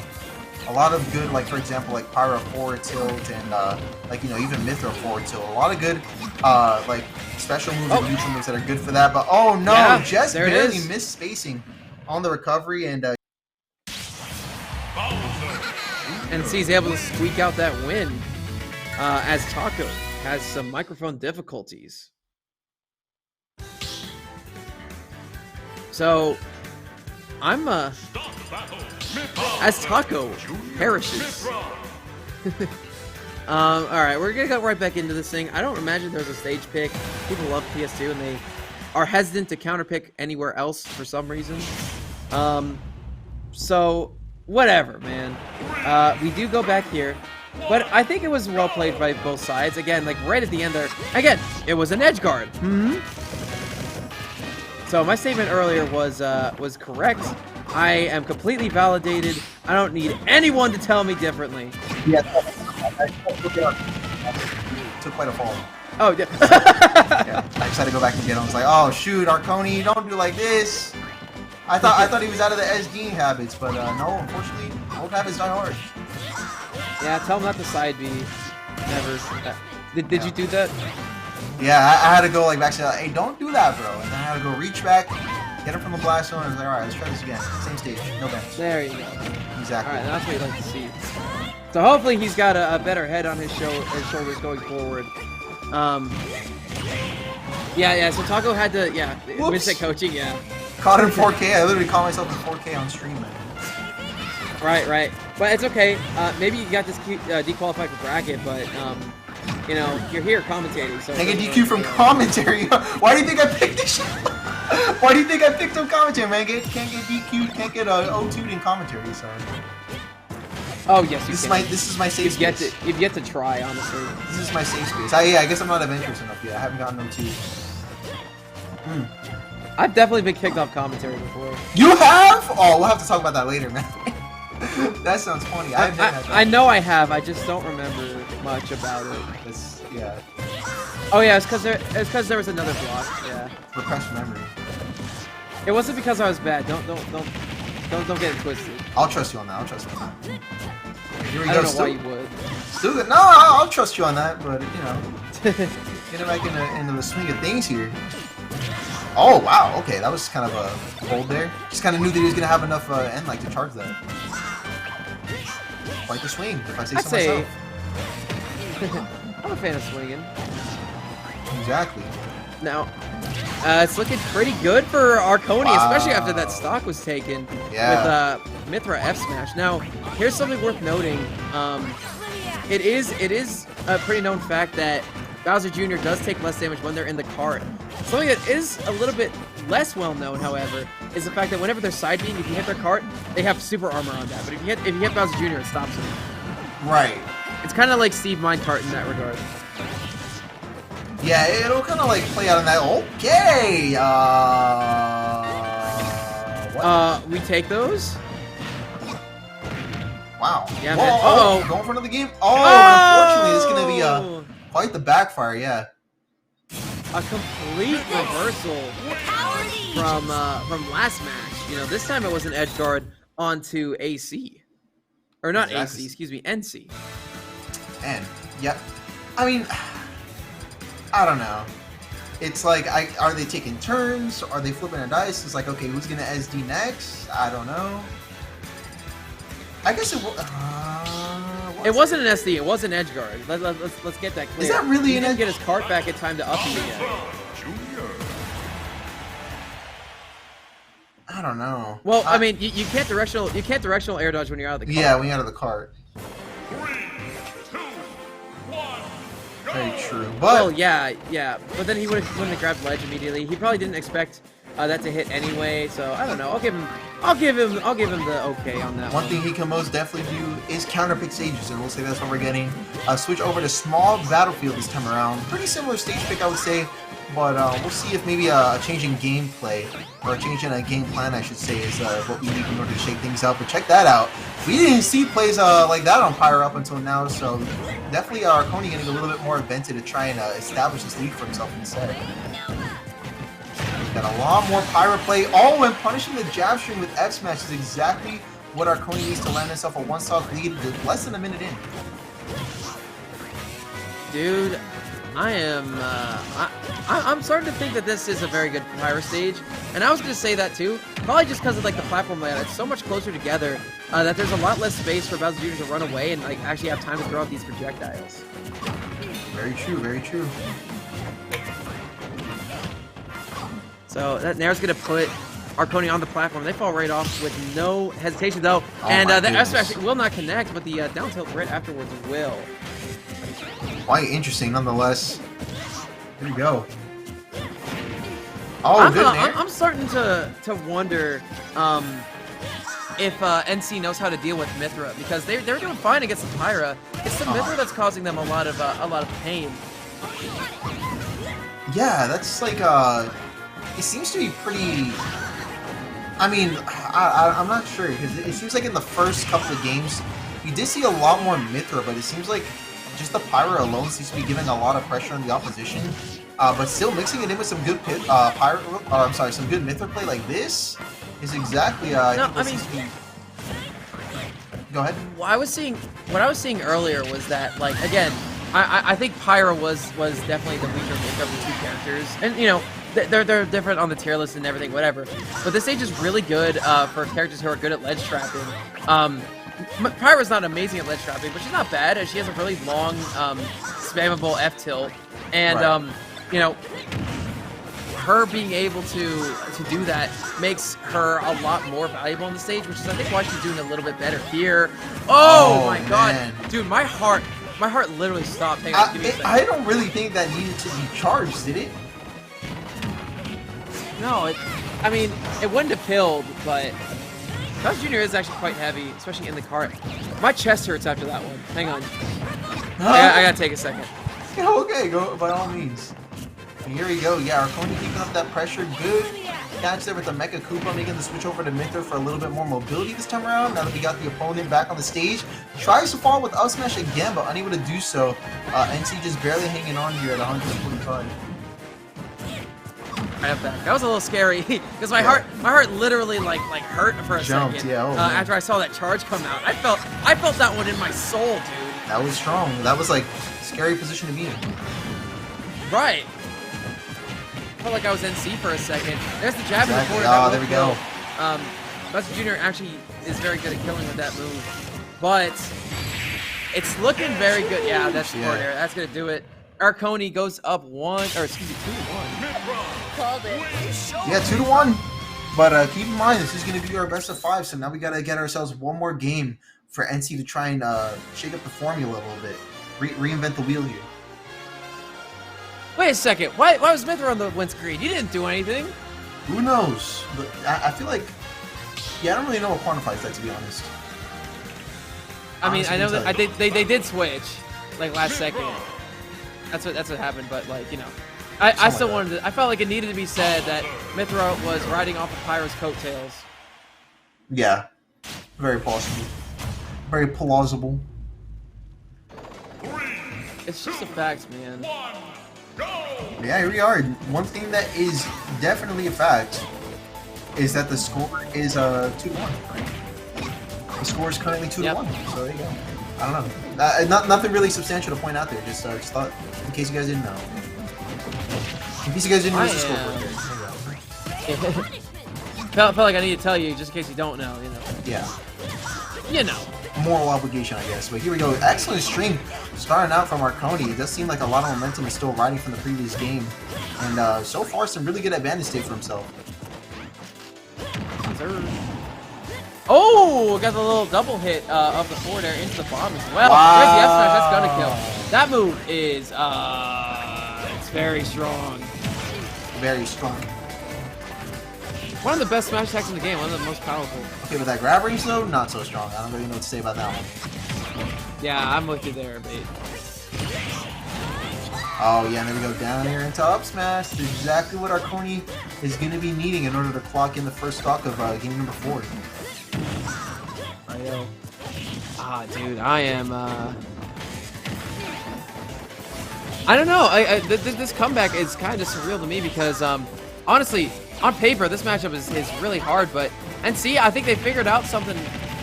A lot of good, like, for example, like Pyra forward tilt and like, you know, even Mythra forward tilt. A lot of good like special moves and neutral moves that are good for that. But oh no, yeah, just barely missed spacing on the recovery, and NC's able to squeak out that win as Taco has some microphone difficulties. So I'm as Taco perishes. Alright, we're gonna go right back into this thing. I don't imagine there's a stage pick. People love PS2 and they are hesitant to counterpick anywhere else for some reason. So whatever, man. We do go back here, but I think it was well played by both sides. Again, like right at the end there, again, it was an edge guard. So my statement earlier was correct. I am completely validated. I don't need anyone to tell me differently. Yeah. Took quite a fall. Oh, yeah. Yeah, I just had to go back and get him. I was like, oh shoot, Arconi, don't do like this. I thought he was out of the SD habits, but no, unfortunately, old habits die hard. Yeah, tell him not to side B. Never. Did you do that? Yeah, I had to go like back to hey, don't do that, bro. And then I had to go reach back, get him from the blast zone, and I was like, alright, let's try this again. Same stage, no bench. There you go. Exactly. Alright, that's what you'd like to see. So hopefully he's got a better head on his shoulders going forward. Yeah, so Taco had to, mistake coaching, yeah. Caught in 4K, I literally caught myself in 4K on stream, man. Right. But it's okay. Maybe you got this dequalified for bracket, but, you know, you're here commentating, so... Can't get DQ from commentary. Why do you think I picked this shit? Why do you think I picked up commentary, man? Can't get DQ'd, can't get O2'd in commentary, so... Oh, yes, you can. This is my safe space. You've yet to try, honestly. This is my safe space. I guess I'm not adventurous enough yet. I haven't gotten O2. I've definitely been kicked off commentary before. You have? Oh, we'll have to talk about that later, man. That sounds funny. I know I have. I just don't remember much about it. Yeah. Oh yeah, it's because there was another block. Yeah. Repressed memory. It wasn't because I was bad. Don't get it twisted. I'll trust you on that. Here we I go. don't know why you would. Still good. No, I'll trust you on that, but you know, getting back into the swing of things here. Oh wow, okay, that was kind of a hold there. Just kind of knew that he was gonna have enough end like to charge that. Quite the swing, if I say so myself. I'm a fan of swinging. Exactly. Now, it's looking pretty good for Arconi, especially after that stock was taken with Mythra F smash. Now, here's something worth noting. It is a pretty known fact that Bowser Jr. does take less damage when they're in the cart. Something that is a little bit less well known, however, is the fact that whenever they're side beam, if you hit their cart, they have super armor on that. But if you hit Bowser Jr., it stops them. Right. It's kind of like Steve Minecart in that regard. Yeah, it'll kind of like play out in that. Okay. What? We take those. Wow. Yeah, whoa, man. oh, going for another game. Oh, unfortunately, it's gonna be quite the backfire. Yeah. A complete reversal from last match. You know, this time it was an edge guard onto AC, or not AC. Excuse me, NC. And yep. I mean, I don't know. It's like, are they taking turns? Are they flipping a dice? It's like, okay, who's gonna SD next? I don't know. I guess it. It wasn't an SD. It was an edge guard. Let's get that clear. Is that really he an didn't get his cart back in time to up it again. I don't know. Well, I mean, you can't directional air dodge when you're out of the cart. Yeah, when you're out of the cart. 3, 2, 1. Very true. But well, yeah. But then he wouldn't have grabbed ledge immediately. He probably didn't expect that to hit anyway. So I don't know. I'll give him the okay on that. One thing he can most definitely do is counterpick stages, and we'll say that's what we're getting. Switch over to small battlefield this time around. Pretty similar stage pick, I would say. But we'll see if maybe a change in gameplay, or a change in a game plan, I should say, is what we need in order to shake things up. But check that out. We didn't see plays like that on Pyro up until now, so definitely Arconi getting a little bit more inventive to try and establish this lead for himself in the set. He's got a lot more Pyro play. Oh, and punishing the jab string with F smash is exactly what Arconi needs to land himself a one-stock lead with less than a minute in. Dude, I'm starting to think that this is a very good Pyro stage, and I was going to say that too, probably just because of like the platform layout. It's so much closer together that there's a lot less space for Bowser Jr. to run away and like actually have time to throw out these projectiles. Very true, very true. So that Nair's going to put Arconi on the platform. They fall right off with no hesitation though, and the F smash will not connect, but the down tilt right afterwards will. Quite interesting, nonetheless. Here we go. Oh, good Nair. I'm starting to wonder if NC knows how to deal with Mythra, because they're doing fine against the Pyra. It's the Mythra that's causing them a lot of pain. Yeah, that's like it seems to be pretty I mean, I'm not sure because it seems like in the first couple of games, you did see a lot more Mithra, but it seems like just the Pyra alone seems to be giving a lot of pressure on the opposition. But still mixing it in with some good some good Mithra play like this is exactly. No, I mean, go ahead. what I was seeing earlier was that, like, again, I think Pyra was definitely the weaker link of the two characters, and you know. They're different on the tier list and everything, whatever. But this stage is really good for characters who are good at ledge trapping. Pyra's not amazing at ledge trapping, but she's not bad. She has a really long, spammable F tilt, and Right. you know, her being able to do that makes her a lot more valuable on the stage, which is I think why she's doing a little bit better here. Oh my god, man. dude, my heart literally stopped. Hang on, give me a second. I don't really think that needed to be charged, did it? No, I mean, it wouldn't have killed, but Bowser Jr. is actually quite heavy, especially in the cart. My chest hurts after that one. Hang on. I gotta take a second. Yeah, okay, go by all means. And here we go. Yeah, Arconi keeping up that pressure. Good catch there with the Mecha Koopa, making the switch over to Mithra for a little bit more mobility this time around. Now that we got the opponent back on the stage, tries to fall with up smash again, but unable to do so. NC just barely hanging on here at 145. Right up back. That was a little scary because my heart literally like hurt for a Jumped, second. yeah, oh, after I saw that charge come out, I felt that one in my soul, dude. That was strong. That was like scary position to be in. Right. Felt like I was NC for a second. There's the jab in the corner. Oh, there we go. Bowser Jr. actually is very good at killing with that move, but it's looking very good. Yeah, that's the forward air. That's gonna do it. Arconi goes up 2-1. Called it. Yeah, 2-1. But keep in mind, this is going to be our best of 5, so now we got to get ourselves one more game for NC to try and shake up the formula a little bit, reinvent the wheel here. Wait a second. Why was Mithra on the win screen? You didn't do anything. Who knows? But I feel like, yeah, I don't really know what quantifies that, to be honest. I mean, Honestly, I know that couldn't they did switch, like last second. That's what happened. But like, you know, I still wanted to. I felt like it needed to be said that Mithra was riding off of Pyra's coattails. Yeah, very possible. Very plausible. It's just a fact, man. Yeah, here we are. One thing that is definitely a fact is that the score is 2-1. The score is currently 2-1. So there you go. I don't know. Nothing really substantial to point out there. Just thought, in case you guys didn't know. In case you guys didn't use the scoreboard here. felt like I need to tell you, just in case you don't know. You know. Yeah. You know. Moral obligation, I guess. But here we go. Excellent stream starting out from Arconi. It does seem like a lot of momentum is still riding from the previous game. And so far, some really good advantage state for himself. Oh, got the little double hit of the forward air into the bomb as well. Wow. There's the F smash. That's gonna kill. That move is it's very strong. Very strong. One of the best smash attacks in the game. One of the most powerful. Okay, with that grab range though, not so strong. I don't really know what to say about that one. Yeah, I'm with you there, babe. Oh yeah, and then we go down here into up smash. That's exactly what Arconi is going to be needing in order to clock in the first stock of game number 4. Dude, I am. I don't know. This comeback is kind of surreal to me because, honestly, on paper, this matchup is really hard. But NC, I think they figured out something,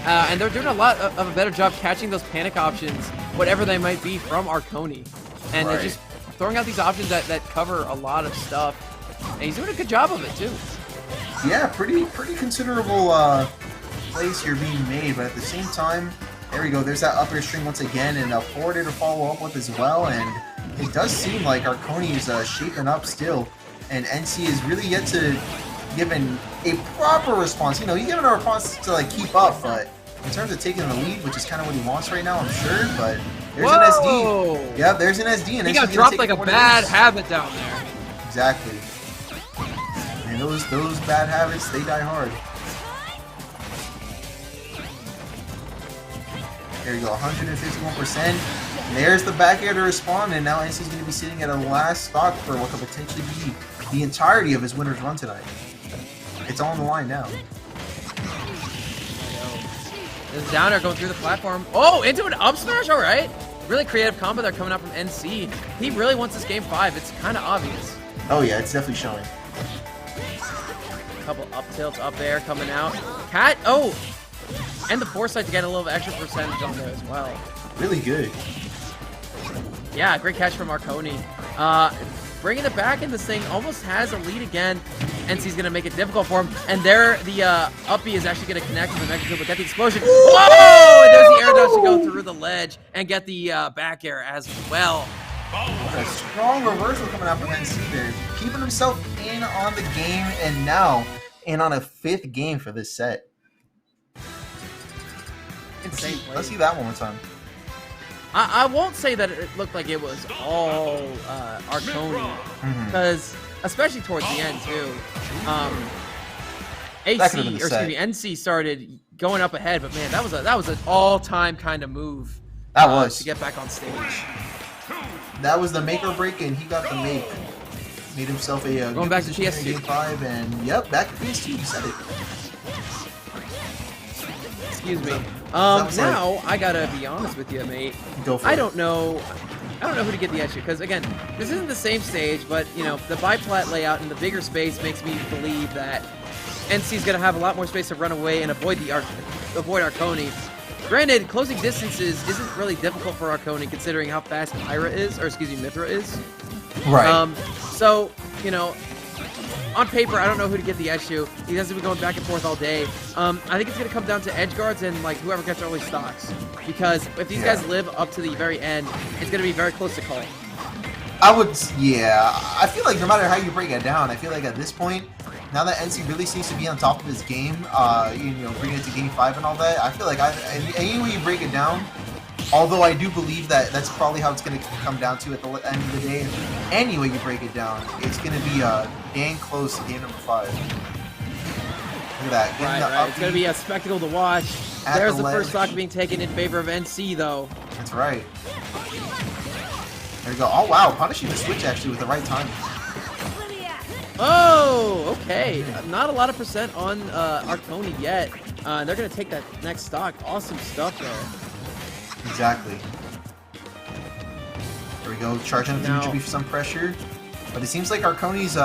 and they're doing a lot of a better job catching those panic options, whatever they might be, from Arconi, and they're just throwing out these options that cover a lot of stuff. And he's doing a good job of it too. Yeah, pretty considerable plays here being made, but at the same time, there we go. There's that upper string once again, and a forward air to follow up with as well. And it does seem like Arconi is shaping up still, and NC is really yet to give a proper response. You know, he's giving a response to like keep up, but in terms of taking the lead, which is kind of what he wants right now, I'm sure. But there's an SD. Yeah, there's an SD, and he got dropped like a bad habit down there. Exactly. And those bad habits, they die hard. There you go, 151%. There's the back air to respond, and now NC's going to be sitting at a last stock for what could potentially be the entirety of his winner's run tonight. It's all on the line now. There's Downer going through the platform. Oh, into an up smash. All right. Really creative combo there coming out from NC. He really wants this game 5. It's kind of obvious. Oh yeah, it's definitely showing. Couple up tilts up there coming out. Cat. Oh, and the foresight to get a little extra percentage on there as well. Really good. Yeah, great catch from Arconi. Bringing it back in this thing, almost has a lead again. NC's going to make it difficult for him. And there, the up B is actually going to connect with the Mega Kill, but get the explosion. Whoa! And there's the air dodge to go through the ledge and get the back air as well. A strong reversal coming out from NC there. Keeping himself in on the game and now in on a 5th game for this set. Insane play. Let's see that one more time. I won't say that it looked like it was all Arconi, because especially towards the end too, NC started going up ahead, but man, that was an all-time kind of move. That was to get back on stage. That was the make or break, and he got the make. Made himself a going back to PS2 Game 5, and yep, back to PS2. You said it. Excuse me. Now I gotta be honest with you, mate. Go for it. I don't know who to get the edge to, because again, this isn't the same stage, but you know, the biplat layout in the bigger space makes me believe that NC's gonna have a lot more space to run away and avoid Arconi. Granted, closing distances isn't really difficult for Arconi considering how fast Mythra is. Right. So, you know, on paper, I don't know who to get the edge to. He hasn't been going back and forth all day. I think it's going to come down to edge guards and like whoever gets early stocks. Because if these guys live up to the very end, it's going to be very close to call. I feel like no matter how you break it down, I feel like at this point, now that NC really seems to be on top of his game, bringing it to game 5 and all that, I feel like any way you break it down, although I do believe that that's probably how it's going to come down to at the end of the day, any way you break it down, it's going to be dang close to game number 5. Look at that. Right. It's going to be a spectacle to watch. There's the first stock being taken in favor of NC, though. That's right. There you go. Oh, wow. Punishing the switch, actually, with the right timing. Oh, okay. Not a lot of percent on Arconi yet. They're going to take that next stock. Awesome stuff there. Exactly. There we go. Charging through Jimmy for some pressure. But it seems like Arconi's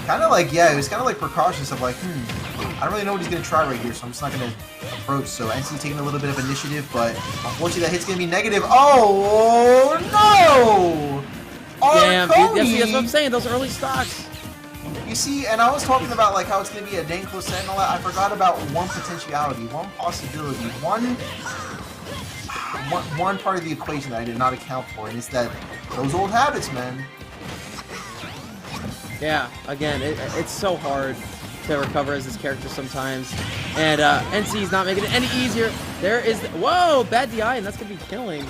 kind of like, it was kind of like precautious of like, I don't really know what he's going to try right here, so I'm just not going to approach. So NC taking a little bit of initiative, but unfortunately that hit's going to be negative. Oh, no! Damn, Arconi! dude, that's what I'm saying. Those early stocks. You see, and I was talking about like how it's going to be a dang close set and all that. I forgot about one potentiality, one possibility, one part of the equation that I did not account for, and it's that those old habits, man. Yeah, again, it's so hard to recover as this character sometimes, and NC's not making it any easier. There is, whoa, bad DI, and that's gonna be killing.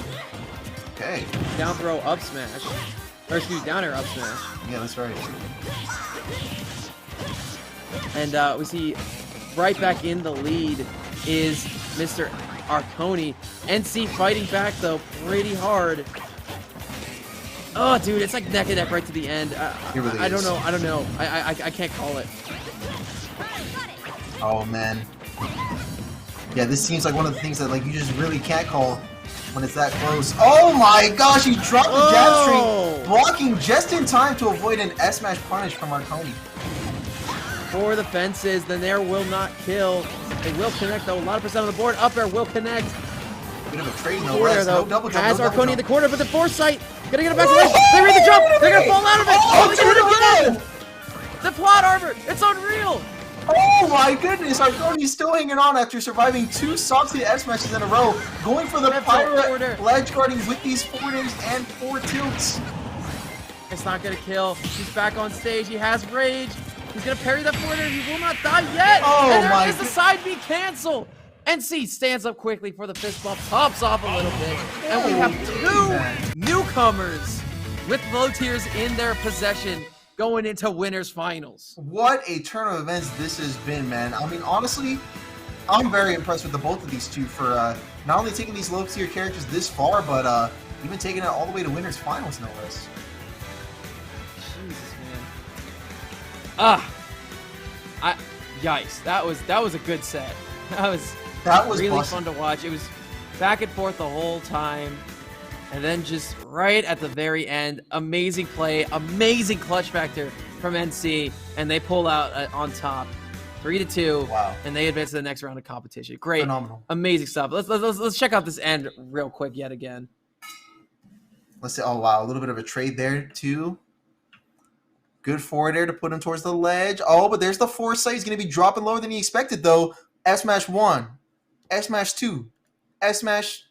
Okay. Down throw up smash, or excuse me, down air up smash. Yeah, that's right. And we see right back in the lead is Mr. Arconi. NC fighting back though pretty hard. Oh, dude, it's like neck and neck right to the end. I don't know. I can't call it. Oh man. Yeah, this seems like one of the things that like you just really can't call when it's that close. Oh my gosh, he dropped the jab string, blocking just in time to avoid an S-smash punish from Arconi. For the fences, the Nair will not kill. It will connect though. A lot of percent on the board. Up air will connect. Bit of a trade, no rest. No double jump. Has Arconi in the corner, but the foresight gonna get it back to ledge. They read the jump. They're gonna fall out of it. Oh, they're gonna hit it again. The plot armor. It's unreal. Oh my goodness, Arconi's still hanging on after surviving 2 salty S matches in a row. Going for the pirate ledge guarding with these 4 names and 4 tilts. It's not gonna kill. He's back on stage. He has rage. He's gonna parry that forward. He will not die yet. Oh, and there is the side B cancel. NC stands up quickly for the fist bump, pops off a little bit, and we have 2 newcomers with low tiers in their possession going into winners finals. What a turn of events this has been, man. I mean, honestly, I'm very impressed with the both of these two for not only taking these low tier characters this far, but even taking it all the way to winners finals, no less. Jesus, man. Yikes! That was a good set. That was really busted. fun to watch. It was back and forth the whole time. And then just right at the very end, amazing play, amazing clutch factor from NC, and they pull out on top, 3-2. Wow. And they advance to the next round of competition. Great, Phenomenal. amazing stuff. Let's check out this end real quick yet again. Let's say, oh wow, a little bit of a trade there too. Good forward there to put him towards the ledge. Oh, but there's the foresight. He's going to be dropping lower than he expected though. S smash 1, S smash 2, S smash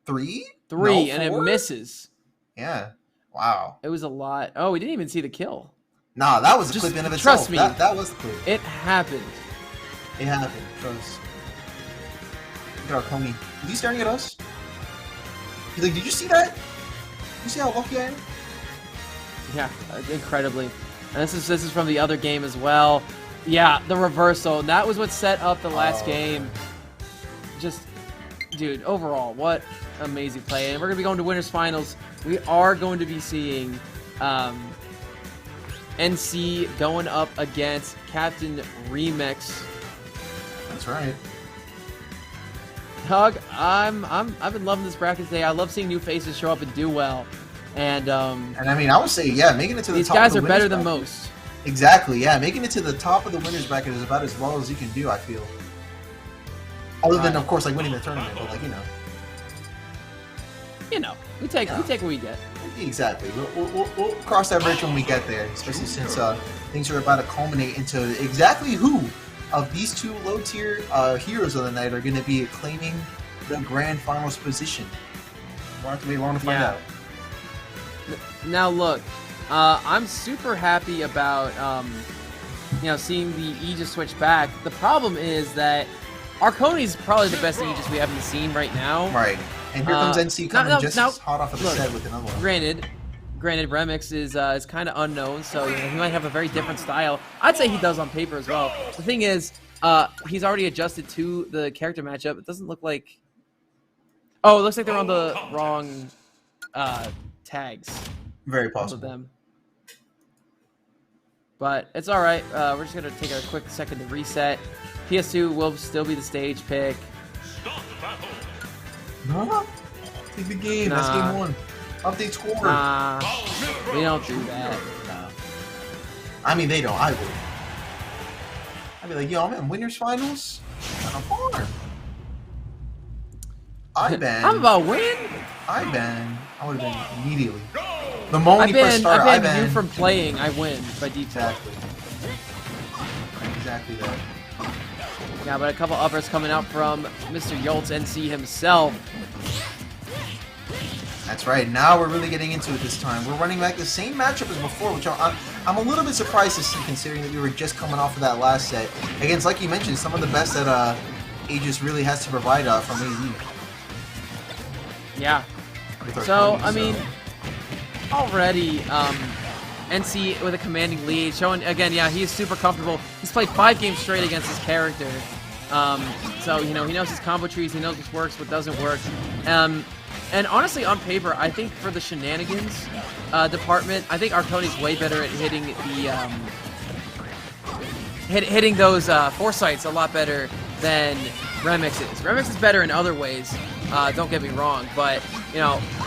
3. 3, and it misses. Yeah. Wow. It was a lot. Oh, we didn't even see the kill. Nah, that was a Just clip in of trust itself. me. That was the clip. It happened. It happened. Trust. Look at our Coney. Is he staring at us? He's like, did you see that? You see how lucky I am? Yeah, incredibly. And this is from the other game as well. Yeah, the reversal. That was what set up the last game. Just, dude, overall, what amazing play. And we're going to be going to winners finals. We are going to be seeing NC going up against Captain Remix. That's right. Hug, I've been loving this bracket today. I love seeing new faces show up and do well. And I mean, I would say, yeah, making it to the these top guys of are the better winners than bracket. most. Exactly, yeah. Making it to the top of the winners bracket is about as well as you can do, I feel. Other than, of course, like winning the tournament, but like, You know, we take what we get. Exactly. We'll cross that bridge when we get there, especially since things are about to culminate into exactly who of these two low-tier heroes of the night are going to be claiming the grand finals position. We'll have to wait long to find out. Now look, I'm super happy about seeing the Aegis switch back. The problem is that Arconi's probably the best Aegis we haven't seen right now. Right. And here comes NC coming hot off of the set with another one. Granted, Remix is kind of unknown, so he might have a very different style. I'd say he does on paper as well. The thing is, he's already adjusted to the character matchup. It doesn't look like... Oh, it looks like they're on the wrong tags. Very possible. Them. But it's all right. We're just going to take a quick second to reset. PS2 will still be the stage pick. No? Take the game. That's game 1. Update score. Nah, we don't do that. No. I mean, they don't. I would. I'd be like, yo, I'm in winners finals. On a farm. I'm about win. I would have been immediately. The moment he first started, I banned you from playing. I win by default. Exactly that. Yeah, but a couple uppers coming out from Mr. Yoltz NC himself. That's right. Now we're really getting into it this time. We're running back the same matchup as before, which I'm a little bit surprised to see, considering that we were just coming off of that last set against, like you mentioned, some of the best that Aegis really has to provide from AZ. Yeah. So, I mean, already NC with a commanding lead, showing, again, yeah, he is super comfortable. He's played 5 games straight against his character. So, he knows his combo trees, he knows what works, what doesn't work. And honestly, on paper, I think for the shenanigans department, I think Arconi's way better at hitting the hitting those foresights a lot better than Remix is. Remix is better in other ways, don't get me wrong, but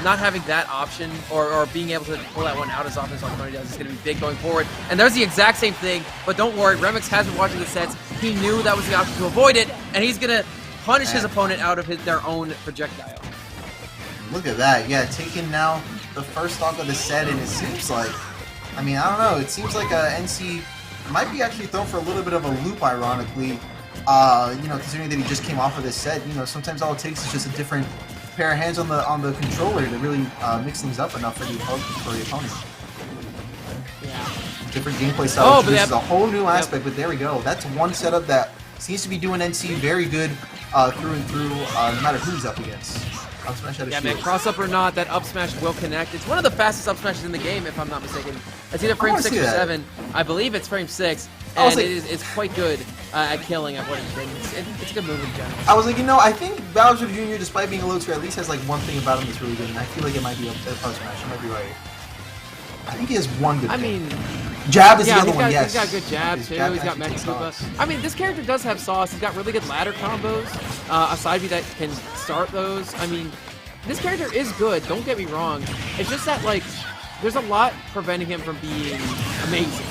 not having that option or being able to pull that one out as often as Arconi does is going to be big going forward. And there's the exact same thing, but don't worry, Remix has been watching the sets. He knew that was the option to avoid it, and he's going to punish his opponent out of their own projectile. Look at that. Yeah, taking now the first stock of the set, and it seems like, I mean, I don't know, it seems like NC might be actually thrown for a little bit of a loop, ironically. Considering that he just came off of this set, sometimes all it takes is just a different pair of hands on the controller to really mix things up enough for the opponent. Yeah. Different gameplay style. Oh, this is a whole new aspect, but there we go. That's one setup that seems to be doing NC very good through and through, no matter who he's up against. Up smash out of Yeah, shield. man, cross up or not, that up smash will connect. It's one of the fastest up smashes in the game, if I'm not mistaken. It's either frame 6 or 7. I believe it's frame 6, and it's quite good at killing at what it's been. It's a good move in general. I was like, I think Bowser Jr., despite being a low tier, at least has like one thing about him that's really good, and I feel like it might be up smash. I might be right. I think he has one good thing. I mean, Jab is the Yeah, other one, yes. he's got good jab His too. jab He's got actually Mecha takes Koopa. sauce. I mean, this character does have sauce. He's got really good ladder combos. A side B that can start those. I mean, this character is good. Don't get me wrong. It's just that like, there's a lot preventing him from being amazing.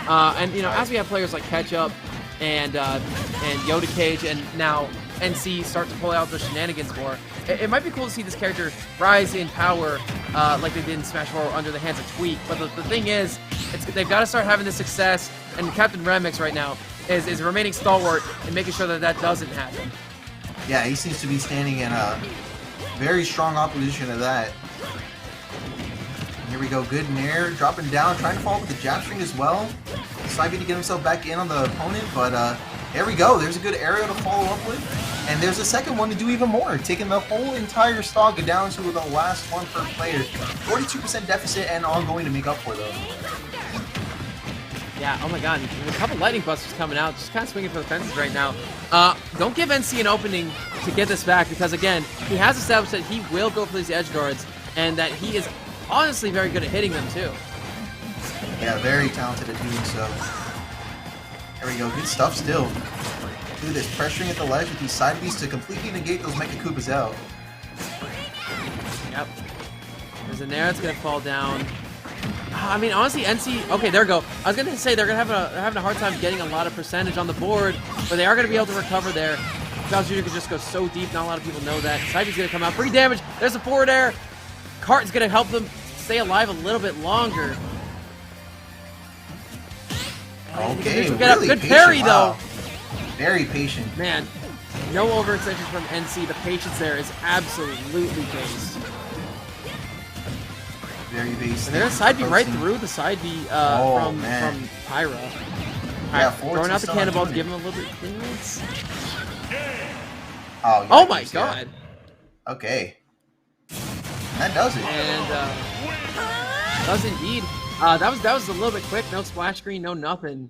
And you know, as we have players like Ketchup and Yoda Cage and now NC start to pull out the shenanigans more, it might be cool to see this character rise in power like they did in Smash 4 under the hands of Tweak. But the thing is, they've got to start having this success, and Captain Remix right now is remaining stalwart and making sure that that doesn't happen. Yeah, he seems to be standing in a very strong opposition to that. Here we go, good nair, dropping down, trying to follow with the jab string as well. Saibi to get himself back in on the opponent, but there we go. There's a good aerial to follow up with. And there's a second one to do even more, taking the whole entire stock down to the last one per player. 42% deficit and ongoing to make up for, though. Yeah, oh my god, a couple lightning busters coming out, just kind of swinging for the fences right now. Don't give NC an opening to get this back, because again, he has established that he will go for these edge guards, and that he is honestly very good at hitting them too. Yeah, very talented at doing so. There we go, good stuff still. Look at this, pressuring at the ledge with these side Bs to completely negate those Mecha Koopas out. Yep. There's a nair that's gonna fall down. I mean, honestly, NC. Okay, there we go. I was gonna say they're having a hard time getting a lot of percentage on the board, but they are gonna be able to recover there. Bowser Jr. can just go so deep. Not a lot of people know that. Saibi's gonna come out, free damage. There's a forward air. Carton's gonna help them stay alive a little bit longer. Okay, Good really good patient, parry wow. though. Very patient. Man, no overextension from NC. The patience there is absolutely based. Very basic. And they're gonna side B right through the side B from Pyra. Yeah, throwing out the still not cannonballs, doing giving him a little bit of clearance. Oh, yeah, Oh my god! Okay. That does it. And does indeed. That was a little bit quick. No splash screen, no nothing.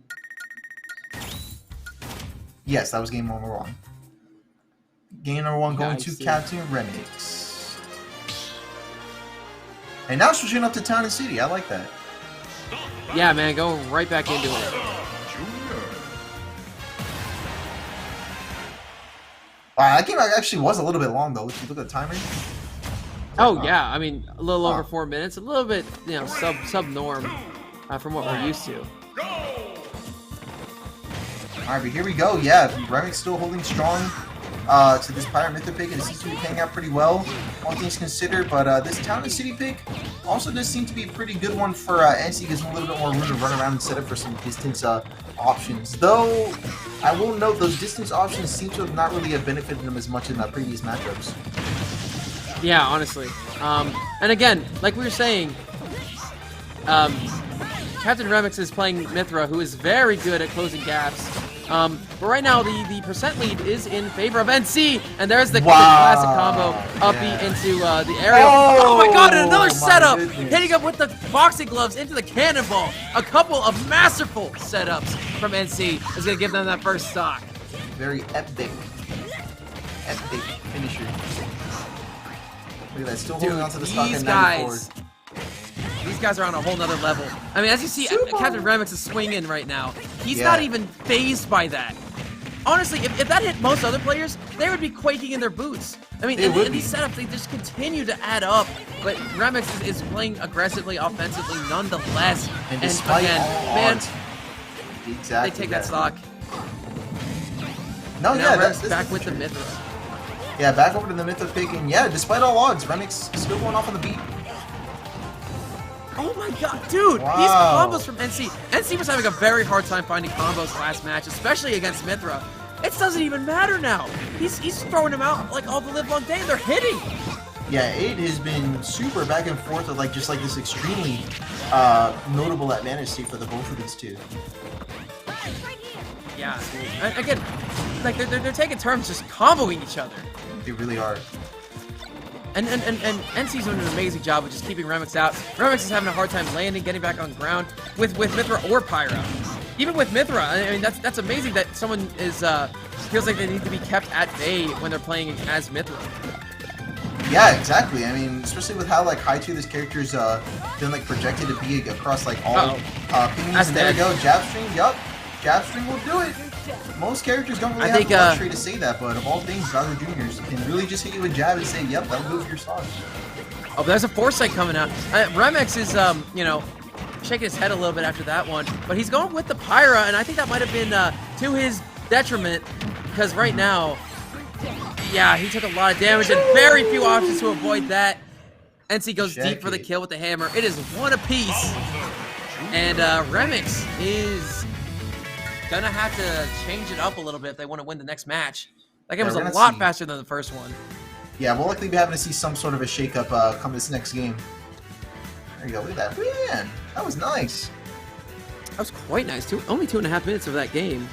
Yes, that was game number one. Game number one going to Nice. Captain Remix. And now switching up to Town and City. I like that. Yeah, man, going right back into it. Wow, that game actually was a little bit long though. If you look at the timer. Oh yeah, I mean a little over 4 minutes, a little bit, you know, sub norm from what we're used to. Alright, but here we go. Yeah, Remix still holding strong to this Pirate Mythic pick, and it seems to be paying out pretty well, all things considered. But this Town and City pick also does seem to be a pretty good one for NC. Gives him a little bit more room to run around and set up for some distance options. Though, I will note those distance options seem to have not really have benefited him as much in the previous matchups. Yeah, honestly. And again, like we were saying, Captain Remix is playing Mythra, who is very good at closing gaps. But right now, the percent lead is in favor of NC, and there's the classic combo up into the aerial. Oh my god, and another setup! Hitting up with the boxing gloves into the cannonball. A couple of masterful setups from NC is going to give them that first stock. Very epic finisher. Look at that, still holding on to the stock at 94. These guys are on a whole nother level. I mean, as you see, Captain Remix is swinging right now. He's not even phased by that. Honestly, if that hit most other players, they would be quaking in their boots. I mean, in these setups, they just continue to add up. But Remix is playing aggressively, offensively, nonetheless. And despite man, exactly, they take that stock. No, now yeah, Remix back with the Mythra. Yeah, back over to the Mythra pick, and yeah, despite all odds, Remix still going off on the beat. Oh my god, dude! Wow. These combos from NC. NC was having a very hard time finding combos last match, especially against Mythra. It doesn't even matter now. He's throwing them out like all the live long day, and they're hitting. Yeah, it has been super back and forth with just like this extremely notable advantage state for the both of these two. Yeah, dude. Again, like they're taking turns just comboing each other. They really are. And NC's doing an amazing job of just keeping Remix out. Remix is having a hard time landing, getting back on ground with Mythra or Pyra. Even with Mythra, I mean that's amazing that someone is feels like they need to be kept at bay when they're playing as Mythra. Yeah, exactly. I mean, especially with how like high tier this character is been like projected to be across like all opinions. And there we go, jab string. Yup, jab string will do it. Most characters don't really have the luxury to say that, but of all things, Bowser Jr.'s can really just hit you with jab and say, "Yep, that'll do it for your stock." Oh, there's a foresight coming out. Remix is you know, shaking his head a little bit after that one, but he's going with the Pyra, and I think that might have been to his detriment because right now. Yeah, he took a lot of damage and very few options to avoid that. NC goes deep for the kill with the hammer. It is one apiece. And Remix is going to have to change it up a little bit if they want to win the next match. That game was a lot faster than the first one. Yeah, we'll likely be having to see some sort of a shakeup come this next game. There you go. Look at that. Man, that was nice. That was quite nice. Only 2.5 minutes of that game.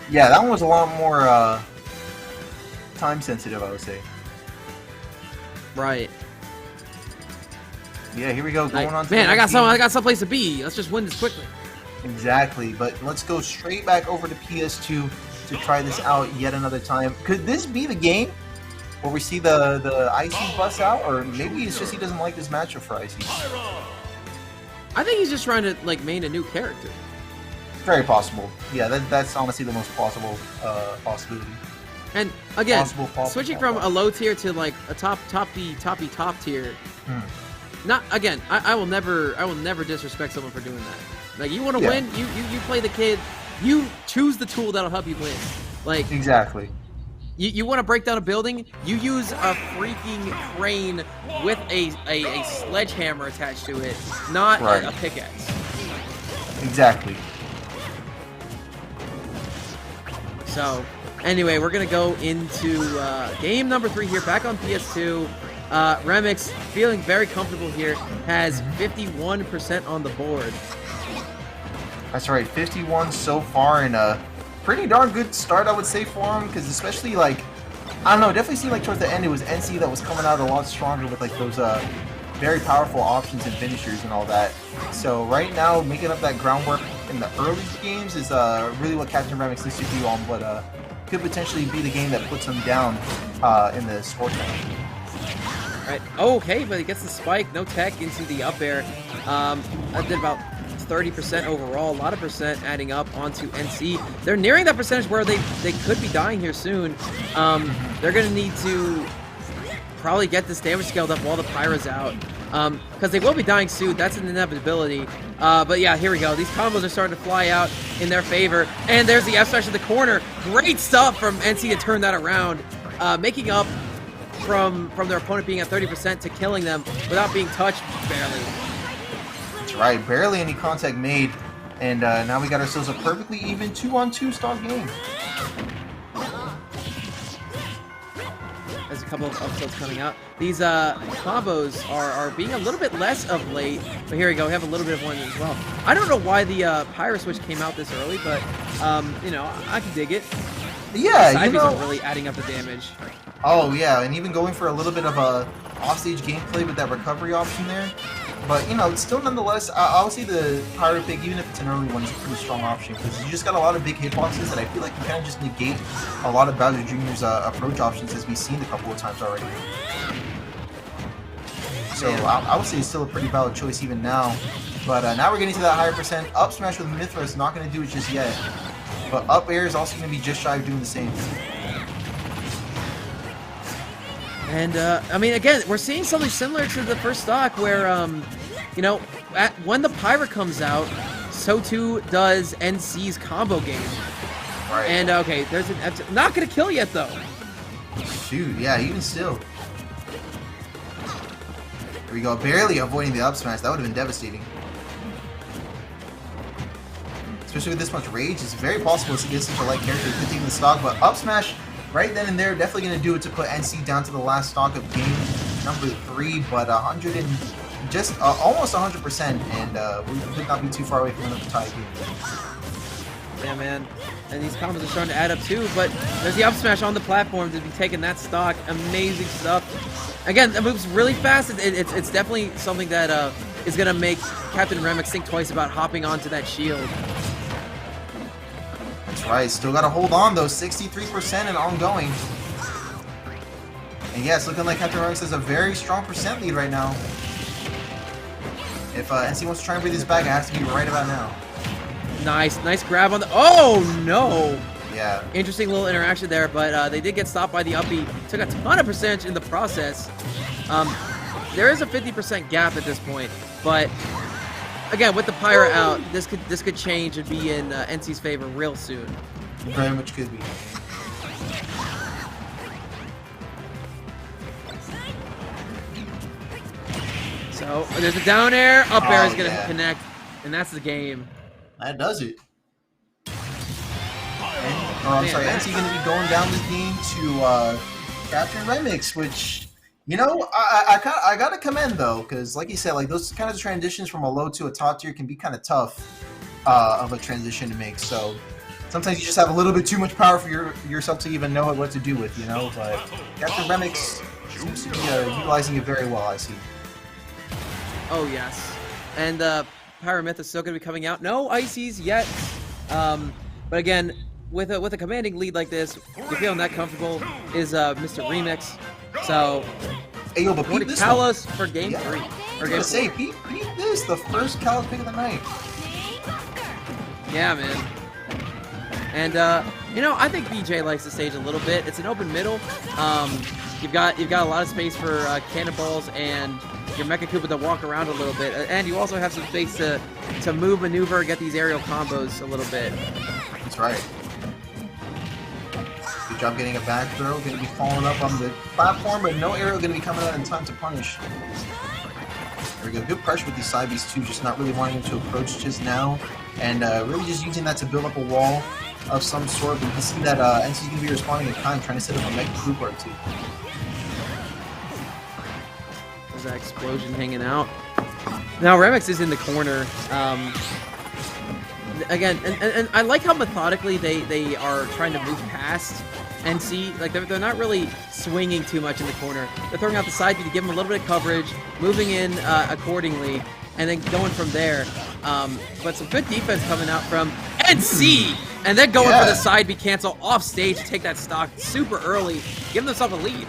Yeah, that one was a lot more... time sensitive, I would say. Right. Yeah, here we go. Going on. Man, I got someplace to be. Let's just win this quickly. Exactly, but let's go straight back over to PS2 to try this out yet another time. Could this be the game where we see the Icy bust out, or maybe it's just he doesn't like this matchup for Icy? I think he's just trying to like main a new character. Very possible. Yeah, that's honestly the most plausible possibility. And again, switching from a low tier to like a top tier. Not again. I will never disrespect someone for doing that. Like you want to win, you play the kid. You choose the tool that'll help you win. Like exactly. You want to break down a building? You use a freaking crane with a sledgehammer attached to it, not a pickaxe. Exactly. So. Anyway, we're going to go into game number 3 here, back on PS2. Remix, feeling very comfortable here, has 51% on the board. That's right, 51 so far, and a pretty darn good start, I would say, for him, because especially, like, I don't know, definitely seemed like towards the end it was NC that was coming out a lot stronger with, like, those very powerful options and finishers and all that. So right now, making up that groundwork in the early games is really what Captain Remix needs to do on what could potentially be the game that puts him down in the sports match. Right. Okay, but he gets the spike, no tech into the up air. That did about 30% overall, a lot of percent adding up onto NC. They're nearing that percentage where they could be dying here soon. They're going to need to probably get this damage scaled up while the Pyra's out. Because they will be dying soon, that's an inevitability. But yeah, here we go. These combos are starting to fly out in their favor. And there's the F-Smash in the corner. Great stuff from NC to turn that around. Making up from their opponent being at 30% to killing them without being touched barely. That's right, barely any contact made. And now we got ourselves a perfectly even 2-on-2 start game. There's a couple of episodes coming out. These combos are being a little bit less of late, but here we go. We have a little bit of one as well. I don't know why the Pyra Switch came out this early, but you know, I can dig it. Yeah, you know, really adding up the damage. Oh yeah, and even going for a little bit of a offstage gameplay with that recovery option there. But you know, it's still nonetheless, I'll say the Pyra Pick, even if it's an early one, is a pretty strong option because you just got a lot of big hitboxes that I feel like you kind of just negate a lot of Bowser Jr.'s approach options as we've seen a couple of times already. So I would say it's still a pretty valid choice even now. But now we're getting to that higher percent. Up smash with Mythra is not going to do it just yet. But up air is also going to be just shy of doing the same. And, I mean, again, we're seeing something similar to the first stock where, you know, when the Pyra comes out, so too does NC's combo game. Right. And, okay, there's an F not going to kill yet, though. Shoot, yeah, even still. Here we go, barely avoiding the up smash. That would have been devastating. Especially with this much rage, it's very possible to get such a light character to take the stock, but up smash right then and there, definitely going to do it to put NC down to the last stock of game number 3, but 100 and just almost 100%, and we could not be too far away from another tie here. Yeah, man. And these combos are starting to add up too, but there's the up smash on the platform to be taking that stock. Amazing stuff. Again, it moves really fast. It's definitely something that is going to make Captain Remix think twice about hopping onto that shield. That's right. Still got to hold on, though. 63% and ongoing. And yeah, it's looking like Captain Remix has a very strong percent lead right now. If NC wants to try and bring this back, it has to be right about now. Nice grab on the. Oh no! Yeah. Interesting little interaction there, but they did get stopped by the up B. Took a ton of percentage in the process. There is a 50% gap at this point, but again, with the Pyra out, this could change and be in NC's favor real soon. Very much could be. So there's a down air, up air is gonna yeah. connect, and that's the game. That does it. I'm sorry, NC going to be going down this game to Captain Remix, which, you know, I got to commend, though, because, like you said, like those kinds of transitions from a low to a top tier can be kind of tough of a transition to make. So sometimes you just have a little bit too much power for yourself to even know what to do with, you know. But Captain Remix seems to be utilizing it very well, I see. Oh, yes. And Pyramyth is still going to be coming out. No ICs yet. But again, with a commanding lead like this, you're feeling that comfortable is Mr. Remix. So, hey, yo, but going to Kalos for game 3. Or game 4. Beat this, the first Kalos pick of the night. Yeah, man. And you know, I think BJ likes the stage a little bit. It's an open middle. You've got a lot of space for cannonballs and your Mecha Koopa to walk around a little bit, and you also have some space to move, maneuver, get these aerial combos a little bit. That's right. Good job getting a back throw. Going to be falling up on the platform, but no arrow going to be coming out in time to punish. There we go. Good pressure with these side Bs too, just not really wanting to approach just now, and really just using that to build up a wall of some sort. But you can see that NC's going to be responding in kind, trying to set up a Mecha Koopa or two. There's that explosion hanging out. Now Remix is in the corner. Again, and I like how methodically they are trying to move past NC. Like they're not really swinging too much in the corner. They're throwing out the side B to give them a little bit of coverage, moving in accordingly, and then going from there. But some good defense coming out from NC, and then going for the side B cancel off stage to take that stock super early, giving themselves a lead.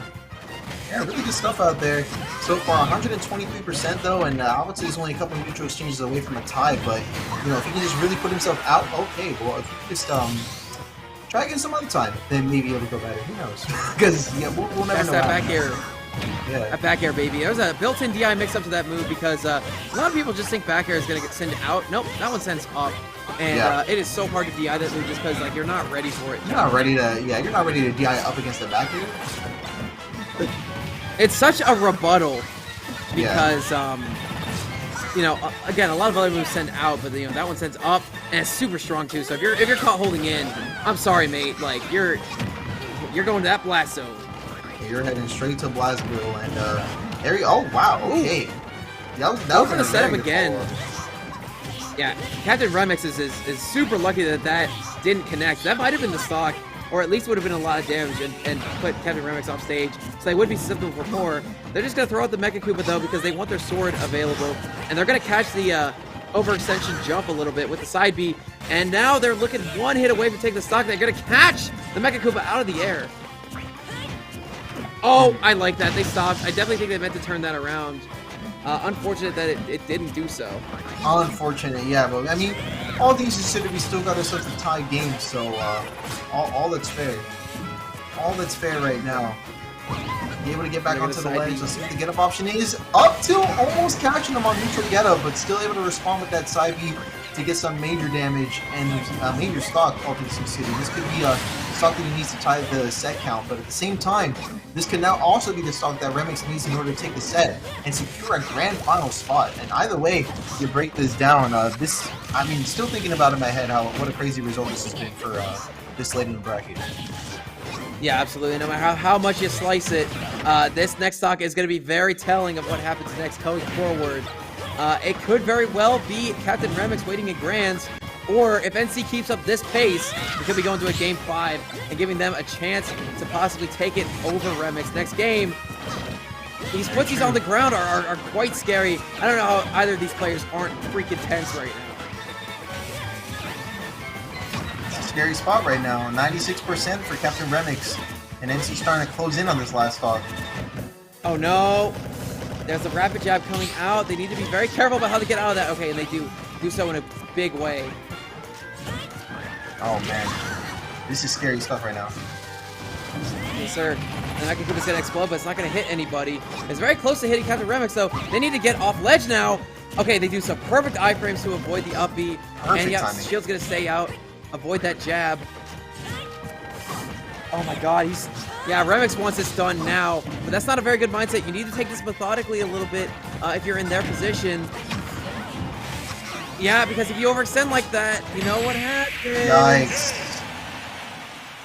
Yeah, really good stuff out there so far. 123% though, and I would say he's only a couple of neutral exchanges away from a tie. But you know, if he can just really put himself out, okay. Well, if he just try again some other time, then maybe it'll go better. Who knows? Because yeah, we'll never That's know. that back air. Yeah. That back air, baby. There was a built-in DI mix-up to that move because a lot of people just think back air is going to get sent out. Nope, that one sends up. And it is so hard to DI that move just because like you're not ready for it. You're not ready to DI up against the back air. It's such a rebuttal because, you know, again, a lot of other moves send out, but you know that one sends up and it's super strong too. So if you're caught holding in, I'm sorry, mate. Like you're going to that blast zone. You're heading straight to Blazville and area. Oh wow, okay. That was gonna set up again. Yeah, Captain Remix is super lucky that didn't connect. That might have been the stock. Or at least would have been a lot of damage and put Captain Remix off stage, so they would be susceptible for more. They're just going to throw out the Mecha Koopa, though, because they want their sword available, and they're going to catch the overextension jump a little bit with the side B, and now they're looking one hit away from taking the stock. They're going to catch the Mecha Koopa out of the air. Oh, I like that. They stopped. I definitely think they meant to turn that around. Unfortunate that it didn't do so. Unfortunate, yeah, but I mean, all things considered, we still got ourselves a tie game, so all that's fair. All that's fair right now. Be able to get back onto the ledge. Let's see what the get up option is. Up to almost catching him on neutral get up, but still able to respond with that side B to get some major damage and major stock all things considered. This could be stock that he needs to tie the set count, but at the same time, this could now also be the stock that Remix needs in order to take the set and secure a grand final spot. And either way, you break this down. I mean, still thinking about it in my head what a crazy result this has been for this late in the bracket. Yeah, absolutely. No matter how much you slice it, this next stock is going to be very telling of what happens next going forward. It could very well be Captain Remix waiting in Grands, or if NC keeps up this pace, we could be going to a Game 5 and giving them a chance to possibly take it over Remix. Next game, these footsies on the ground are quite scary. I don't know how either of these players aren't freaking tense right now. It's a scary spot right now. 96% for Captain Remix. And NC's trying to close in on this last stock. Oh no! There's a rapid jab coming out. They need to be very careful about how to get out of that. Okay, and they do so in a big way. Oh man, this is scary stuff right now. Yes, sir. And Mekakuba's gonna explode, but it's not gonna hit anybody. It's very close to hitting Captain Remix, though. They need to get off ledge now. Okay, they do some perfect iframes to avoid the up B. Perfect And yeah, timing. Shield's gonna stay out. Avoid that jab. Oh my god, yeah, Remix wants this done now, but that's not a very good mindset. You need to take this methodically a little bit if you're in their position. Yeah, because if you overextend like that, you know what happens. Yikes.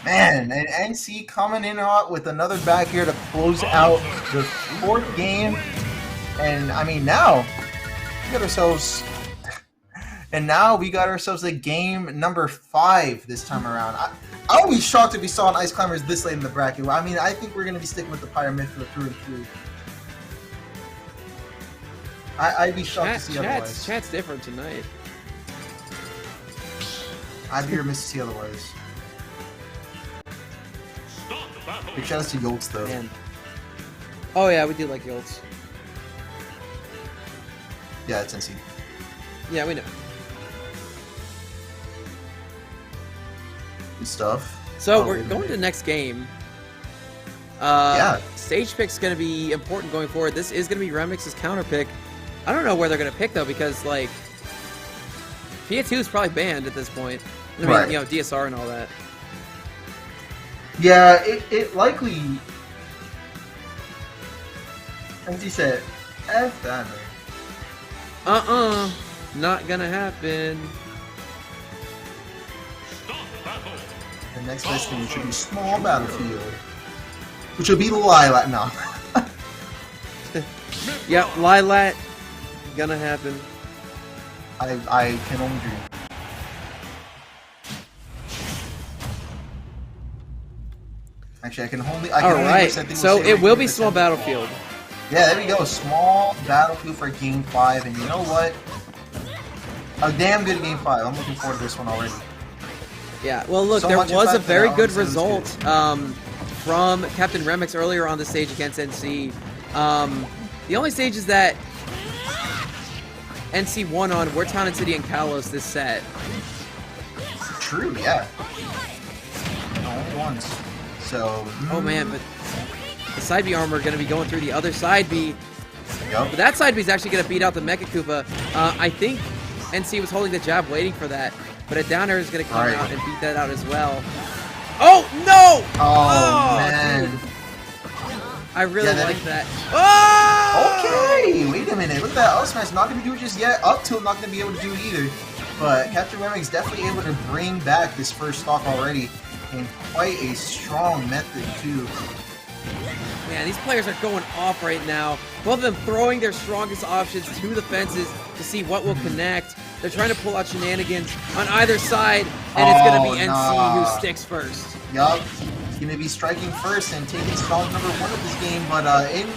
Man, and NC coming in hot with another back here to close out the 4th game. And I mean, now we got ourselves, a game number 5 this time around. I would be shocked if we saw an Ice Climbers this late in the bracket. I mean, I think we're going to be sticking with the Pyramid for the through and through. I'd be shocked to see otherwise. Chat's different tonight. I'd be remiss to see otherwise. Big shout out to Yolts, though. Man. Oh yeah, we do like Yolts. Yeah, it's NC. Yeah, we know. Good stuff. So we're going to the next game. Yeah. Stage pick's going to be important going forward. This is going to be Remix's counter pick. I don't know where they're going to pick, though, because, like, Pia2 is probably banned at this point. I mean, Right. you know, DSR and all that. Yeah, it likely, as you said, F that, man. Not gonna happen. The next best thing should be Small Battlefield, which will be Lilat now. Yep, Lilat, gonna happen. I can only dream. Actually, I can only. All right, so it will be Small Battlefield. Yeah, there we go. Small Battlefield for Game 5, and you know what? A damn good Game 5. I'm looking forward to this one already. Yeah, well, look, So there much was a effect very now, good so it's result from Captain Remix earlier on the stage against NC. The only stages that NC won on were Town and City and Kalos this set. True, yeah. Only once. So. Oh man, but the side B armor going to be going through the other side B. Yup. But that side B is actually going to beat out the Mekakuba. I think NC was holding the jab waiting for that. But a down air is going to come out and beat that out as well. Oh, no! Oh, man. Dude. I really Yeah, like that. Oh! Okay, wait a minute. Look at that up smash. Not going to do it just yet. Up tilt, not going to be able to do it either. But Captain Remix definitely able to bring back this first stock already in quite a strong method, too. Man, these players are going off right now. Both of them throwing their strongest options to the fences to see what will connect. They're trying to pull out shenanigans on either side, and it's going to be NC who sticks first. Yup. He's going to be striking first and taking stock number 1 of this game, but in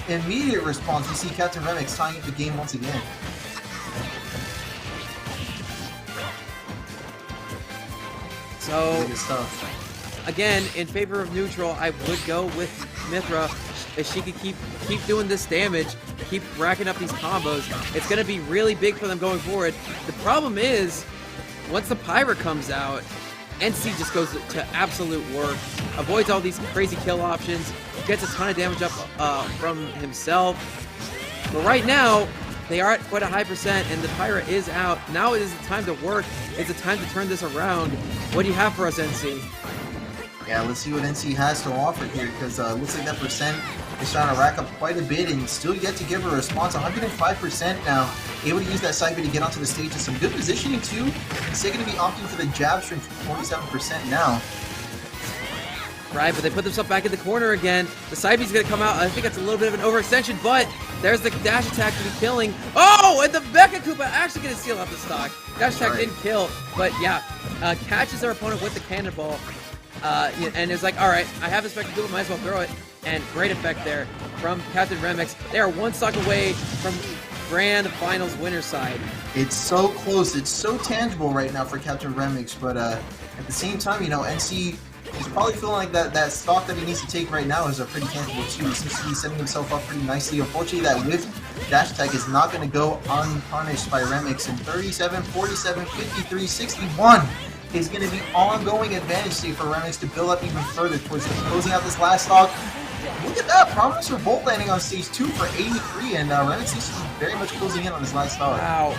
immediate response, we see Captain Remix tying up the game once again. So, Good stuff. again, in favor of neutral, I would go with Mythra. If she could keep doing this damage, keep racking up these combos, it's going to be really big for them going forward. The problem is, once the Pyra comes out, NC just goes to absolute work, avoids all these crazy kill options, gets a ton of damage up from himself. But right now, they are at quite a high percent, and the Pyra is out. Now it is the time to work. It's the time to turn this around. What do you have for us, NC? Yeah, let's see what NC has to offer here, because looks like that percent is trying to rack up quite a bit and still yet to give her a response. 105% now, able to use that side B to get onto the stage, and some good positioning too. They're going to be opting for the jab string for 47% now. Right, but they put themselves back in the corner again. The side B's going to come out. I think it's a little bit of an overextension, but there's the dash attack to be killing. Oh, and the Mekakuba actually going to steal out the stock. Dash attack didn't kill, but yeah, catches their opponent with the cannonball. And it's like, all right, I have this Mekakuba, might as well throw it. And great effect there from Captain Remix. They are one stock away from Grand Finals winner side. It's so close. It's so tangible right now for Captain Remix, but at the same time, you know, NC He's probably feeling like that stock that he needs to take right now is a pretty tangible too. He seems to be setting himself up pretty nicely. Unfortunately, that whiff dash attack is not going to go unpunished by Remix. And 37, 47, 53, 61 is going to be ongoing advantage state for Remix to build up even further towards closing out this last stock. Look at that, Promise Revolt landing on stage 2 for 83, and Remix is very much closing in on his last stock. Wow.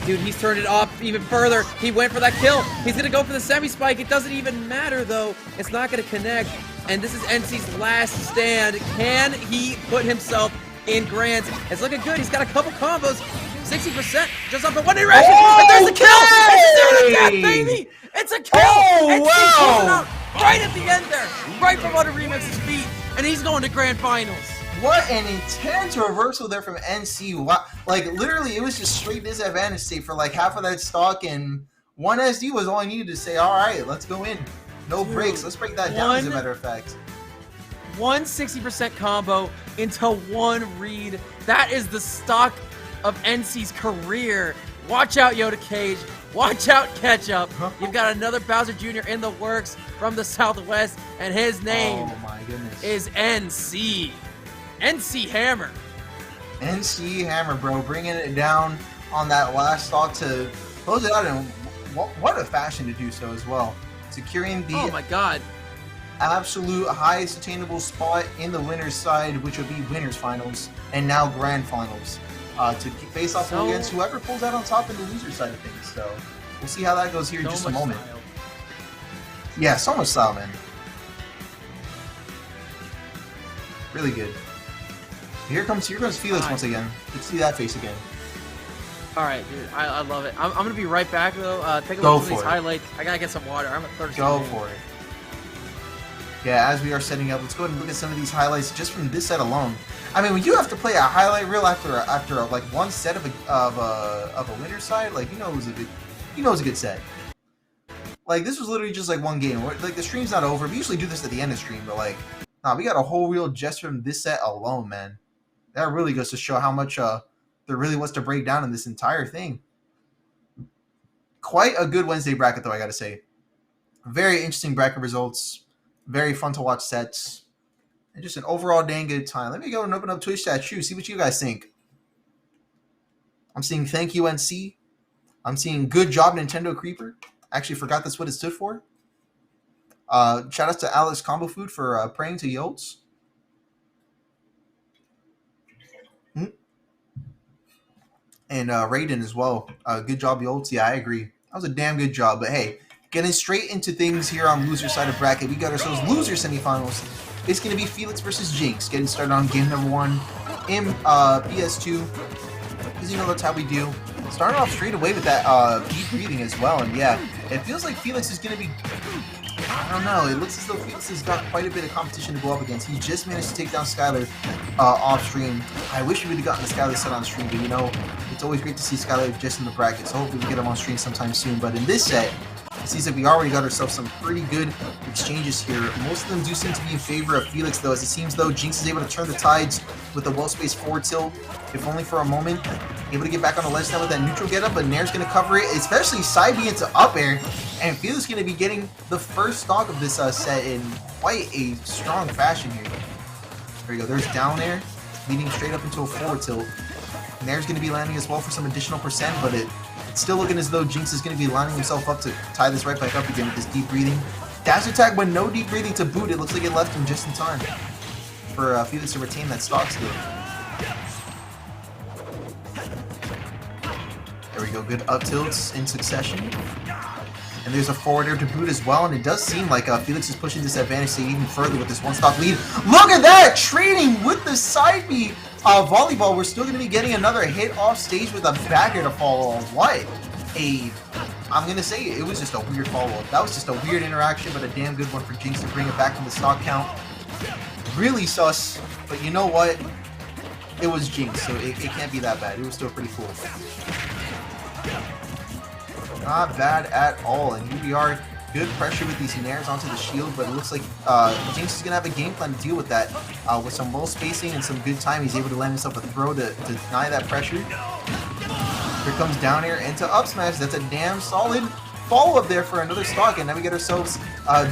Dude, he's turned it up even further. He went for that kill. He's going to go for the semi-spike. It doesn't even matter, though. It's not going to connect. And this is NC's last stand. Can he put himself in Grand? It's looking good. He's got a couple combos. 60% just off the one direction. And there's the kill. It's a death, baby. It's a kill. Oh, wow. Right at the end there. Right from under Remix's feet. And he's going to Grand Finals. What an intense reversal there from NC. Wow. Like, literally, it was just straight disadvantage state for like half of that stock, and one SD was all I needed to say, all right, let's go in. No breaks. Let's break that down, as a matter of fact. 160% combo into one read. That is the stock of NC's career. Watch out, Yoda Cage. Watch out, Ketchup. You've got another Bowser Jr. in the works from the Southwest, and his name is NC. NC Hammer. NC Hammer, bro, bringing it down on that last stock to close it out, and what a fashion to do so as well. Securing the oh my god, absolute highest attainable spot in the winner's side, which would be winners finals and now grand finals, to face off against whoever pulls out on top in the loser side of things. So we'll see how that goes here in just a moment. Style. Yeah, so much style, man. Really good. Here comes Felix once again. Let's see that face again. All right, dude, I love it. I'm gonna be right back though. Take a Go look at these for it. highlights. I gotta get some water. I'm thirsty. Go for it. Yeah, as we are setting up, let's go ahead and look at some of these highlights just from this set alone. I mean, when you have to play a highlight reel after like one set of a winner's side, like you know it was a good set. Like this was literally just like one game. Like the stream's not over. We usually do this at the end of stream, but like, nah, we got a whole reel just from this set alone, man. That really goes to show how much there really was to break down in this entire thing. Quite a good Wednesday bracket, though, I gotta say. Very interesting bracket results. Very fun to watch sets. And just an overall dang good time. Let me go and open up Twitch chat, see what you guys think. I'm seeing thank you, NC. I'm seeing good job, Nintendo Creeper. Actually forgot that's what it stood for. Shout out to Alex Combo Food for praying to Yotes. And Raiden as well. Good job, Yotes. Yeah, I agree. That was a damn good job. But hey, getting straight into things here on loser side of bracket. We got ourselves loser semifinals. It's going to be Felix versus Jinx. Getting started on game number 1 in PS2. Because you know that's how we do. Starting off straight away with that deep breathing as well. And yeah, it feels like Felix is going to be... I don't know. It looks as though Felix has got quite a bit of competition to go up against. He just managed to take down Skylar off stream. I wish we would have gotten the Skylar set on stream, but you know, it's always great to see Skylar just in the bracket. So hopefully we get him on stream sometime soon. But in this set, it seems like we already got ourselves some pretty good exchanges here. Most of them do seem to be in favor of Felix, though, as it seems though Jinx is able to turn the tides with a well-spaced forward tilt, if only for a moment. Able to get back on the ledge now with that neutral getup, but Nair's going to cover it, especially side B into up air. And Felix is going to be getting the first stock of this set in quite a strong fashion here. There you go. There's down air, leading straight up into a forward tilt. Nair's going to be landing as well for some additional percent, but it's still looking as though Jinx is going to be lining himself up to tie this right back up again with this deep breathing. Dash attack, but no deep breathing to boot. It looks like it left him just in time for Felix to retain that stock skill. There we go, good up tilts in succession. And there's a forward air to boot as well, and it does seem like Felix is pushing this advantage to even further with this one stock lead. Look at that! Trading with the side B volleyball. We're still going to be getting another hit off stage with a back air to follow on. What I'm going to say it was just a weird follow-up. That was just a weird interaction, but a damn good one for Jinx to bring it back from the stock count. Really sus, but you know what? It was Jinx, so it can't be that bad. It was still pretty cool. Not bad at all, and here we are. Good pressure with these Nairs onto the shield, but it looks like Jinx is going to have a game plan to deal with that. With some low spacing and some good time, he's able to land himself a throw to deny that pressure. Here comes down air into up smash. That's a damn solid follow-up there for another stock, and then we get ourselves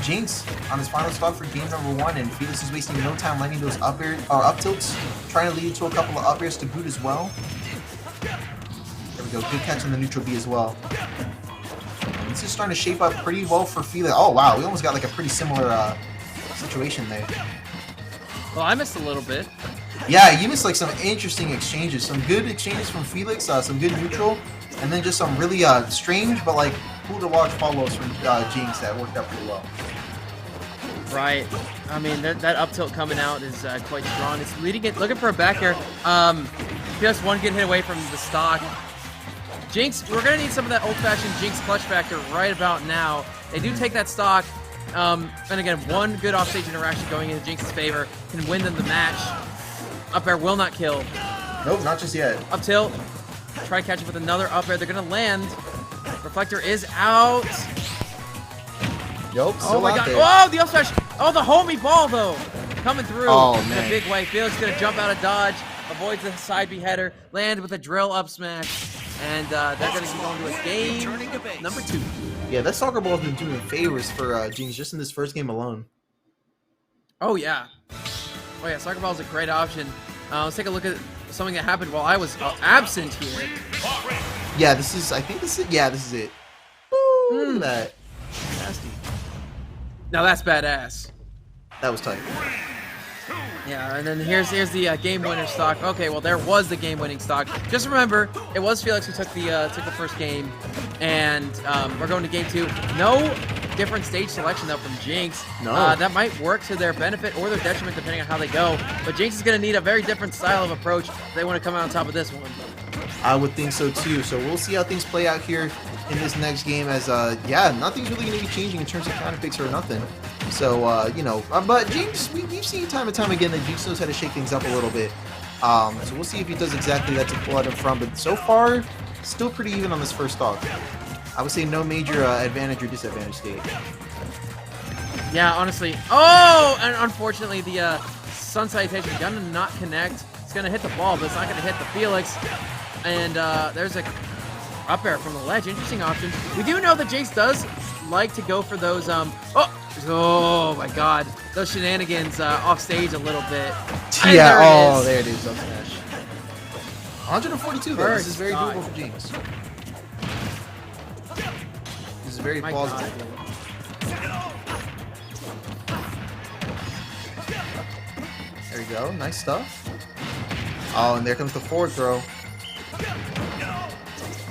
Jinx on his final stock for game number 1, and Felix is wasting no time landing those up tilts, trying to lead to a couple of up airs to boot as well. There we go, good catch on the neutral B as well. This is starting to shape up pretty well for Felix. Oh wow, we almost got like a pretty similar situation there. Well, I missed a little bit. Yeah, you missed like some interesting exchanges, some good exchanges from Felix, some good neutral, and then just some really strange but like cool to watch follows from Jinx that worked out pretty well. Right. I mean, that up tilt coming out is quite strong. It's leading it, looking for a back air. Just one good hit away from the stock. Jinx, we're going to need some of that old-fashioned Jinx clutch factor right about now. They do take that stock. And again, one good offstage interaction going into Jinx's favor can win them the match. Up air will not kill. Nope, not just yet. Up tilt. Try to catch up with another up air. They're going to land. Reflector is out. Nope, Oh my god. Oh, the up smash. Oh, the homie ball, though. Coming through Oh, in man. a big way. Felix going to jump out of dodge. Avoids the side B header. Land with a drill up smash. And they're going to go into a game number 2. Yeah, that soccer ball has been doing favors for Jinx just in this first game alone. Oh, yeah. Oh, yeah, soccer ball is a great option. Let's take a look at something that happened while I was absent here. Yeah, this is it. Ooh, look at that. Nasty. Now that's badass. That was tight. Yeah, and then here's the game winner stock. Okay, well there was the game winning stock. Just remember, it was Felix who took the first game, and we're going to game 2. No different stage selection though from Jinx. No. That might work to their benefit or their detriment depending on how they go. But Jinx is going to need a very different style of approach if they want to come out on top of this one. I would think so too. So we'll see how things play out here in this next game as, yeah, nothing's really going to be changing in terms of counter picks or nothing. So, you know, but Jinx, we've seen time and time again that Jinx knows how to shake things up a little bit. So we'll see if he does exactly that to pull out in front. But so far, still pretty even on this first stock. I would say no major advantage or disadvantage stage. Yeah, honestly. Oh, and unfortunately, the Sun Salutation gonna not connect. It's gonna hit the ball, but it's not gonna hit the Felix. And there's a up air from the ledge. Interesting option. We do know that Jinx does like to go for those oh my god, those shenanigans off stage a little bit. And Yeah, there it is. there it is. Up smash. 142 though. This is very doable for Jinx. This is very My plausible. God. There we go. Nice stuff. Oh, and there comes the forward throw.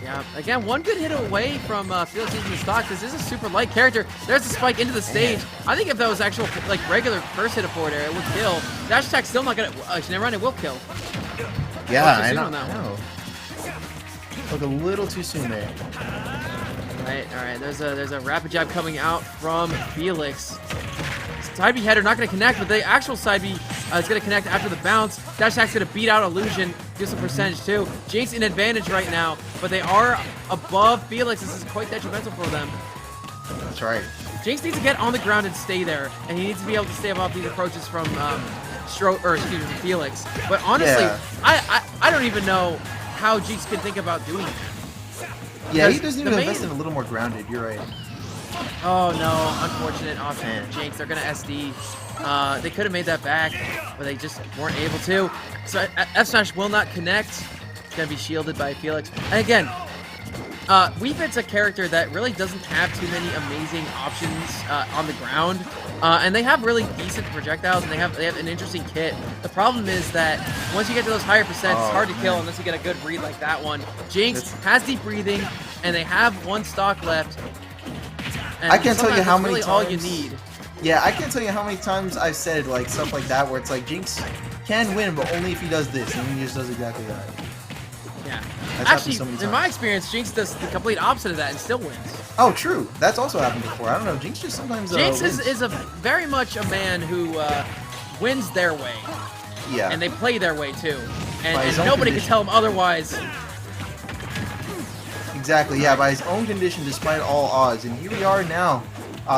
Yeah, again, one good hit away from Felix using the stock. This is a super light character. There's the spike into the stage. I think if that was actual, like, regular first hit of forward air, it would kill. Dash attack still not gonna. Never mind, it will kill. Yeah, Much too I soon know. on that one. Look a little too soon there. All right. There's a rapid jab coming out from Felix. Side B header not gonna connect, but the actual side B is gonna connect after the bounce. Dash attack's gonna beat out Illusion, do some percentage too. Jinx in advantage right now, but they are above Felix. This is quite detrimental for them. That's right. Jinx needs to get on the ground and stay there, and he needs to be able to stay above these approaches from Felix. But honestly, Yeah. I don't even know how Jinx can think about doing it. Yeah, he Because doesn't even the invest main- in a little more grounded. You're right. Oh no, unfortunate option for Jinx. They're gonna SD. They could have made that back, but they just weren't able to. So F Smash will not connect. It's gonna be shielded by Felix. And again, Weefit's a character that really doesn't have too many amazing options on the ground. And they have really decent projectiles, and they have an interesting kit. The problem is that once you get to those higher percents, it's hard to kill unless you get a good read like that one. Jinx has deep breathing, and they have one stock left. And I can't tell you sometimes how that's many really all you times- need. Yeah, I can't tell you how many times I've said like stuff like that where it's like Jinx can win, but only if he does this, and he just does exactly that. Yeah. That's happened Actually, so many in my times. experience, Jinx does the complete opposite of that and still wins. Oh, true. That's also happened before. I don't know. Jinx just sometimes. Jinx wins. is a very much a man who wins their way, Yeah. and they play their way too, By and his own nobody can condition. tell him otherwise. Exactly. Yeah, by his own condition, despite all odds, and here we are now.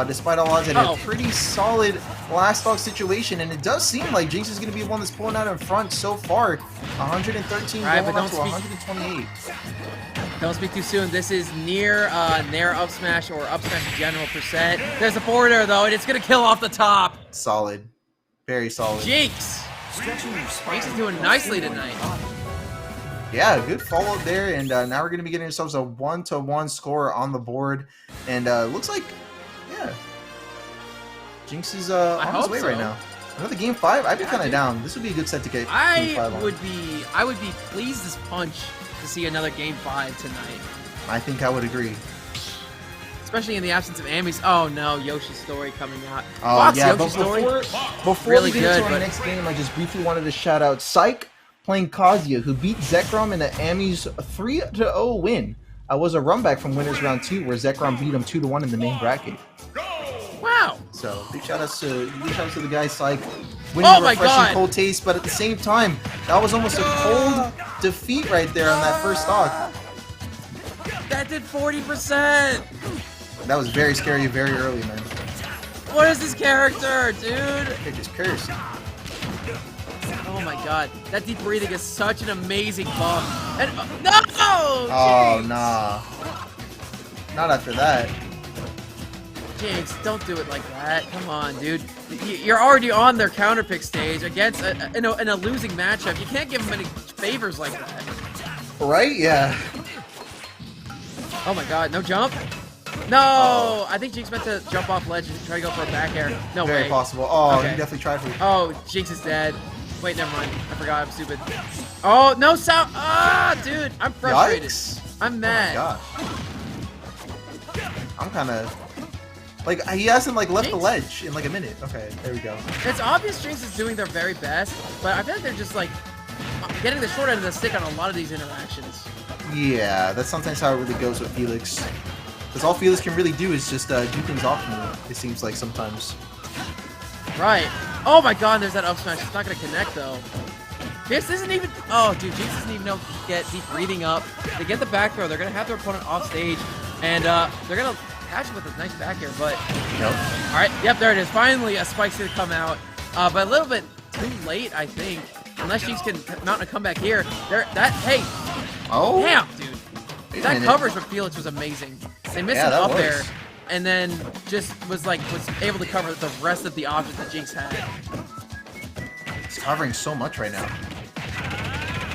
Despite all odds, at Uh-oh. a pretty solid last stock situation, and it does seem like Jinx is going to be the one that's pulling out in front so far. 113 Right, going but up to don't 128. Don't speak too soon. This is near up smash or up smash in general percent. There's a forwarder though, and it's gonna kill off the top. Solid. Very solid. Jinx! Jinx is doing nicely tonight. Yeah, good follow-up there, and now we're going to be getting ourselves a 1-to-1 score on the board, and looks like, yeah, Jinx is on his way right now. Another game 5? I'd be kind of down. This would be a good set to get game 5 on. I would be pleased as punch to see another game 5 tonight. I think I would agree. Especially in the absence of Amy's. Oh no, Yoshi's story coming out. Oh Fox yeah, Yoshi's before really we get into good, our next game, I just briefly wanted to shout out Psych playing Kazuya, who beat Zekrom in the Amy's 3-0 win. Was a run back from winners round 2, where Zekrom beat him 2-1 in the main bracket. Wow! So big shout outs to the guy Psych, winning a refreshing cold taste, but at the same time, that was almost a cold defeat right there on that first stock. That did 40%. That was very scary, very early, man. What is this character, dude? It just cursed. Oh my god, that deep breathing is such an amazing buff. And no! Oh nah, not after that. Jinx, don't do it like that. Come on, dude. You're already on their counter pick stage against in a losing matchup. You can't give them any favors like that. Right? Yeah. Oh my god, no jump? No! I think Jinx meant to jump off ledge and try to go for a back air. No way. Very possible. Oh, okay. He definitely tried for it. Oh, Jinx is dead. Wait, never mind. I forgot, I'm stupid. Oh, no sound! Ah, dude, I'm frustrated. Yikes. I'm mad. Oh my gosh. I'm kind of... Like, he hasn't, like, left the ledge in, like, a minute. Okay, there we go. It's obvious Jinx is doing their very best, but I feel like they're just, like, getting the short end of the stick on a lot of these interactions. Yeah, that's sometimes how it really goes with Felix. Because all Felix can really do is just do things off me, it seems like sometimes. Right. Oh my god, there's that up smash. It's not going to connect, though. This isn't even... Oh, dude, Jinx doesn't even know if to get deep breathing up. They get the back throw. They're going to have their opponent off stage, and they're going to catch him with a nice back air, but... Nope. Alright, yep, there it is. Finally, a spike's going to come out, but a little bit too late, I think. Unless Jinx can mount a comeback here. Hey! Oh! Damn, dude! That coverage with Felix was amazing. They missed him up there, and then just was able to cover the rest of the options that Jinx had. He's covering so much right now.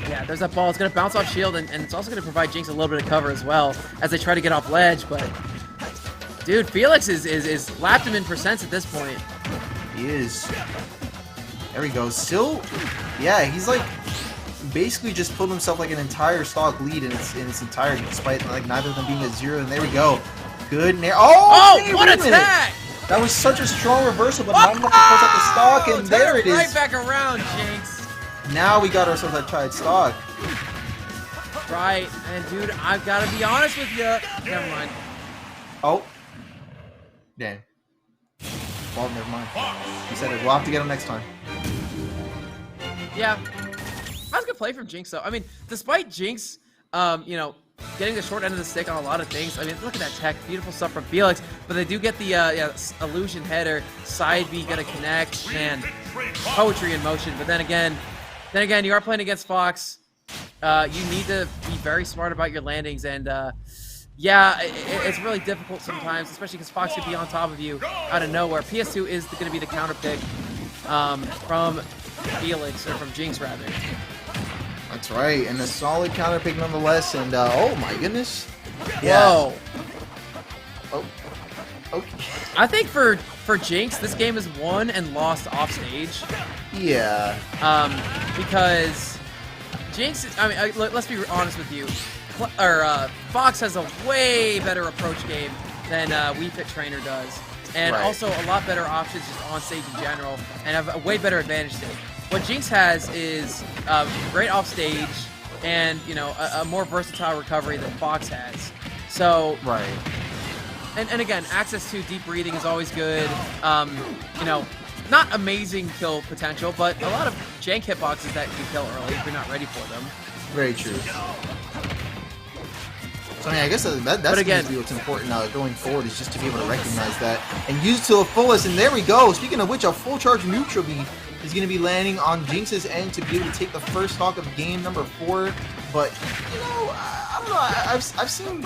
Yeah, there's that ball. It's going to bounce off shield, and it's also going to provide Jinx a little bit of cover as well as they try to get off ledge, but... Dude, Felix is lapped him in percents at this point. He is. There we go. Still, yeah, he's like basically just pulled himself like an entire stock lead in its entirety, despite like neither of them being at 0. And there we go. Good nair. Oh, what attack! That was such a strong reversal, but not enough to close out the stock, and there it is. Right back around, Jinx. Now we got ourselves that tried stock. Right, and dude, I've got to be honest with you. Never mind. Oh. Dang. Well, never mind. He said it. We'll have to get him next time. Yeah. That was a good play from Jinx, though. I mean, despite Jinx, you know, getting the short end of the stick on a lot of things. I mean, look at that tech. Beautiful stuff from Felix. But they do get the illusion header. Side B gonna connect. Man, poetry in motion. But then again, you are playing against Fox. You need to be very smart about your landings. And, yeah, it's really difficult sometimes, especially because Fox could be on top of you out of nowhere. PS2 is going to be the counter pick from Felix, or from Jinx, rather. That's right, and a solid counter pick nonetheless, and oh my goodness. Yeah. Whoa. Oh. Okay. I think for Jinx, this game is won and lost off stage. Yeah. Because Jinx, I mean, let's be honest with you. Fox has a way better approach game than Wii Fit Trainer does. And also a lot better options just on stage in general, and have a way better advantage state. What Jinx has is great off stage and, you know, a more versatile recovery than Fox has. So, and again, access to deep breathing is always good. You know, not amazing kill potential, but a lot of jank hitboxes that you kill early if you're not ready for them. Very true. So, I mean, I guess that's going to be what's important going forward, is just to be able to recognize that and use it to the fullest. And there we go. Speaking of which, a full charge neutral B is going to be landing on Jinx's end to be able to take the first stock of game number 4. But you know, I don't know. I've seen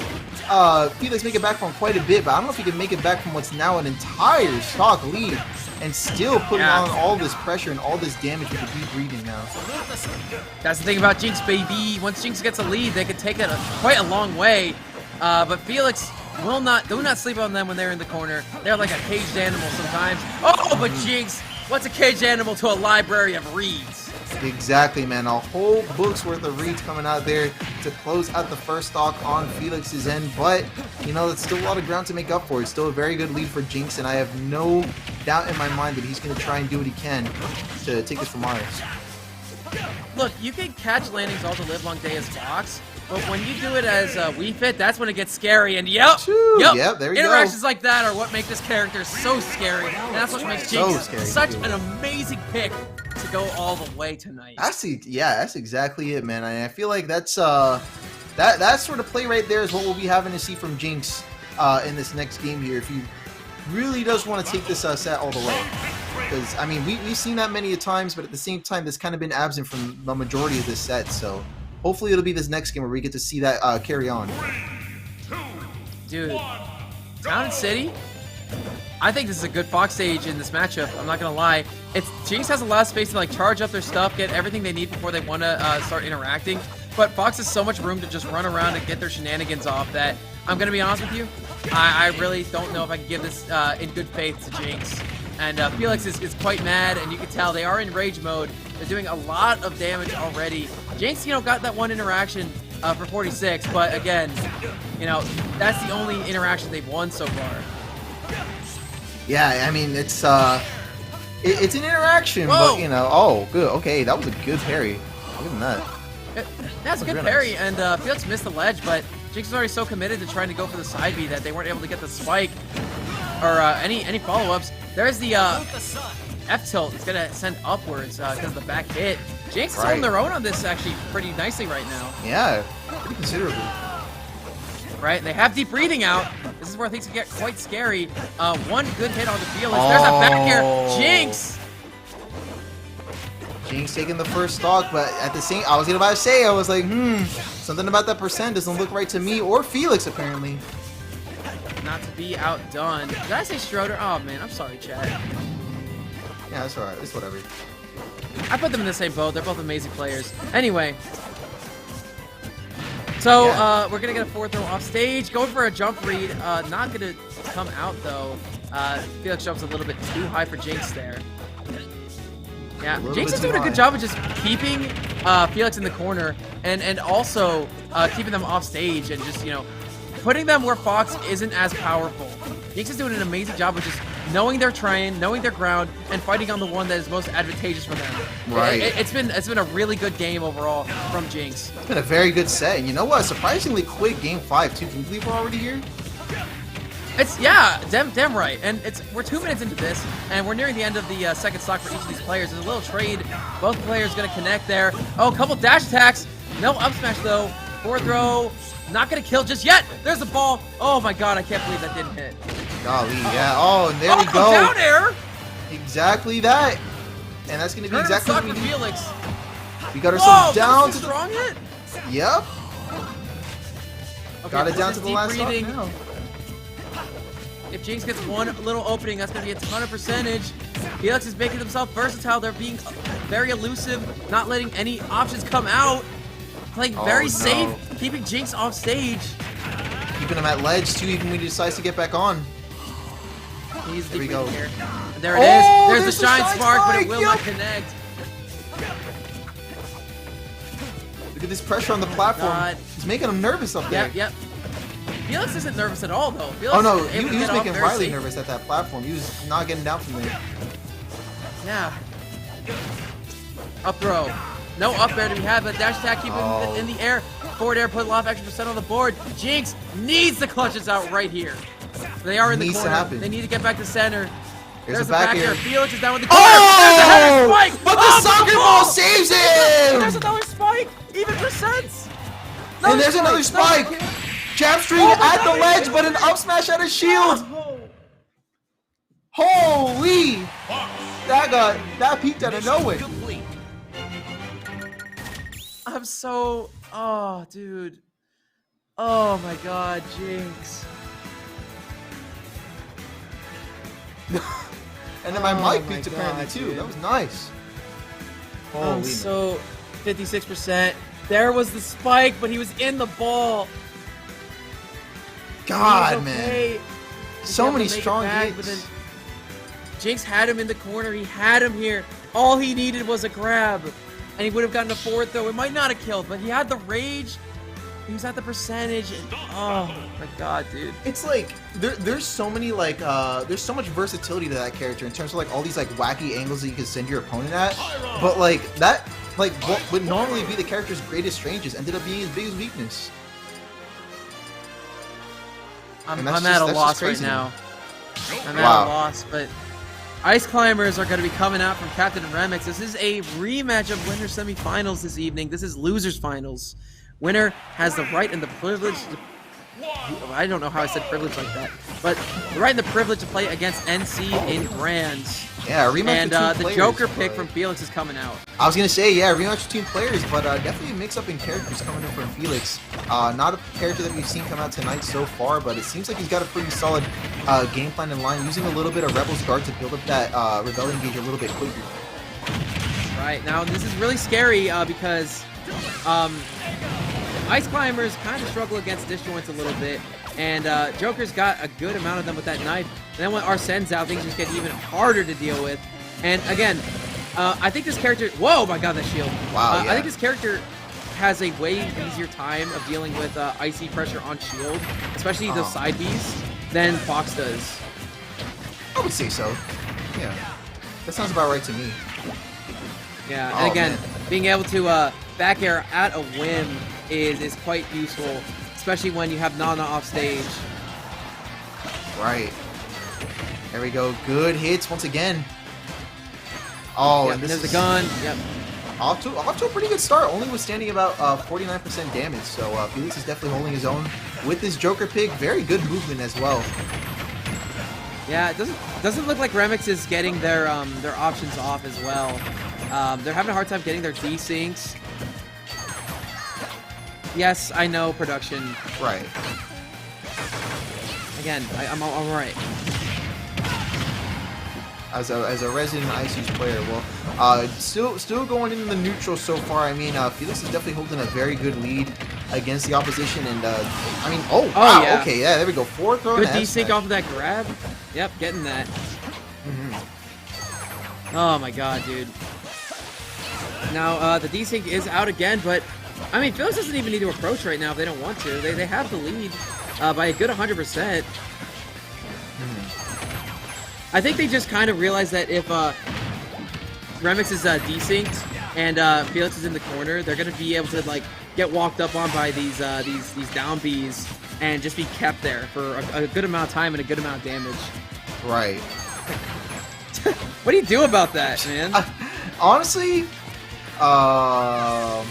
Felix make it back from quite a bit, but I don't know if he can make it back from what's now an entire stock lead and still putting on all this pressure and all this damage with the deep breathing now. That's the thing about Jinx, baby. Once Jinx gets a lead, they can take it quite a long way. But Felix do not sleep on them when they're in the corner. They're like a caged animal sometimes. Oh, but Jinx, what's a caged animal to a library of reeds? Exactly, man. A whole book's worth of reads coming out there to close out the first stock on Felix's end. But, you know, it's still a lot of ground to make up for. It's still a very good lead for Jinx, and I have no doubt in my mind that he's going to try and do what he can to take this from Miles. Look, you can catch landings all the live long day as Fox, but when you do it as Wii Fit, that's when it gets scary. And yep, there you go. Interactions like that are what make this character so scary, and that's what makes Jinx such an amazing pick to go all the way tonight. That's exactly it, man. I feel like that's that sort of play right there is what we'll be having to see from Jinx in this next game here. If he really does want to take this set all the way. Because, I mean, we've seen that many times, but at the same time, that's kind of been absent from the majority of this set. So hopefully it'll be this next game where we get to see that carry on. Dude, Town City, I think this is a good Fox stage in this matchup. I'm not going to lie. Jinx has a lot of space to like charge up their stuff, get everything they need before they want to start interacting. But Fox has so much room to just run around and get their shenanigans off that I'm going to be honest with you. I really don't know if I can give this in good faith to Jinx. And Felix is quite mad, and you can tell they are in rage mode. They're doing a lot of damage already. Jinx, you know, got that one interaction for 46, but again, you know, that's the only interaction they've won so far. Yeah, I mean, it's an interaction, but, you know, oh, good, okay, that was a good parry. I'll give him that. That's a good parry, and Felix missed the ledge, but Jinx was already so committed to trying to go for the side B that they weren't able to get the spike or any follow-ups. There's the F tilt. It's gonna send upwards because of the back hit. Jinx is holding their own on this actually pretty nicely right now. Yeah, pretty considerably. Right, they have deep breathing out. This is where things can get quite scary. One good hit on the Felix. There's a back air. Jinx. Jinx taking the first stock, but at the same, I was about to say, I was like, something about that percent doesn't look right to me or Felix apparently. Not to be outdone. Did I say Schroeder? Oh man, I'm sorry, Chad. Yeah, that's alright. It's whatever. I put them in the same boat. They're both amazing players. Anyway. So, we're going to get a fourth throw off stage. Going for a jump read. Not going to come out, though. Felix jumps a little bit too high for Jinx there. Yeah, Jinx is doing a good job of just keeping Felix in the corner and also keeping them off stage and just, you know, putting them where Fox isn't as powerful. Jinx is doing an amazing job of just knowing their terrain, knowing their ground, and fighting on the one that is most advantageous for them. Right. It's been a really good game overall from Jinx. It's been a very good set. And you know what? Surprisingly quick game 5 too. Can you believe we're already here? Damn right. And we're 2 minutes into this, and we're nearing the end of the second stock for each of these players. There's a little trade. Both players gonna connect there. Oh, a couple dash attacks. No up smash though. Forward throw. Not gonna kill just yet. There's the ball. Oh my god, I can't believe that didn't hit. Golly, yeah. Oh, and there we go. Down air. Exactly that. And that's gonna be exactly what we need. Felix. We got ourselves down to the strong hit. Yep. Okay, got it down to the last stock now. If Jinx gets one little opening, that's gonna be a ton of percentage. Felix is making themselves versatile. They're being very elusive, not letting any options come out. Playing very safe, keeping Jinx off stage. Keeping him at ledge too, even when he decides to get back on. There we go. Here. There it is. There's the shine spark, but it will not connect. Look at this pressure on the platform. He's making him nervous up there. Yep. Felix isn't nervous at all, though. Felix he was making Riley nervous at that platform. He was not getting down from there. Yeah. Up throw. No up air to be had, but dash attack keep him in the air. Forward air put a lot of extra percent on the board. Jinx needs to clutch this out right here. They are in the corner. They need to get back to center. There's a back air. Felix is down with the corner. There's a header spike. But the soccer ball saves him. There's another spike. Even percents. And there's another spike. Jab string at the ledge, but an up smash at his shield. Holy! That peaked out of nowhere. I'm so Oh, dude. Oh my God, Jinx. And then my Oh mic my peaked apparently God, too. dude. That was nice. Holy man. So 56%. There was the spike, but he was in the ball. God, He was man. okay. He was So able to many make it strong back, hits. but then Jinx had him in the corner. He had him here. All he needed was a grab, and he would have gotten a forward throw. It might not have killed, but he had the rage. He was at the percentage, and oh my God, dude. It's like there's so many like there's so much versatility to that character in terms of like all these like wacky angles that you can send your opponent at. But like that like what would normally be the character's greatest strength just ended up being his biggest weakness. I'm And that's at a that's loss right crazy to me. now. I'm Wow. at a loss, but Ice Climbers are going to be coming out from Captain Remix. This is a rematch of winner semifinals this evening. This is losers finals. Winner has the right and the privilege to, I don't know how I said privilege like that, but the right and the privilege to play against NC in Grands. Yeah, a rematch And between the players, Joker pick but- from Felix is coming out. I was gonna say, yeah, rematch between players, but definitely a mix-up in characters coming in from Felix. Not a character that we've seen come out tonight so far, but it seems like he's got a pretty solid game plan in line, using a little bit of Rebel's Guard to build up that Rebellion gauge a little bit quicker. Right, now this is really scary because Ice Climbers kind of struggle against disjoints a little bit, and Joker's got a good amount of them with that knife. And then when Arsene's out, things just get even harder to deal with. And again, I think this character... Whoa, my God, that shield. Wow, I yeah. think this character has a way easier time of dealing with icy pressure on shield, especially those side Bs, than Fox does. I would say so. Yeah, that sounds about right to me. Yeah, Oh, and again, man. being able to back air at a whim is quite useful, especially when you have Nana off stage. Right. There we go. Good hits once again. Oh, Yep, and this there's is the gun. Yep. off to a pretty good start, only withstanding about 49% damage. So Felix is definitely holding his own with his Joker pick. Very good movement as well. Yeah, it doesn't look like Remix is getting their options off as well. They're having a hard time getting their desyncs. Yes, I know production. Right. Again, I'm all right. As a resident IC's player, well, still going into the neutral so far. I mean, Felix is definitely holding a very good lead against the opposition, and I mean, oh wow, yeah. okay, yeah, there we go, forward throw. Good and desync smash. off of that grab. Yep, getting that. Mhm. Oh my God, dude. Now the desync is out again, but I mean, Felix doesn't even need to approach right now if they don't want to. They have the lead by a good 100%. I think they just kind of realized that if Remix is desynced and Felix is in the corner, they're gonna be able to like get walked up on by these down Bs and just be kept there for a good amount of time and a good amount of damage. Right. What do you do about that, man? Honestly, I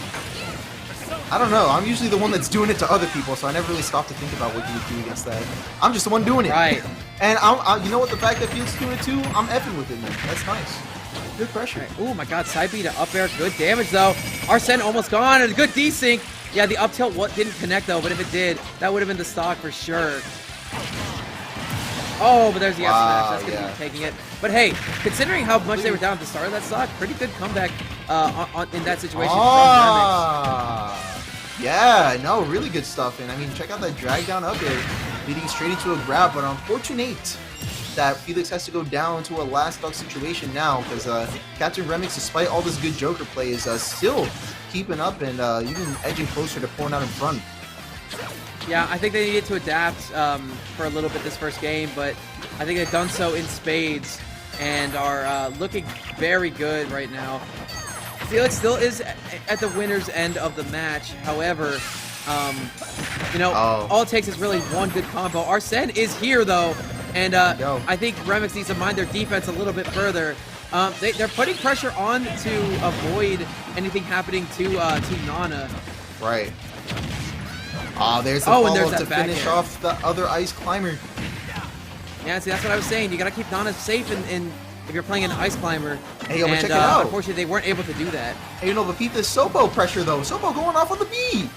don't know. I'm usually the one that's doing it to other people, so I never really stop to think about what you would do against that. I'm just the one doing it. Right. And you know what? The fact that Felix is doing it too, I'm effing with it, man. That's nice. Good pressure. Oh my God, side B to up air, good damage though. Arsene almost gone, and a good desync. Yeah, the up tilt didn't connect though, but if it did, that would have been the stock for sure. Oh, but there's the F smash. That's gonna be taking it. But hey, considering how much they were down at the start of that stock, pretty good comeback in that situation from Remix. Yeah, no, really good stuff. And I mean, check out that drag down up air, leading straight into a grab. But unfortunate that Felix has to go down to a last stock situation now, because Captain Remix, despite all this good Joker play, is still keeping up and even edging closer to pulling out in front. Yeah, I think they needed to adapt for a little bit this first game, but I think they've done so in spades and are looking very good right now. Felix still is at the winner's end of the match. However, you know, all it takes is really one good combo. Arsene is here, though, and I think Remix needs to mind their defense a little bit further. They're putting pressure on to avoid anything happening to Nana. Right. There's the and there's follow-up to that back finish air. off the other Ice Climber. Yeah, see, that's what I was saying. You gotta keep Nana safe and if you're playing an Ice Climber. Hey, yo, but and check it out. unfortunately, they weren't able to do that. Hey, you know, but beat the Sopo pressure, though. Sopo going off on the B.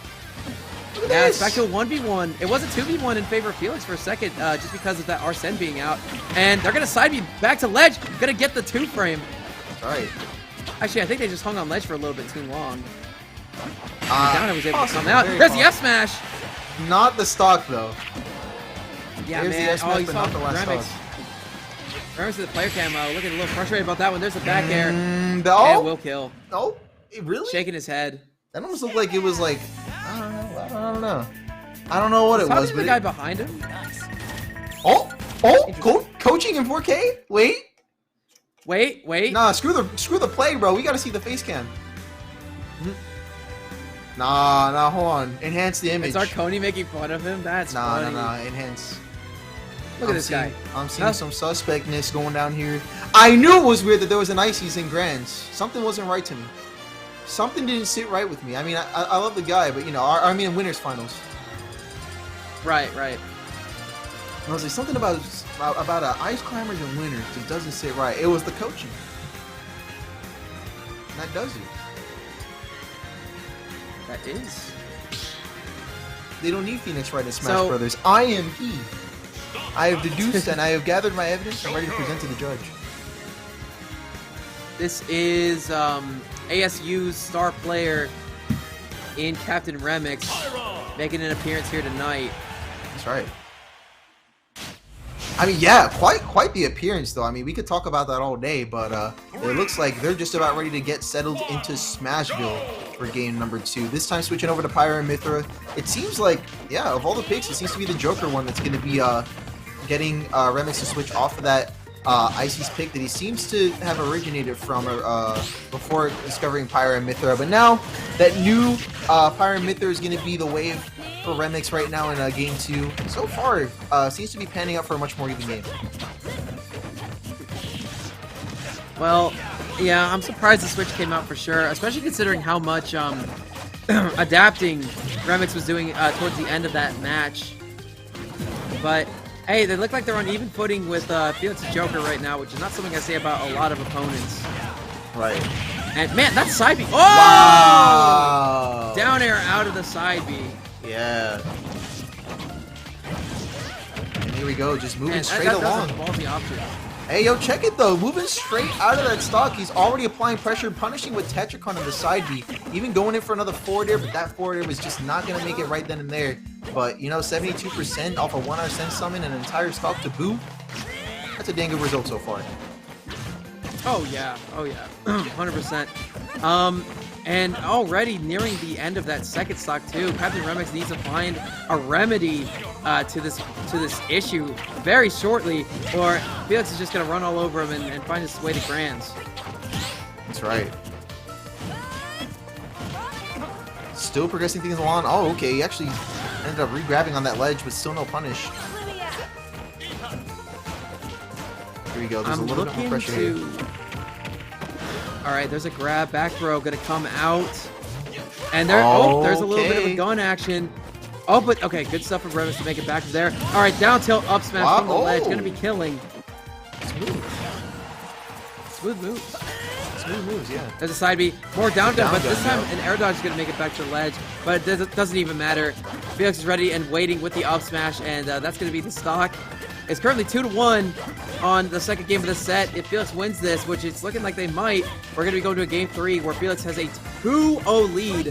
Look at Yeah, this. it's back to a 1v1. It was a 2v1 in favor of Felix for a second, just because of that Arsene being out. And they're going to side me back to ledge. Going to get the 2-frame. All right. Actually, I think they just hung on ledge for a little bit too long. Uh, Down was able to possible, come out. very There's the possible. F-smash. Not the stock, though. Yeah, There's the man. F-smash, You but saw not the last Remix. stock. Remix to the player cam, looking a little frustrated about that one. There's the back air. And Oh, will kill. oh, really? Shaking his head. That almost looked like it was like, I don't know. I don't know what it Probably was, the but guy behind him. Coaching in 4K? Wait. Wait. Nah, screw the play, bro. We gotta see the face cam. Nah, hold on. Enhance the image. Is Arconi making fun of him? That's funny. Nah. Enhance. Look at this guy. I'm seeing some suspectness going down here. I knew it was weird that there was an Ices in Grands. Something wasn't right to me. Something didn't sit right with me. I mean, I love the guy, but you know, I mean, in winners finals. Right. I was like, something about Ice Climbers and winners just doesn't sit right. It was the coaching. And that does it. That is. They don't need Phoenix Wright and Smash So- Brothers. I am he. I have deduced and I have gathered my evidence. I'm ready to present to the judge. This is ASU's star player in Captain Remix making an appearance here tonight. That's right. I mean, yeah, quite the appearance, though. I mean, we could talk about that all day, but it looks like they're just about ready to get settled into Smashville for game number 2. This time switching over to Pyra and Mythra. It seems like, yeah, of all the picks, it seems to be the Joker one that's going to be getting Remix to switch off of that Icy's pick that he seems to have originated from before discovering Pyra and Mythra. But now that new Pyra and Mythra is going to be the wave for Remix right now in game 2. So far, seems to be panning out for a much more even game. Well, yeah, I'm surprised the Switch came out for sure, especially considering how much adapting Remix was doing towards the end of that match. But hey, they look like they're on even footing with Felix's Joker right now, which is not something I say about a lot of opponents. Right. And man, that's side B. Oh! Wow. Down air out of the side B. Yeah. And here we go, just moving Man, straight that along. was a ballsy option. Hey, yo, check it though. Moving straight out of that stock. He's already applying pressure, punishing with Tetracon on the side B. Even going in for another forward air, but that forward air was just not going to make it right then and there. But, you know, 72% off a 1 Arsene summon and an entire stock to boot. That's a dang good result so far. Oh yeah, 100%. And already nearing the end of that second stock too. Captain Remix needs to find a remedy to this issue very shortly, or Felix is just gonna run all over him and find his way to Grands. That's right. Still progressing things along. Oh, okay. He actually ended up re-grabbing on that ledge, but still no punish. Here we go. There's a little bit more pressure here. All right, there's a grab, back throw, gonna come out, and there. Oh, there's a little bit of a gun action. Oh, but okay, good stuff from Remix to make it back from there. All right, down tilt, up smash from the ledge, gonna be killing. Smooth moves. Smooth moves, yeah. There's a side B, more down gun, but this time yeah. an air dodge is gonna make it back to the ledge, but it doesn't even matter. Felix is ready and waiting with the up smash, and that's gonna be the stock. It's currently 2-1 on the second game of the set. If Felix wins this, which it's looking like they might, we're going to be going to a game 3 where Felix has a 2-0 lead,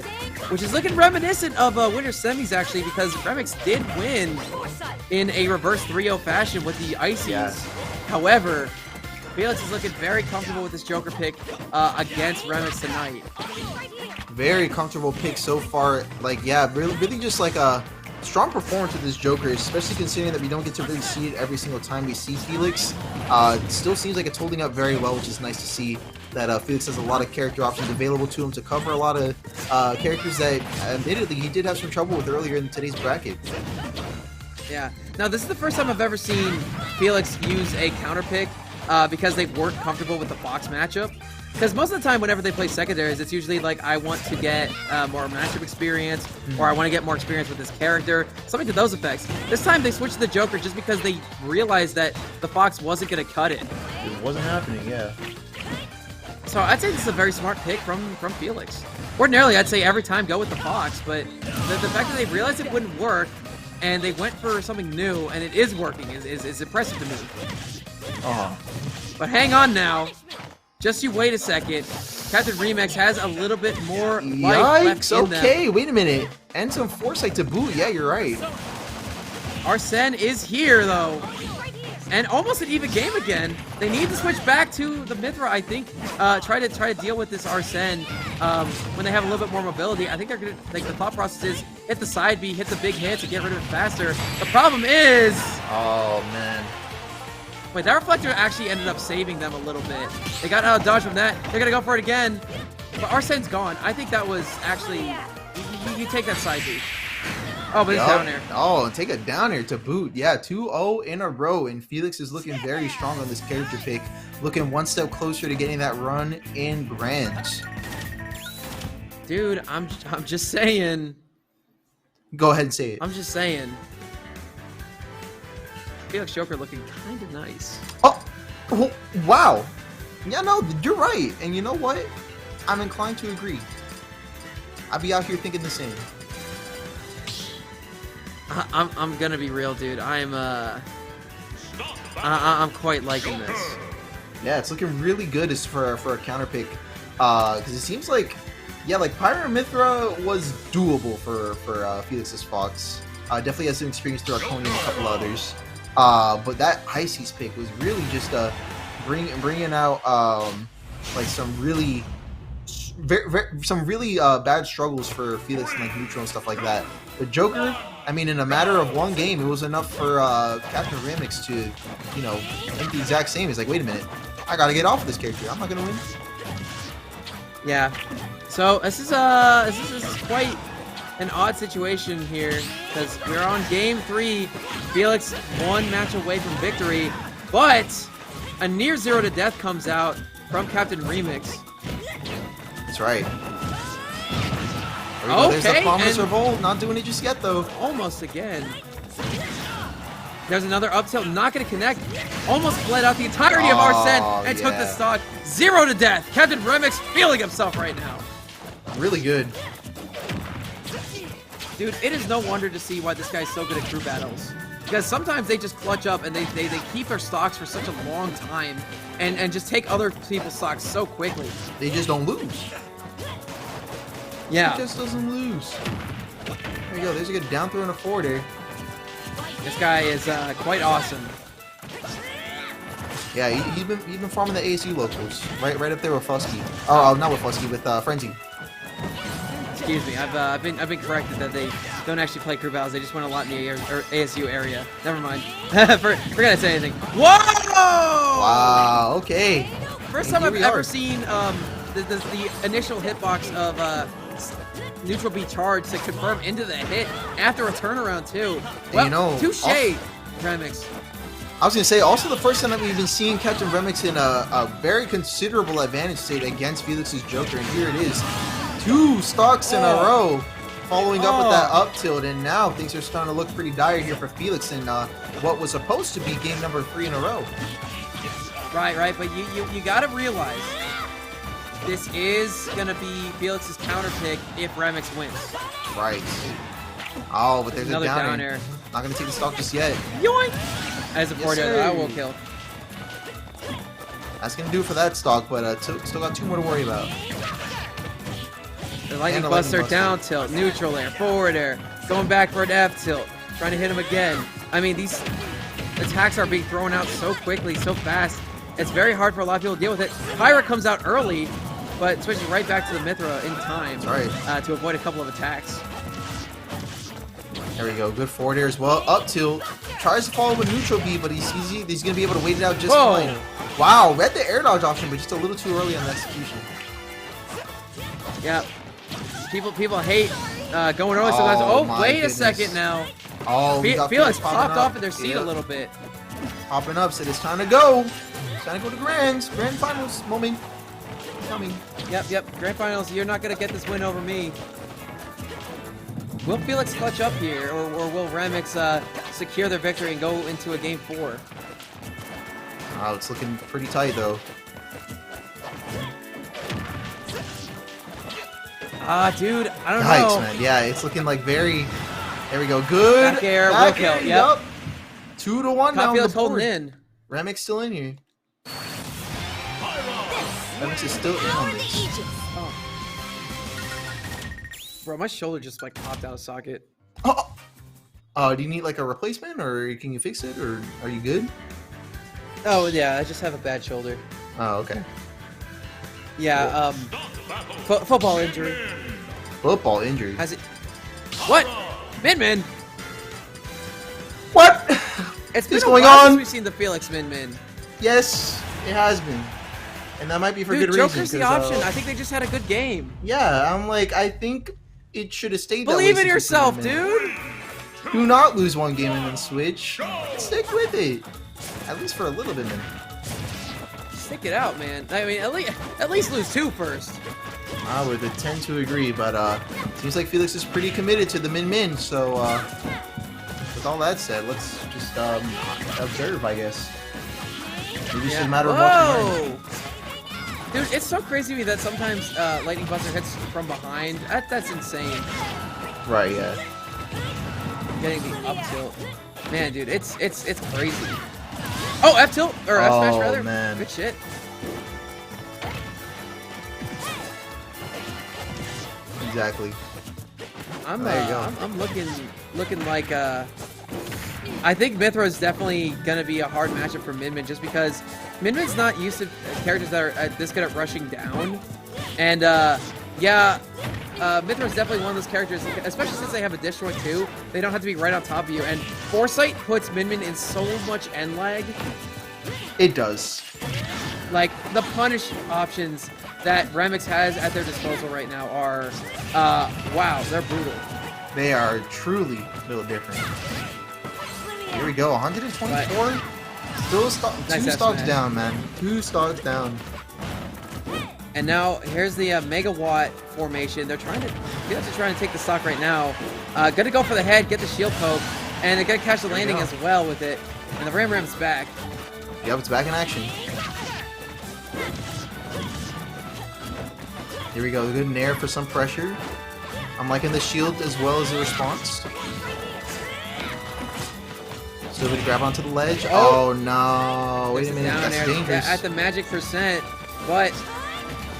which is looking reminiscent of winter semis, actually, because Remix did win in a reverse 3-0 fashion with the Ices. Yeah. However, Felix is looking very comfortable with this Joker pick against Remix tonight. Very comfortable pick so far. Like, yeah, really just like a strong performance with this Joker, especially considering that we don't get to really see it every single time we see Felix. It still seems like it's holding up very well, which is nice to see that Felix has a lot of character options available to him to cover a lot of characters that, admittedly, he did have some trouble with earlier in today's bracket. Yeah. Now, this is the first time I've ever seen Felix use a counter pick because they weren't comfortable with the Fox matchup. Because most of the time, whenever they play secondaries, it's usually like, I want to get more matchup experience, or I want to get more experience with this character, something to those effects. This time, they switched to the Joker just because they realized that the Fox wasn't going to cut it. It wasn't happening, yeah. So I'd say this is a very smart pick from Felix. Ordinarily, I'd say every time go with the Fox, but the fact that they realized it wouldn't work, and they went for something new, and it is working, is impressive to me. But hang on now. Just you wait a second. Captain Remix has a little bit more life left in them. Okay, wait a minute. And some foresight to boot. Yeah, you're right. Arsene is here, though. And almost an even game again. They need to switch back to the Mythra, I think. Try to deal with this Arsene when they have a little bit more mobility. I think they're gonna, like, the thought process is hit the side B, hit the big hit to get rid of it faster. The problem is, oh man. Wait, that reflector actually ended up saving them a little bit. They got out of dodge from that. They're gonna go for it again. But Arsene's gone. I think that was actually, you take that side B. Oh, but it's down there. Oh, and take it down here to boot. Yeah, 2-0 in a row, and Felix is looking very strong on this character pick. Looking one step closer to getting that run in Grands. Dude, I'm just saying. Go ahead and say it. I'm just saying. Felix Joker looking kind of nice. Oh, wow. Yeah, no, you're right. And you know what? I'm inclined to agree. I'll be out here thinking the same. I'm gonna be real, dude. I'm quite liking this. Yeah, it's looking really good as for a counter pick. Because it seems like, yeah, like Pyra and Mythra was doable for Felix's Fox. Definitely has some experience through Arconium and a couple others. But that Ices pick was really just bringing out like some really bad struggles for Felix and like neutral and stuff like that. The Joker, I mean, in a matter of one game, it was enough for Captain Remix to, you know, think the exact same. He's like, wait a minute, I gotta get off of this character. I'm not gonna win. Yeah. So this is quite an odd situation here, because we're on game 3. Felix one match away from victory, but a near 0 to death comes out from Captain Remix. That's right. Okay, there's the Promise Revolt, not doing it just yet though. Almost again. There's another up tilt, not going to connect. Almost bled out the entirety of Arsene and took the stock. 0 to death. Captain Remix feeling himself right now. Really good. Dude, it is no wonder to see why this guy's so good at crew battles. Because sometimes they just clutch up and they keep their stocks for such a long time and just take other people's stocks so quickly. They just don't lose. Yeah. He just doesn't lose. There you go. There's a good down throw and a forwarder. This guy is quite awesome. Yeah, he's been farming the ASU locals. Right up there with Fusky. Oh, not with Fusky, with Frenzy. Excuse me, I've been corrected that they don't actually play crew battles. They just win a lot in the ASU area. Never mind. Forgot to say anything. Whoa! Wow. Okay. First time I've ever seen the initial hitbox of neutral B charge to confirm into the hit after a turnaround too. Well, you know, touche, Remix. I was gonna say also the first time that we've been seeing Captain Remix in a very considerable advantage state against Felix's Joker, and here it is. 2 stocks in a row, following up with that up tilt, and now things are starting to look pretty dire here for Felix in what was supposed to be game number 3 in a row. Right, but you gotta realize this is gonna be Felix's counter pick if Remix wins. Right. Oh, but there's another a down air. Not gonna take the stock just yet. Yoink! As a forward air, that will kill. That's gonna do it for that stock, but still got 2 more to worry about. The Lightning Buster, down tilt, neutral air, forward air, going back for an F tilt, trying to hit him again. I mean, these attacks are being thrown out so quickly, so fast. It's very hard for a lot of people to deal with it. Pyra comes out early, but switching right back to the Mythra in time to avoid a couple of attacks. There we go. Good forward air as well. Up tilt. Tries to follow with neutral B, but he's going to be able to wait it out just fine. Wow, read the air dodge option, but just a little too early on the execution. Yeah. People hate going early sometimes. Oh, wait a second now. Oh, Felix popped off in their seat a little bit. Popping up, said it's time to go. It's time to go to Grand Finals moment. Coming. Yep. Grand Finals, you're not going to get this win over me. Will Felix clutch up here, or will Remix secure their victory and go into a Game 4? Oh, it's looking pretty tight, though. Dude, I don't Yikes, know. man. Yeah, it's looking like very... There we go. Good. Back air, will kill. Yep. 2-1 now on the Felix holding board. in. Remix still in here. Remix is still in on this. Oh. Bro, my shoulder just like popped out of socket. Oh, do you need like a replacement, or can you fix it, or are you good? Oh yeah, I just have a bad shoulder. Oh, okay. Yeah, football injury. Football injury. Has it? What? Min. What? It's been What's a going while on? since we've seen the Felix Min. Yes, it has been, and that might be for Dude, good reason. Joker's the 'cause, option. I think they just had a good game. Yeah, I'm like, I think it should have stayed that way. Believe in since it's been a yourself, minute. dude. Do not lose one game and then switch. Stick with it, at least for a little bit, man. Stick it out, man. I mean, at least lose 2 first. I would tend to agree, but seems like Felix is pretty committed to the Min. So, with all that said, let's just observe, I guess. Maybe it's just a matter of watching. Whoa! Dude, it's so crazy to me that sometimes Lightning Buster hits from behind. That's insane. Right, yeah. Getting the up tilt. Man, dude, it's crazy. Oh, F tilt or F smash rather. Man. Good shit. Exactly. I'm There you go. I'm looking like I think Mythra is definitely gonna be a hard matchup for Min just because Min's not used to characters that are this good at rushing down, and yeah. Mythra is definitely one of those characters, especially since they have a Destroy too. They don't have to be right on top of you, and Foresight puts Min in so much end lag. It does. Like, the punish options that Remix has at their disposal right now are, wow, they're brutal. They are truly built different. Here we go, 124. Right. Still Nice two F stocks smash. down, man. 2 stocks down. And now, here's the Megawatt formation. They're trying to take the stock right now. Gonna go for the head, get the shield poke, and they're gonna catch the landing go. as well with it. And the Ram's back. Yep, it's back in action. Here we go, good nair for some pressure. I'm liking the shield as well as the response. Still gonna grab onto the ledge. Oh, no. Wait a There's minute, down that's air dangerous. at the magic percent, but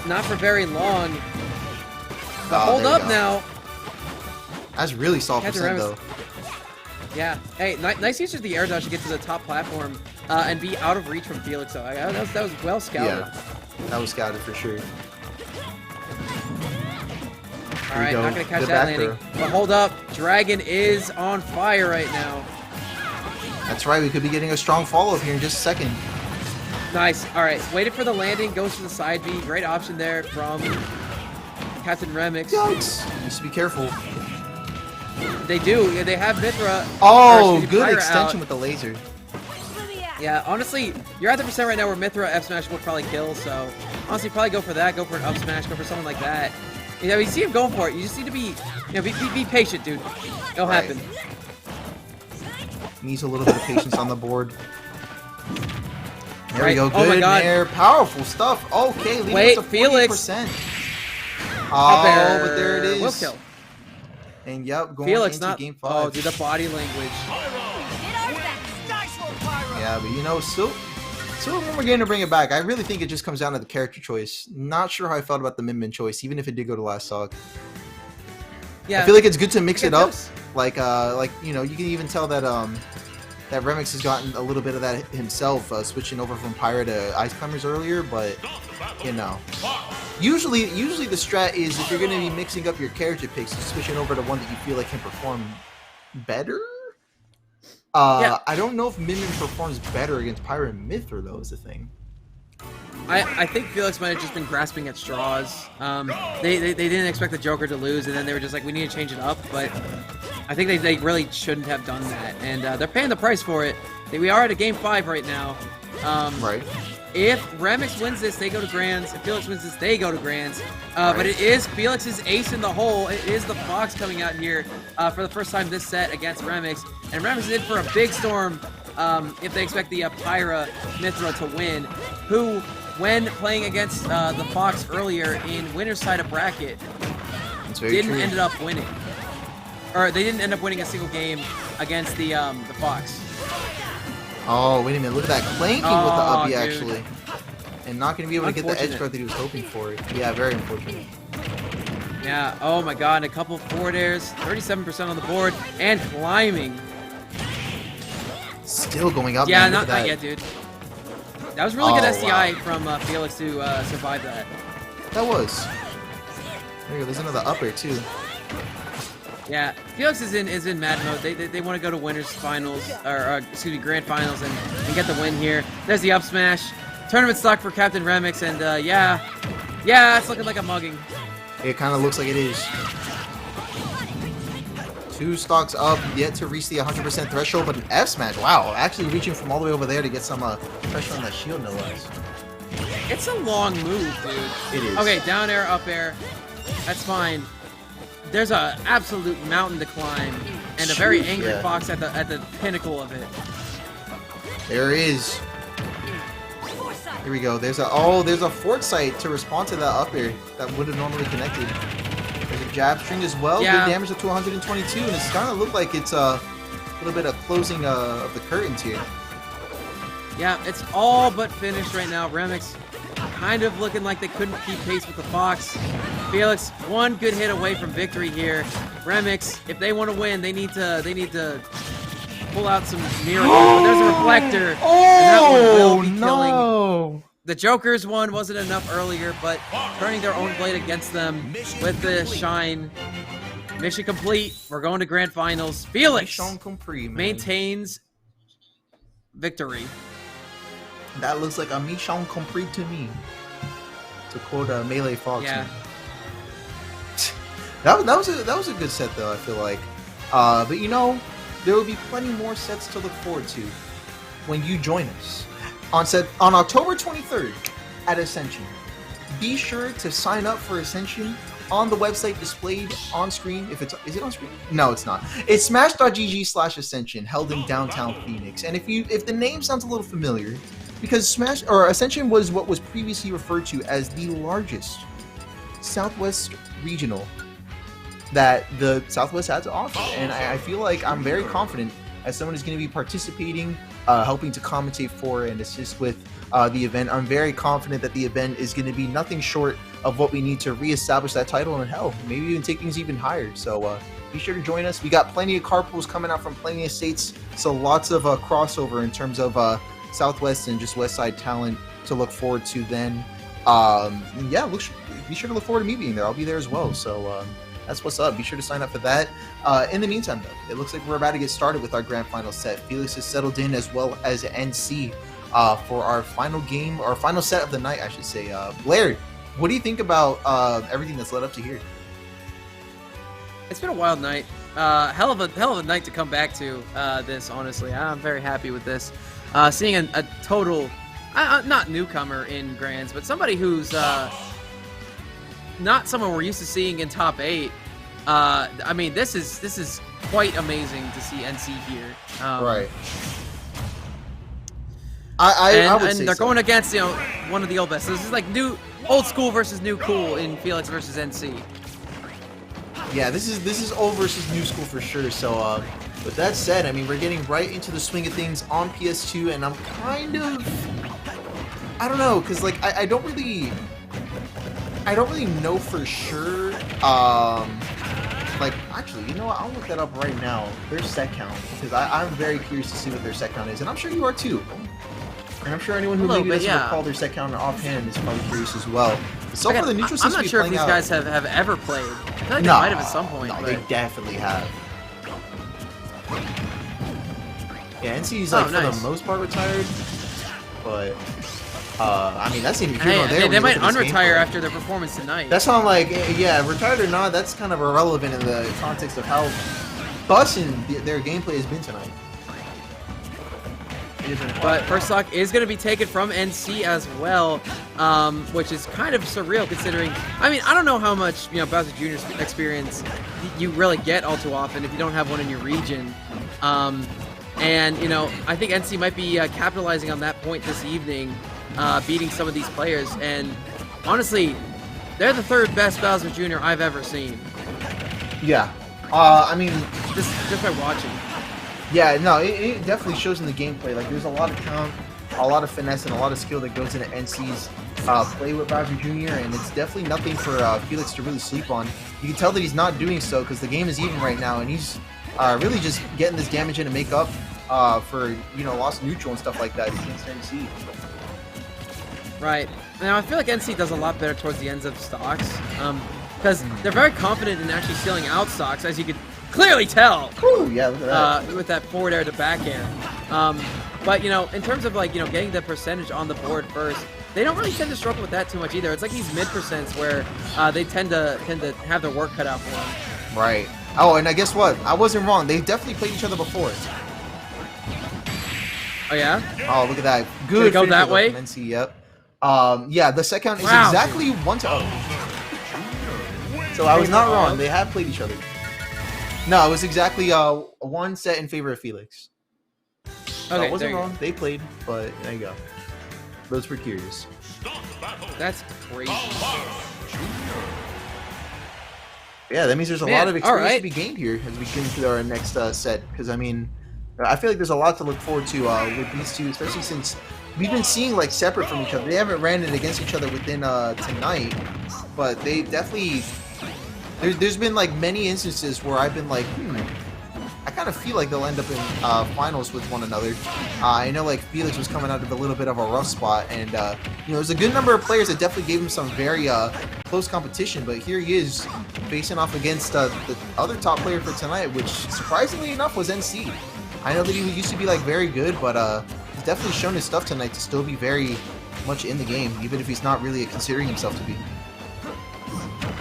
not for very long. But hold there you up go. now. That's really soft Catch the percent, Ram's- though. Yeah. Hey, nice use of the air dodge to get to the top platform and be out of reach from Felix. So that was well scouted. Yeah, that was scouted for sure. All right, go. not gonna catch Good that back landing. throw. But hold up, Dragon is on fire right now. That's right, we could be getting a strong follow-up here in just a second. Nice. All right, waited for the landing, goes for the side B. Great option there from Captain Remix. Yikes. Needs to be careful. They do. Yeah, they have Mythra. Oh, or, excuse me, good Pyra extension out. with the laser. Yeah, honestly, you're at the percent right now where Mythra F smash will probably kill. So honestly, probably go for that. Go for an up smash. Go for something like that. You know, you see him going for it. You just need to be, be patient, dude. It'll Right. happen. Needs a little bit of patience on the board. There we Right. go. Oh my Good God. nair. Powerful stuff. Okay, leading Wait, us to Felix. 40%. Up Oh, air. but there it is. Will kill. And yep, going Felix into not. game 5. Oh, dude, the body language. Yeah, but you know, still when we're going to bring it back, I really think it just comes down to the character choice. Not sure how I felt about the Min choice, even if it did go to last stock. Yeah. I feel like it's good to mix it up. Yes. Like you know, you can even tell that that Remix has gotten a little bit of that himself, switching over from Pyra to Ice Climbers earlier. But you know, usually the strat is if you're going to be mixing up your character picks, switching over to one that you feel like can perform better. Yeah. I don't know if Min performs better against Pyra and Mythra though. Is the thing. I think Felix might have just been grasping at straws. They didn't expect the Joker to lose, and then they were just like, we need to change it up. But I think they really shouldn't have done that, and they're paying the price for it. We are at a game 5 right now. Right. If Remix wins this, they go to Grands. If Felix wins this, they go to Grands. But it is Felix's ace in the hole. It is the Fox coming out here for the first time this set against Remix. And Remix is in for a big storm if they expect the Pyra Mithra to win, who, when playing against the Fox earlier in winner's side of bracket, didn't end up winning. Or they didn't end up winning a single game against the Fox. Oh, wait a minute. Look at that clanking with the uppy, dude. actually. And not going to be able to get the edge guard that he was hoping for. Yeah, very unfortunate. Yeah, oh my god, a couple forward airs, 37% on the board, and climbing. Still going up. Yeah, man. Look at not that. yet, dude. That was really good Oh, SDI wow. from Felix to survive that. That was. There you go. There's another up air, too. Yeah, Felix is in mad mode. They want to go to winners finals, or excuse me, grand finals, and get the win here. There's the up smash. Tournament stock for Captain Remix, and yeah, it's looking like a mugging. It kind of looks like it is. 2 stocks up, yet to reach the 100% threshold, but an F smash. Wow, actually reaching from all the way over there to get some pressure on that shield, no less. It's a long move, dude. It is. Okay, down air, up air. That's fine. There's a absolute mountain to climb, and a very angry Yeah. Fox at the pinnacle of it. There is. Here we go. There's a fort site to respond to that up air that would have normally connected. There's a jab string as well. Yeah. Good damage up to 122, and it's starting to look like it's a little bit of closing of the curtains here. Yeah, it's all but finished right now. Remix kind of looking like they couldn't keep pace with the Fox. Felix, one good hit away from victory here. Remix, if they want to win, they need to pull out some miracles. But there's a reflector, and that one will be killing. The Joker's one wasn't enough earlier, but turning their own blade against them with the shine. Mission complete. We're going to grand finals. Felix Mission compris, man. maintains victory. That looks like a mission compris to me. To quote Melee Fox. Yeah. That was a good set though, I feel like. But you know, there will be plenty more sets to look forward to when you join us on October 23rd at Ascension. Be sure to sign up for Ascension on the website displayed on screen. Is it on screen? No, it's not. It's smash.gg/ascension, held in downtown Phoenix. And if the name sounds a little familiar, because Ascension was what was previously referred to as the largest Southwest regional that the Southwest had to offer, and I feel like I'm very confident as someone who's going to be participating, helping to commentate for and assist with the event. I'm very confident that the event is going to be nothing short of what we need to reestablish that title, and hell, maybe even take things even higher. So be sure to join us. We got plenty of carpools coming out from plenty of states, so lots of crossover in terms of Southwest and just West Side talent to look forward to then. Yeah, be sure to look forward to me being there. I'll be there as well. So that's what's up. Be sure to sign up for that. In the meantime, though, it looks like we're about to get started with our grand final set. Felix is settled in as well as NC for our final game, or final set of the night, I should say. Blair, what do you think about everything that's led up to here? It's been a wild night. Hell of a night to come back to this, honestly. I'm very happy with this. Seeing a total, not newcomer in Grands, but somebody who's not someone we're used to seeing in top 8. I mean, this is quite amazing to see NC here. Right. I would say they're so. going against one of the old best. So this is like old school versus new cool in Felix versus NC. Yeah, this is old versus new school for sure. So with that said, I mean, we're getting right into the swing of things on PS2, and I'm kind of, I don't know, because like I don't really know for sure. Like, actually, you know what? I'll look that up right now. Their set count, because I'm very curious to see what their set count is, and I'm sure you are too. And I'm sure anyone who maybe doesn't recall their set count offhand is probably curious as well. So far, the neutral seems I'm to not be sure if playing these out. guys have ever played. I feel like No, they might have at some point. No, but they definitely have. Yeah, NC's like for nice. the most part retired, but I mean that's even here nor there. They when you might look at this unretire gameplay. after their performance tonight. That's how I'm like, yeah, retired or not, that's kind of irrelevant in the context of how bussin' their gameplay has been tonight. But first stock is going to be taken from NC as well, which is kind of surreal considering. I mean, I don't know how much Bowser Jr.'s experience you really get all too often if you don't have one in your region. And I think NC might be capitalizing on that point this evening, beating some of these players. And honestly, they're the third best Bowser Jr. I've ever seen. Yeah. I mean, just by watching. Yeah, no, it definitely shows in the gameplay. Like, there's a lot of talent, a lot of finesse, and a lot of skill that goes into NC's play with Bowser Jr., and it's definitely nothing for Felix to really sleep on. You can tell that he's not doing so because the game is even right now, and he's really just getting this damage in to make up for, lost neutral and stuff like that against NC. Right. Now, I feel like NC does a lot better towards the ends of stocks, because they're very confident in actually sealing out stocks, as you could clearly tell. Ooh, yeah, look at that. With that forward air to back air. But in terms of getting the percentage on the board first, they don't really tend to struggle with that too much either. It's like these mid percents where they tend to have their work cut out for them. Right. Oh, and I guess what? I wasn't wrong. They definitely played each other before. Oh yeah. Oh, look at that. Good. Did it go that way? From NC, yep. Yeah, the set count is exactly 1-0. So I was not wrong. They have played each other. No, it was exactly one set in favor of Felix. So Okay, I wasn't wrong. They played, but there you go. Those were curious. That's crazy. Yeah, that means there's a lot of experience to be gained here as we get into our next set. Because, I mean, I feel like there's a lot to look forward to with these two, especially since we've been seeing, separate from each other. They haven't ran it against each other within tonight, but they definitely... There's been many instances where I've been like, I kind of feel like they'll end up in finals with one another. I know Felix was coming out of a little bit of a rough spot, and there's a good number of players that definitely gave him some very close competition. But here he is facing off against the other top player for tonight, which surprisingly enough was NC. I know that he used to be very good, but he's definitely shown his stuff tonight to still be very much in the game, even if he's not really considering himself to be.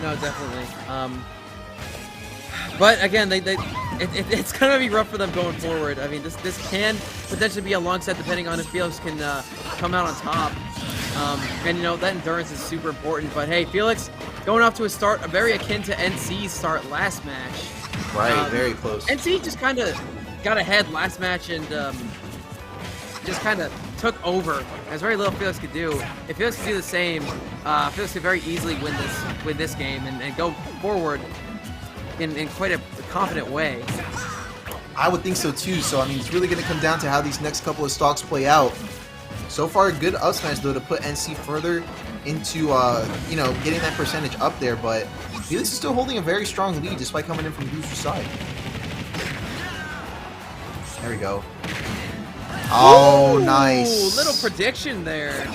No, definitely. But again, it's gonna be rough for them going forward. I mean, this can potentially be a long set depending on if Felix can come out on top. And that endurance is super important. But hey, Felix going off to a start very akin to NC's start last match. Right, very close. NC just kind of got ahead last match and just kind of took over. There's very little Felix could do. If Felix could do the same, Felix could very easily win this game and go forward in quite a confident way. I would think so too. So I mean, it's really going to come down to how these next couple of stocks play out. So far, a good up smash though to put NC further into getting that percentage up there. But Felix is still holding a very strong lead despite coming in from Booster's side. There we go. Oh, ooh, nice. Little prediction there.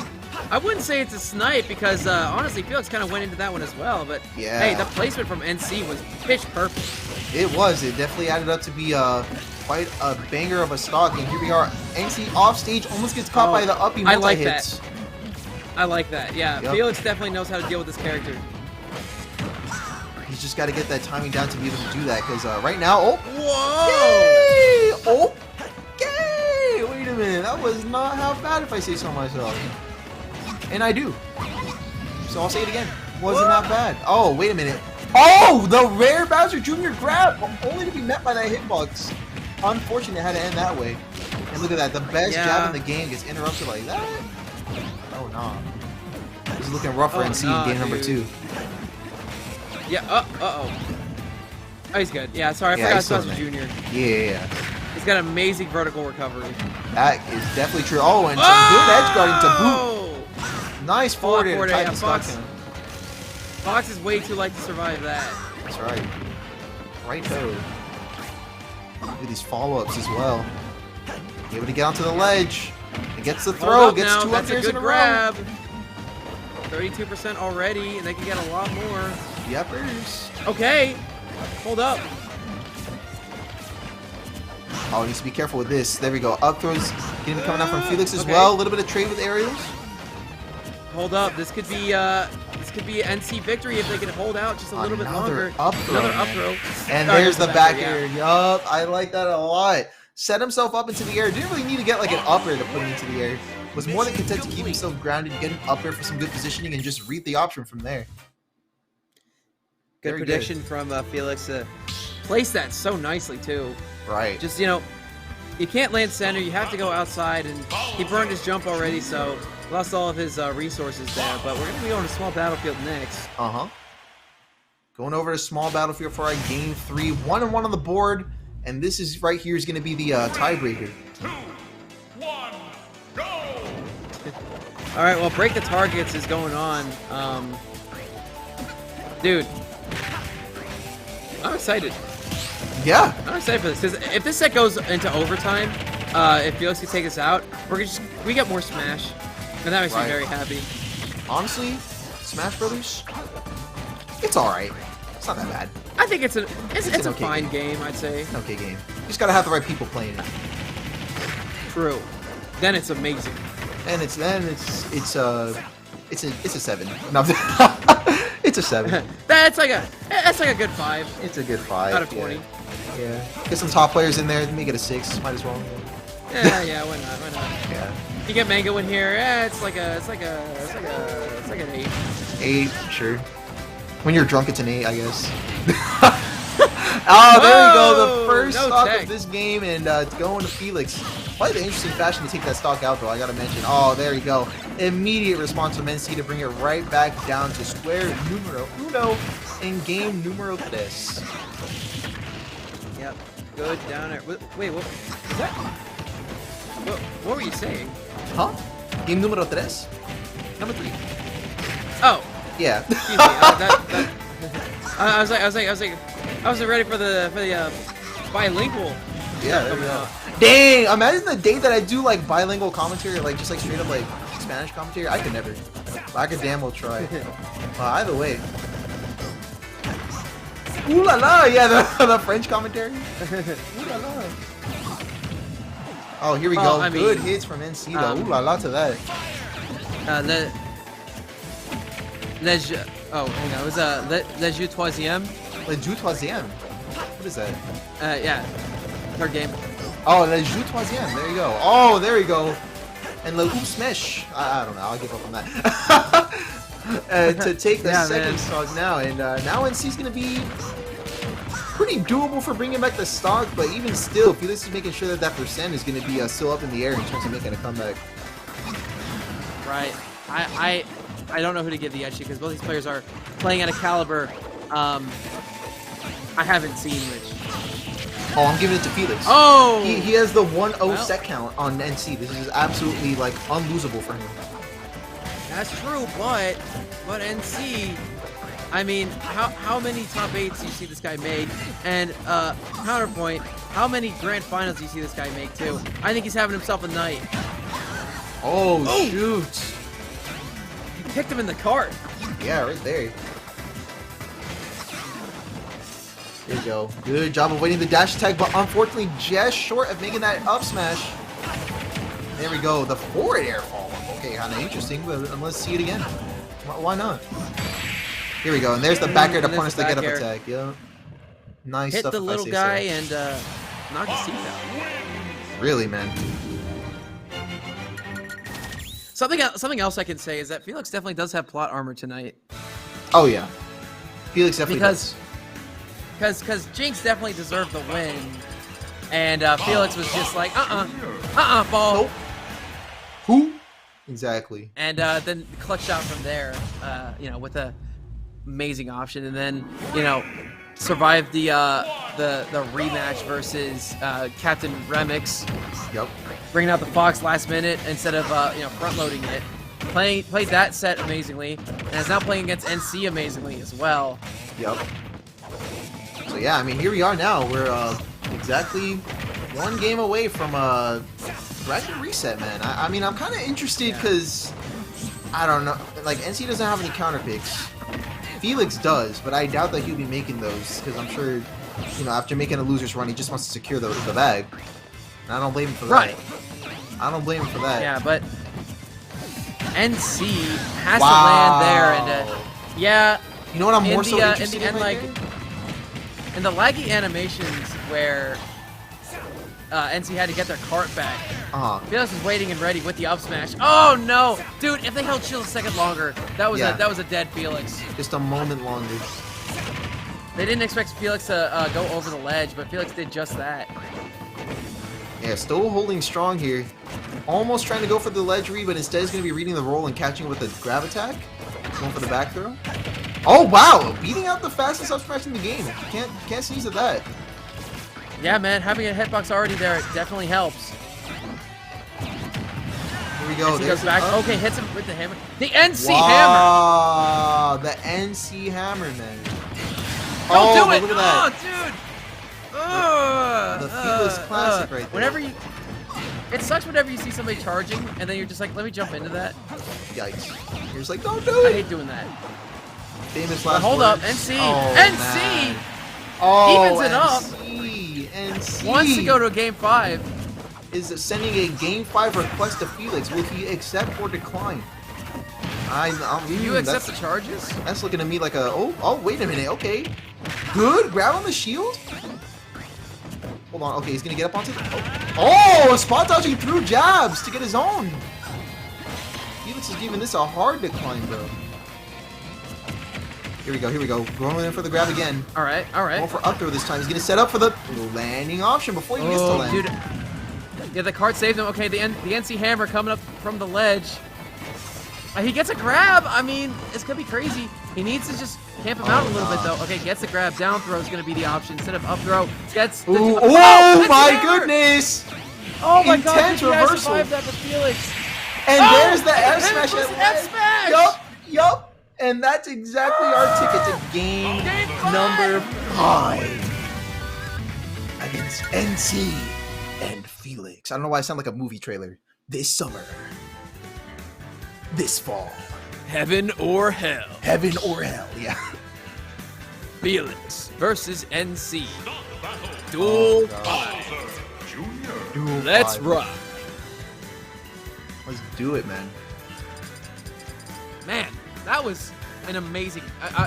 I wouldn't say it's a snipe because honestly, Felix kind of went into that one as well. But yeah, hey, the placement from NC was pitch perfect. It was. It definitely added up to be quite a banger of a stock. And here we are. NC off stage almost gets caught by the uppy multi-hits. I like that. Yeah, yep. Felix definitely knows how to deal with this character. He's just got to get that timing down to be able to do that because right now, whoa! Yay! Okay! Wait a minute, that was not half bad if I say so myself. And I do. So I'll say it again. Wasn't that bad. Oh, wait a minute. Oh, the rare Bowser Jr. grab! Only to be met by that hitbox. Unfortunate it had to end that way. And look at that, the best jab in the game gets interrupted like that. Oh, no. This is looking rough for NC in game number 2. Yeah, uh-oh. Oh, he's good. Yeah, sorry, I forgot Bowser Jr. Yeah. He's got amazing vertical recovery. That is definitely true. Oh, and some good edge guarding to boot. Nice forward air to tie the stock in. Fox is way too light to survive that. That's right. Right toe. Look at these follow-ups as well. Able to get onto the ledge. It gets the throw. Gets 2 up airs in a grab. 32% already, and they can get a lot more. Yepers. Okay. Hold up. Oh, needs to be careful with this. There we go. Up throws going to be coming out from Felix as well. A little bit of trade with aerials. Hold up. This could be NC victory if they can hold out just a little bit longer. Up throw. Another up throw. And there's the back air. Yup. I like that a lot. set himself up into the air. Didn't really need to get like an up air to put him into the air. Was more than content to keep himself grounded, get an up air for some good positioning, and just read the option from there. Good Very prediction from Felix. Place that so nicely too. Right. Just, you know, you can't land center. You have to go outside, and he burned his jump already, so lost all of his resources there. But we're going to be on a small battlefield next. Going over to small battlefield for our game 3. 1-1 on the board, and this is right here is going to be the tiebreaker. 2, 1, go! All right, well, break the targets is going on. Dude, I'm excited. Yeah. I'm excited for this because if this set goes into overtime, if Felix can take us out, we get more Smash, and that makes me very happy. Honestly, Smash Brothers, it's all right. It's not that bad. I think it's a okay fine game. I'd say. Okay, game. You just gotta have the right people playing it. True. Then it's amazing. And it's a 7. No, it's a 7. That's like a good 5. It's a good 5 out of 20. Yeah. Get some top players in there. Make it a 6. Might as well. Yeah. Why not? Yeah. You get Mango in here. It's like an 8. 8, sure. When you're drunk, it's an 8, I guess. Oh, there we go. The first stock of this game, and it's going to Felix. Quite an interesting fashion to take that stock out, though, I gotta mention. Oh, there you go. Immediate response from NC to bring it right back down to square numero uno in game numero 3. Yep. Good down there. Wait, what? Is that? What were you saying? Huh? Game numero 3? Number 3. Oh. Yeah. Excuse me. I wasn't ready for the bilingual. Yeah, there we go. Dang! Imagine the day that I do like bilingual commentary, like just like straight up like Spanish commentary. I could never. I could damn well try. Either way. Ooh la la! Yeah, the French commentary. Ooh la la. Oh, here we go. Good hits from NC though. Ooh la la to that. Hang on. It was Le Jeu Troisième. Le Jeu Troisième. What is that? Yeah. Third game. Oh, Le Jeu Troisième. There you go. Oh, there we go. And Le Hoop Smash. I don't know. I'll give up on that. To take the second stock now, and now NC's gonna be pretty doable for bringing back the stock, but even still, Felix is making sure that percent is gonna be still up in the air in terms of making a comeback. Right. I don't know who to give the edge to because both these players are playing at a caliber I haven't seen, Rich. Oh, I'm giving it to Felix. Oh! He has the 1-0 set count on NC. This is absolutely, like, unlosable for him. That's true, but NC, I mean, how many top 8s do you see this guy make? And, counterpoint, how many grand finals do you see this guy make, too? I think he's having himself a night. Oh, shoot. You picked him in the cart. Yeah, right there. There you go. Good job of waiting the dash attack, but unfortunately just short of making that up smash. There we go. The forward air fall. Okay, kind of interesting, but let's see it again. Why not? Here we go. And there's the back air to punish the get-up attack. Yep. Nice Hit stuff. Hit the little guy and knock his teeth out. Really, man. Something else I can say is that Felix definitely does have plot armor tonight. Oh, yeah. Felix definitely does. Because Jinx definitely deserved the win, and Felix was just like, ball. Nope. Who? Exactly. And then clutched out from there, with a amazing option, and then survived the rematch versus Captain Remix. Yep. Bringing out the Fox last minute instead of front loading it. Played that set amazingly, and is now playing against NC amazingly as well. Yep. So yeah, I mean, here we are now. We're exactly one game away from bracket reset, man. I mean, I'm kind of interested because I don't know. Like, NC doesn't have any counter picks. Felix does, but I doubt that he'll be making those because I'm sure, after making a loser's run, he just wants to secure the bag. And I don't blame him for that. Right. I don't blame him for that. Yeah, but NC has to land there, and yeah. You know what I'm more so interested in and the laggy animations where NC had to get their cart back. Felix was waiting and ready with the up smash. Oh no, dude! If they held shield a second longer, that was a dead Felix. Just a moment longer. They didn't expect Felix to go over the ledge, but Felix did just that. Yeah, still holding strong here. Almost trying to go for the ledge read, but instead is going to be reading the roll and catching with a grab attack. Going for the back throw. Oh wow, beating out the fastest up smash in the game. Can't sneeze at that. Yeah, man, having a hitbox already there definitely helps. Here we go. He goes back. Okay, hits him with the hammer. The NC hammer. Wow, the NC hammer, man. Don't do it. Look at that. Oh, dude. The Felix classic right there. Whenever it sucks whenever you see somebody charging and then you're just like, let me jump into that. Yikes. You're just like, don't do it. I hate doing that. Famous But last hold words. up, NC. Oh, NC man. Oh, evens it up. NC Wants to go to a game 5. Is sending a game 5 request to Felix. Will he accept or decline? You accept the charges? That's looking to me like a oh wait a minute, okay. Good grab on the shield. Hold on, okay, he's gonna get up onto the spot dodging through jabs to get his own. Felix is giving this a hard decline, bro. Here we go. Going in for the grab again. Alright. Going for up throw this time. He's gonna set up for the landing option before he gets to land. Dude. Yeah, the card saved him. Okay, the NC hammer coming up from the ledge. He gets a grab. I mean, it's gonna be crazy. He needs to just camp him out a little bit though. Okay, gets the grab. Down throw is gonna be the option instead of up throw. Gets the oh my goodness! Oh my god! Intense reversal. Survived that with Felix. And there's the F smash. F smash. Yup. And that's exactly our ticket to game number 5 against NC and Felix. I don't know why I sound like a movie trailer. This summer. This fall. Heaven or hell. Heaven or hell, yeah. Felix versus NC. Duel Bowser Jr. Let's rock. Let's do it, man. Man, that was an amazing...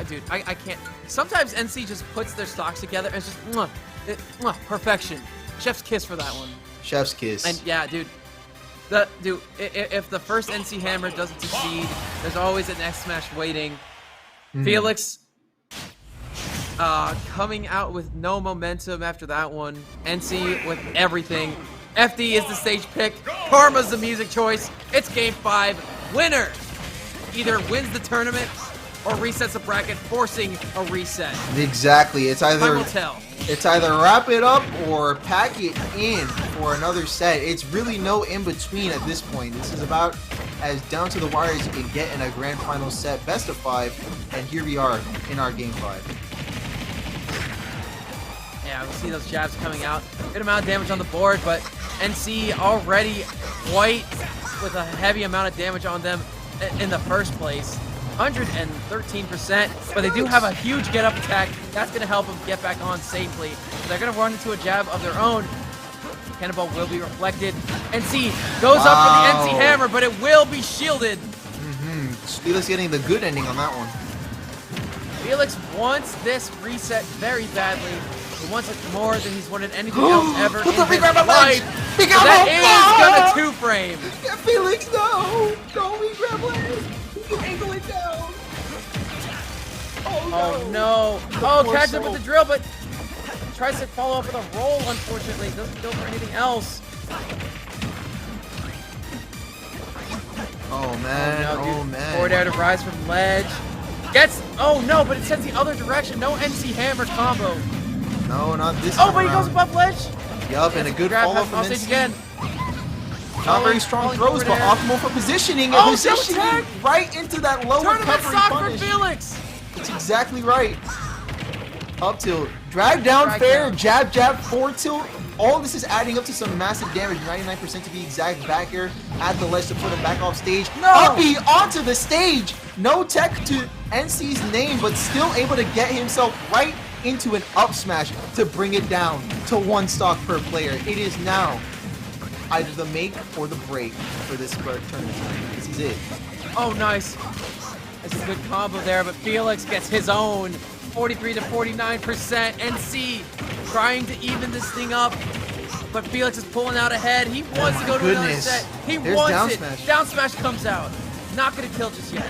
dude, I can't... Sometimes NC just puts their stocks together and it's just... perfection. Chef's kiss for that one. Chef's kiss. And yeah, dude. If the first NC hammer doesn't succeed, there's always an X smash waiting. Felix... coming out with no momentum after that one. NC with everything. FD is the stage pick. Karma's the music choice. It's game 5. Winner either wins the tournament or resets the bracket, forcing a reset. Exactly. Time will tell. It's either wrap it up or pack it in for another set. It's really no in between at this point. This is about as down to the wire as you can get in a grand final set, best of 5, and here we are in our game 5. Yeah, we see those jabs coming out. Good amount of damage on the board, but NC already quite with a heavy amount of damage on them in the first place. 113%, but they do have a huge get-up attack. That's going to help them get back on safely. They're going to run into a jab of their own. Cannonball will be reflected. NC goes up for the NC hammer, but it will be shielded. Felix getting the good ending on that one. Felix wants this reset very badly. He wants it more than he's wanted anything else ever in his life. That is gonna two-frame. Yeah, Felix, no! Don't re-grab leg! You can angle it down! Oh no! Oh, catch up with the drill, but tries to follow up with a roll, unfortunately. Doesn't go for anything else. Oh man, oh man. Forward air to rise from ledge. Gets, oh no, but it sends the other direction. No NC hammer combo. No, not this Oh, time but he goes around. above ledge. Yup, and a good Grab follow has from offstage NC. again. Not very strong Falling throws, but forward air. optimal for positioning. Oh, And positioning double tag. right into that lower Tournament recovery sock for punish. Felix. That's exactly right. Up tilt. Drag down Drag fair, down. jab, jab, forward tilt. All this is adding up to some massive damage. 99% to be exact. Back air at the ledge to put him back off stage. No! Uppy onto the stage. No tech to NC's name, but still able to get himself right into an up smash to bring it down to 1 stock per player. It is now either the make or the break for this tournament. This is it. Oh, nice. That's a good combo there, but Felix gets his own. 43 to 49%. NC trying to even this thing up. but Felix is pulling out ahead. He wants to go to another goodness. set. He There's wants down it. smash. Down smash comes out. Not gonna kill just yet.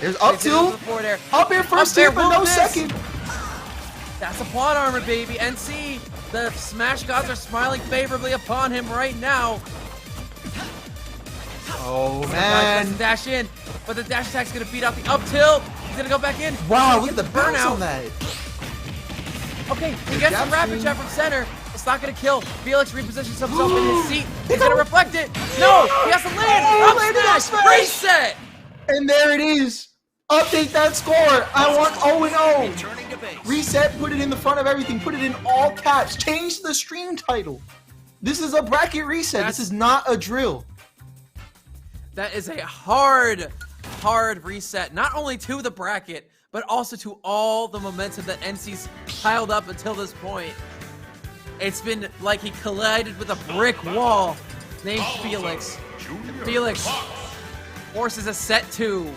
There's up two. Air. Up air first Up air, tier, but no won't miss. second. That's a plot armor, baby. NC, the Smash gods are smiling favorably upon him right now. Oh, Tries man. to dash in, but the dash attack's gonna beat out the up tilt. He's gonna go back in. Wow, He's look gonna at the bounce burnout. on that. Okay, he The gets jab the rapid string. jab from center. It's not gonna kill. Felix repositions himself in his seat. He's gonna reflect it. No, he has to land. Oh, Up landed up smash. smash. Reset. And there it is. Update that score. I want 0-0. Returning to base. Reset, put it in the front of everything. Put it in all caps. Change the stream title. This is a bracket reset. That's- This is not a drill. That is a hard reset. Not only to the bracket, but also to all the momentum that NC's piled up until this point. It's been like he collided with a brick wall named Felix. Junior. Felix forces a set 2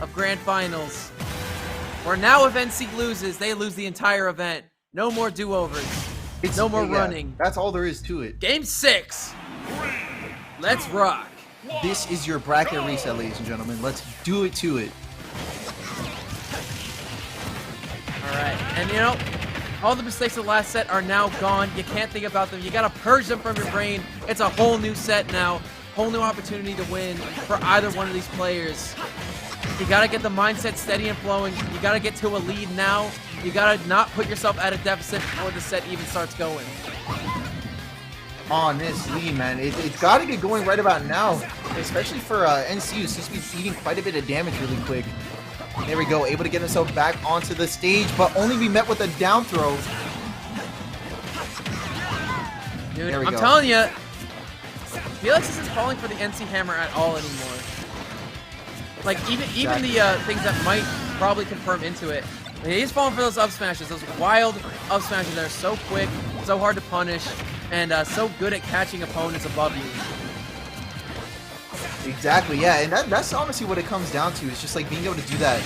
of Grand Finals. Where now if NC loses, they lose the entire event. No more do-overs. No more running. That's all there is to it. Game 6. Let's rock. This is your bracket reset, ladies and gentlemen. Let's do it to it. Alright, and you know, all the mistakes of the last set are now gone. You can't think about them. You gotta purge them from your brain. It's a whole new set now. Whole new opportunity to win for either one of these players. You gotta get the mindset steady and flowing. You gotta get to a lead now. You gotta not put yourself at a deficit before the set even starts going. On this lead, man. It's got to get going right about now, especially for NC, who seems to be eating quite a bit of damage really quick. There we go, able to get himself back onto the stage, but only be met with a down throw. Dude, There we I'm go. telling you, Felix isn't falling for the NC hammer at all anymore. Like, even the things that might probably confirm into it. He's falling for those up smashes, those wild up smashes that are so quick, so hard to punish, and so good at catching opponents above you. Exactly, yeah, and that's honestly what it comes down to. It's just like being able to do that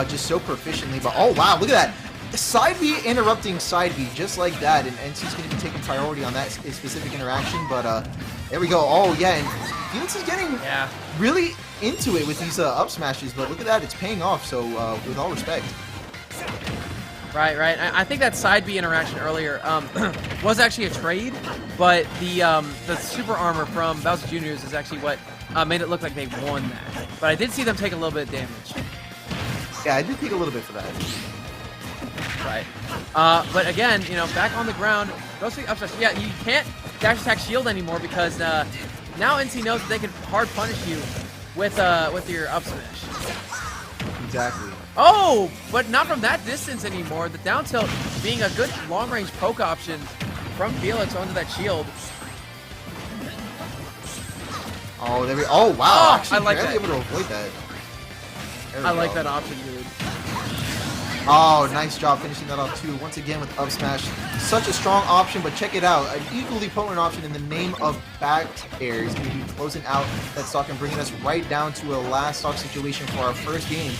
just so proficiently. But oh wow, look at that. Side B interrupting side B just like that, and NC's going to be taking priority on that specific interaction. But there we go. Oh yeah, and Felix is getting really into it with these up smashes. But look at that, it's paying off. So with all respect. Right. I think that side B interaction earlier was actually a trade, but the super armor from Bowser Jr.'s is actually what made it look like they won that. But I did see them take a little bit of damage. Yeah, I did take a little bit for that. Right. But again, you know, back on the ground, goes for the up smash. Yeah, you can't dash attack shield anymore because now NC knows that they can hard punish you with your up smash. Exactly. Oh, but not from that distance anymore. The down tilt being a good long-range poke option from Felix onto that shield. Oh, there we. Oh wow, Oh, actually I like barely that. able to avoid that. There we I like go. that option, dude. Oh, nice job finishing that off too. Once again with up smash, such a strong option. But check it out, an equally potent option in the name of back air. He's going to be closing out that stock and bringing us right down to a last stock situation for our first game.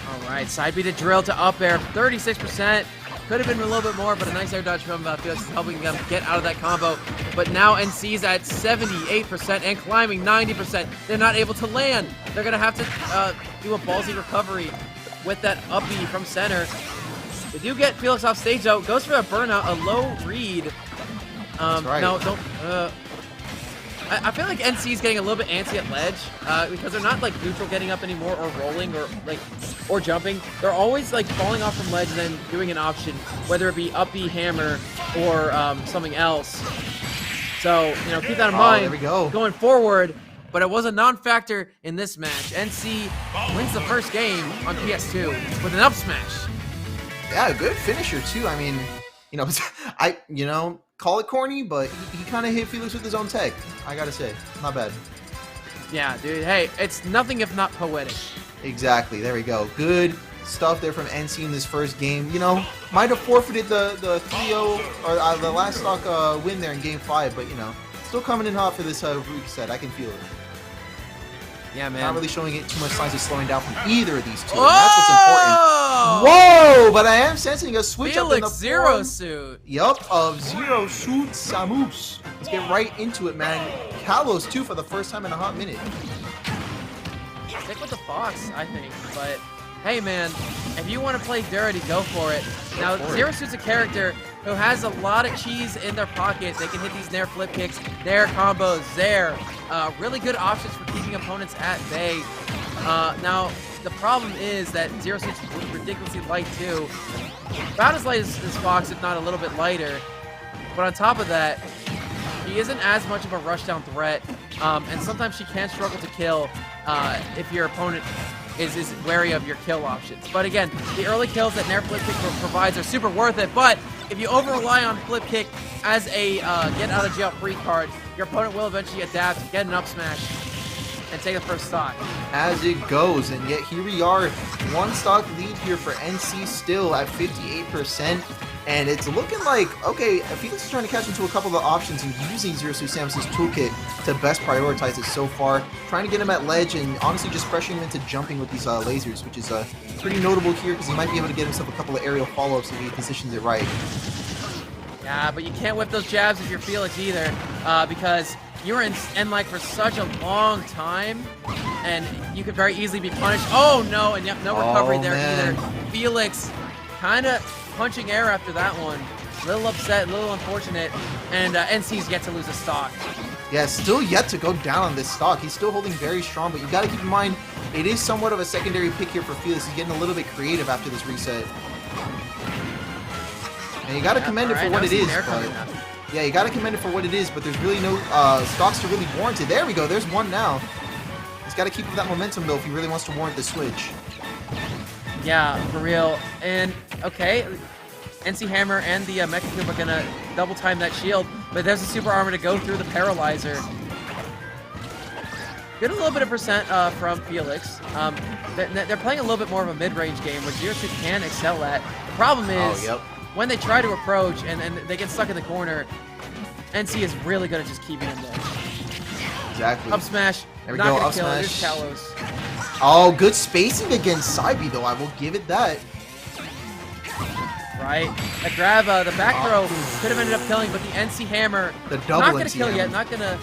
All right, side B to drill to up air, 36%. Could have been a little bit more, but a nice air dodge from Felix is helping them get out of that combo. But now NC's at 78% and climbing 90%. They're not able to land. They're gonna have to do a ballsy recovery with that up B from center. They do get Felix off stage though. Goes for a burnout, a low read. That's right. No, don't. I feel like NC is getting a little bit antsy at ledge because they're not like neutral getting up anymore or rolling or jumping. They're always like falling off from ledge and then doing an option, whether it be up B hammer or something else. So, you know, keep that in mind there we go. going forward. But it was a non-factor in this match. NC wins the first game on PS2 with an up smash. Yeah, a good finisher too. I mean, you know, call it corny, but he kind of hit Felix with his own tech. I gotta say, not bad. Yeah, dude. Hey, it's nothing if not poetic. Exactly. There we go. Good stuff there from NC in this first game. You know, might have forfeited the 3-0 or the last stock win there in Game 5, but you know, still coming in hot for this reset. I can feel it. Yeah, man. Not really showing it too much signs of slowing down from either of these two. And that's what's important. Whoa! Whoa! But I am sensing a switch up in the Felix Zero form. Suit. Yup, of Zero Suit Samus. Let's get right into it, man. Kalos, too, for the first time in a hot minute. Stick with the Fox, I think. But hey, man, if you want to play dirty, go for it. Now, Zero Suit's a character who has a lot of cheese in their pocket. They can hit these Nair flip kicks, Nair combos, Zair. Really good options for keeping opponents at bay. Now, the problem is that Zero Suit's ridiculously light, too. About as light as Fox, if not a little bit lighter. But on top of that, he isn't as much of a rushdown threat, and sometimes she can struggle to kill if your opponent is wary of your kill options. But again, the early kills that Nair Flip Kick provides are super worth it, but if you over-rely on Flip Kick as a get-out-of-jail-free card, your opponent will eventually adapt, get an up smash, and take the first stock. As it goes, and yet here we are, one stock lead here for NC still at 58%. And it's looking like, okay, Felix is trying to catch into a couple of the options and using Zero Suit Samus' toolkit to best prioritize it so far. Trying to get him at ledge and honestly just pressuring him into jumping with these lasers, which is pretty notable here because he might be able to get himself a couple of aerial follow-ups if he positions it right. Yeah, but you can't whip those jabs if you're Felix either, because you were in like for such a long time, and you could very easily be punished. Oh no, and yep, no recovery there either. Felix kind of punching air after that one. A little upset, a little unfortunate, and NC's yet to lose a stock. Yeah, still yet to go down on this stock. He's still holding very strong, but you got to keep in mind, it is somewhat of a secondary pick here for Felix. He's getting a little bit creative after this reset. And you got to commend it for what it is. Yeah, you got to commend it for what it is, but there's really no stocks to really warrant it. There we go. There's one now. He's got to keep up that momentum, though, if he really wants to warrant the switch. Yeah, for real. And, okay, NC Hammer and the Mecha Cube are going to double time that shield, but there's a super armor to go through the Paralyzer. Get a little bit of percent from Felix. They're playing a little bit more of a mid-range game, which Zero Suit can excel at. The problem is, when they try to approach and they get stuck in the corner, NC is really good at just keeping them there. Exactly. Up smash. There we Not go, gonna up kill it. smash. There's Kalos. Oh, good spacing against Saibi, though. I will give it that. Right? That grab, the back throw could have ended up killing, but the NC Hammer, The double not gonna NC kill hammer. yet. Not gonna.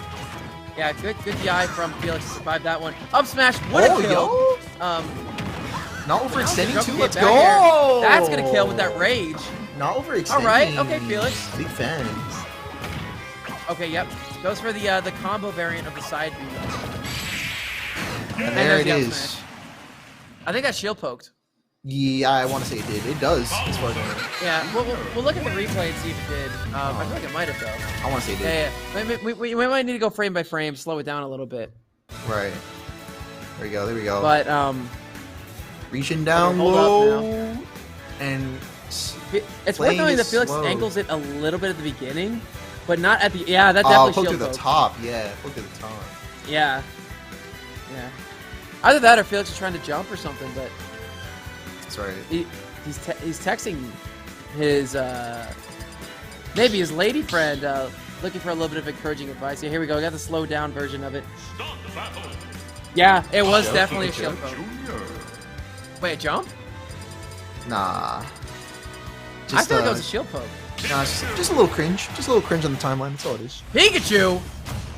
Yeah, good DI from Felix to survive that one. Up smash would have killed. Not overextending Jump too. kick Let's back go. air. That's gonna kill with that rage. Not overextending. All right. Okay, Felix. Big fan. Okay. Yep. Goes for the combo variant of the side B. And there it there's the up is. smash. I think that shield poked. Yeah, I want to say it did. It does, as far as I know. Yeah, we'll look at the replay and see if it did. I feel like it might have though. I want to say it did. Yeah. We might need to go frame by frame, slow it down a little bit. Right. There we go. There we go. But reaching down hold up low. And it's worth playing knowing it that Felix slow. angles it a little bit at the beginning, but not at the. Yeah, that oh, definitely poke shield through the poke. top. Yeah, poke through the top. Yeah. Yeah. Either that or Felix is trying to jump or something, but That's right. he's texting his maybe his lady friend looking for a little bit of encouraging advice. Yeah, here we go. We got the slow down version of it. Start the battle. Yeah, it was Shield definitely a poke, shield yeah. poke. Junior. Wait, a jump? Nah. I feel like it was a shield poke. Nah, just a little cringe. Just a little cringe on the timeline. That's all it is. Pikachu!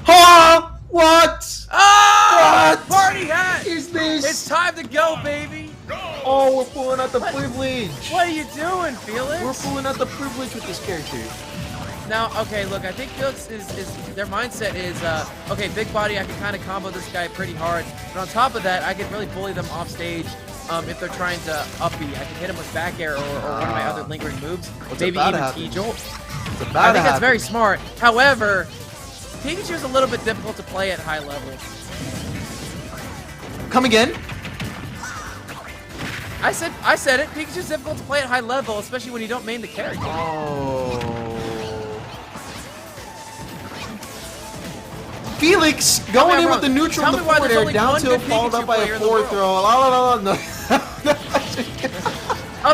Huh? What? Ah! What? Party hat! Is this? It's time to go, baby! Oh, we're pulling out the privilege. What are you doing, Felix? We're pulling out the privilege with this character. Now, okay, look, I think Felix is their mindset is, okay, big body, I can kind of combo this guy pretty hard, but on top of that, I can really bully them off stage if they're trying to up B. I can hit them with back air or one of my other lingering moves, maybe about even to happen? T-Jolt. It's about I to think that's very happen. smart. However, Pikachu's a little bit difficult to play at high level. Come again? I said it. Pikachu's difficult to play at high level, especially when you don't main the character. Oh. Felix going in with the neutral Tell in the me why forward there's air, only down one tilt, good followed Pikachu up by player a in the forward world. throw. La la la la. No.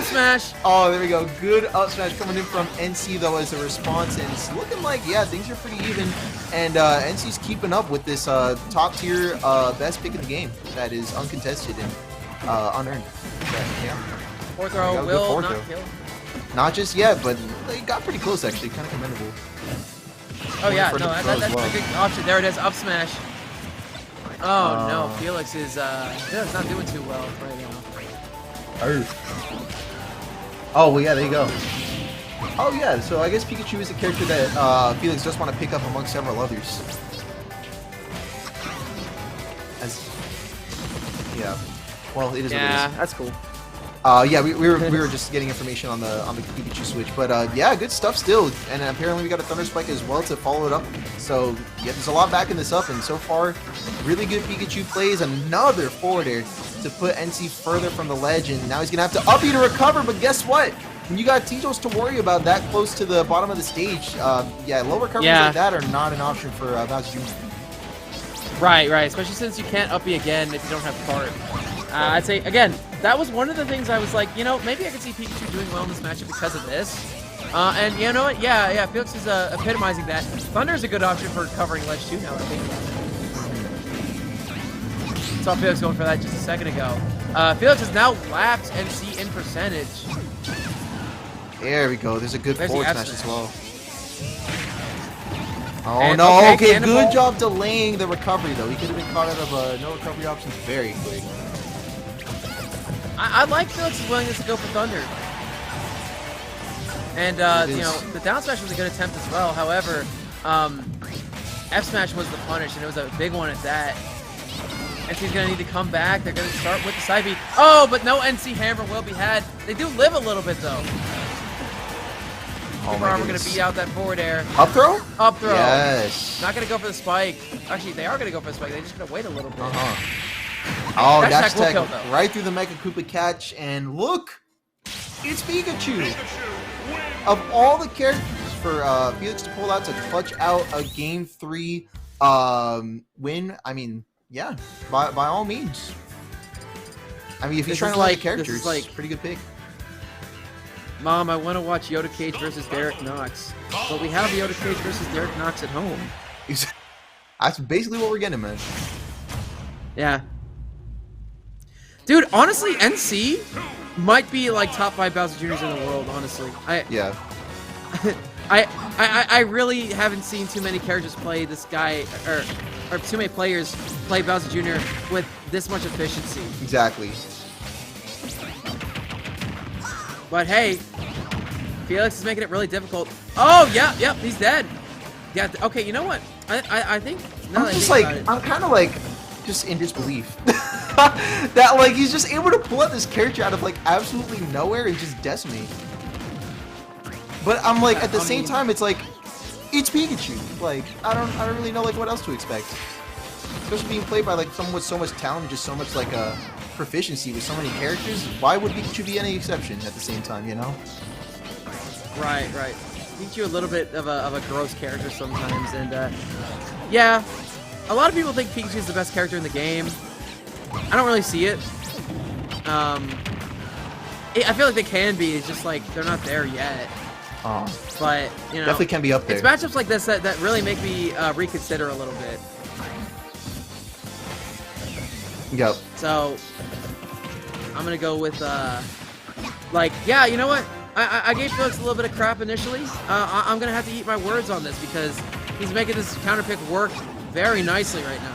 Up smash. Oh, there we go. Good up smash coming in from NC, though, as a response. And it's looking like, yeah, things are pretty even. And NC's keeping up with this top-tier best pick of the game that is uncontested and unearned. Yeah. Fourth throw Got a good will fourth not throw. kill. Not just yet, but they got pretty close, actually. Kind of commendable. Oh, yeah. for No, the that's throw as a well. good option. There it is. Up smash. Oh, no. Felix is not doing too well right now. Oh, well, yeah, there you go. Oh, yeah, so I guess Pikachu is a character that Felix just want to pick up among several others. Yeah. Well, it is what it Yeah, is. that's cool. Yeah, we were just getting information on the Pikachu switch, but yeah, good stuff still. And apparently we got a Thunder Spike as well to follow it up. So yeah, there's a lot backing this up, and so far, really good Pikachu plays. Another forward air to put NC further from the ledge, and now he's gonna have to up B to recover. But guess what? When you got Tijos to worry about that close to the bottom of the stage, yeah, low recoveries like that are not an option for Bowser Jr. Right, especially since you can't up B again if you don't have card. I'd say, again, that was one of the things I was like, you know, maybe I could see Pikachu doing well in this matchup because of this. And you know what? Yeah, Felix is epitomizing that. Thunder is a good option for covering ledge too now, I think. Saw Felix going for that just a second ago. Felix has now lapped NC in percentage. There we go. There's a good There's forward the smash F as well. Oh And, no, okay, Cannonball. good job delaying the recovery though. He could have been caught out of no recovery options very quick. I like Felix's willingness to go for Thunder. And, you know, the down smash was a good attempt as well. However, F smash was the punish, and it was a big one at that. NC's going to need to come back. They're going to start with the side B. Oh, but no NC hammer will be had. They do live a little bit, though. Oh We're my going to goodness. beat out that forward air. Up throw? Up throw. Yes. Not going to go for the spike. Actually, they are going to go for the spike. They're just going to wait a little bit. Oh, Dash dash attack will tag kill, though. right through the Mecha Koopa catch, and look, it's Pikachu. Of all the characters for Felix to pull out to clutch out a Game 3 win, I mean, yeah, by all means. I mean, if he's This trying is to like like- characters, this is like- pretty good pick. Mom, I want to watch Yoda Cage versus Derek Knox. But we have Yoda Cage versus Derek Knox at home. That's basically what we're getting, man. Yeah. Dude, honestly, NC might be like top 5 Bowser Jr.'s in the world, honestly. Yeah. I really haven't seen too many characters play this guy, or too many players play Bowser Jr. with this much efficiency. Exactly. But hey, Felix is making it really difficult. Oh, yeah, yep, he's dead. Yeah, okay, you know what? I think, now I'm that I just think like, about it- I'm kind of like, just in disbelief. That, like, he's just able to pull out this character out of, like, absolutely nowhere and just decimate. But I'm like, at the same time, it's like, it's Pikachu. Like, I don't really know, like, what else to expect. Especially being played by, like, someone with so much talent and just so much, like, proficiency with so many characters. Why would Pikachu be any exception at the same time, you know? Right. Pikachu a little bit of a gross character sometimes, and yeah, a lot of people think Pikachu is the best character in the game. I don't really see it. I feel like they can be. It's just like they're not there yet. Oh, But you know, definitely can be up there. it's matchups like this that really make me reconsider a little bit. Yep. So I'm gonna go with like, yeah, you know what? I gave Felix a little bit of crap initially. I'm gonna have to eat my words on this because he's making this counter pick work very nicely right now.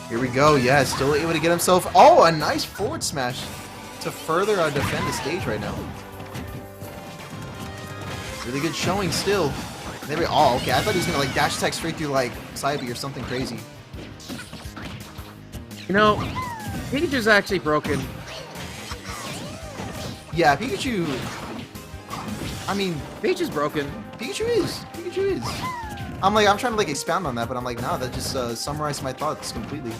Here we go. Yeah, still able to get himself. Oh, a nice forward smash to further defend the stage right now. Really good showing still. There we. Oh, okay. I thought he was gonna like dash attack straight through like Psybe or something crazy. You know, Pikachu's actually broken. Yeah, Pikachu. I mean, Pikachu's broken. Pikachu is. Pikachu is. I'm trying to like expound on that, but I'm like, nah, that just summarized my thoughts completely.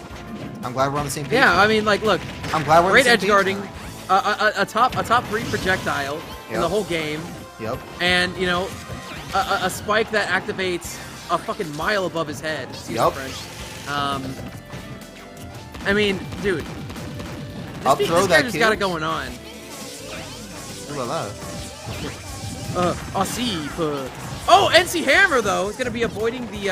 I'm glad we're on the same page. Yeah, I mean, like, look, I'm glad we're on great the same edge page. guarding, a top 3 projectile in the Yep. whole game, Yep. and you know, a spike that activates a fucking mile above his head. Excuse Yup. the French. I mean, dude, Up throw this that character's got it kills. going on. Ooh la la. Oh, NC Hammer though is gonna be avoiding the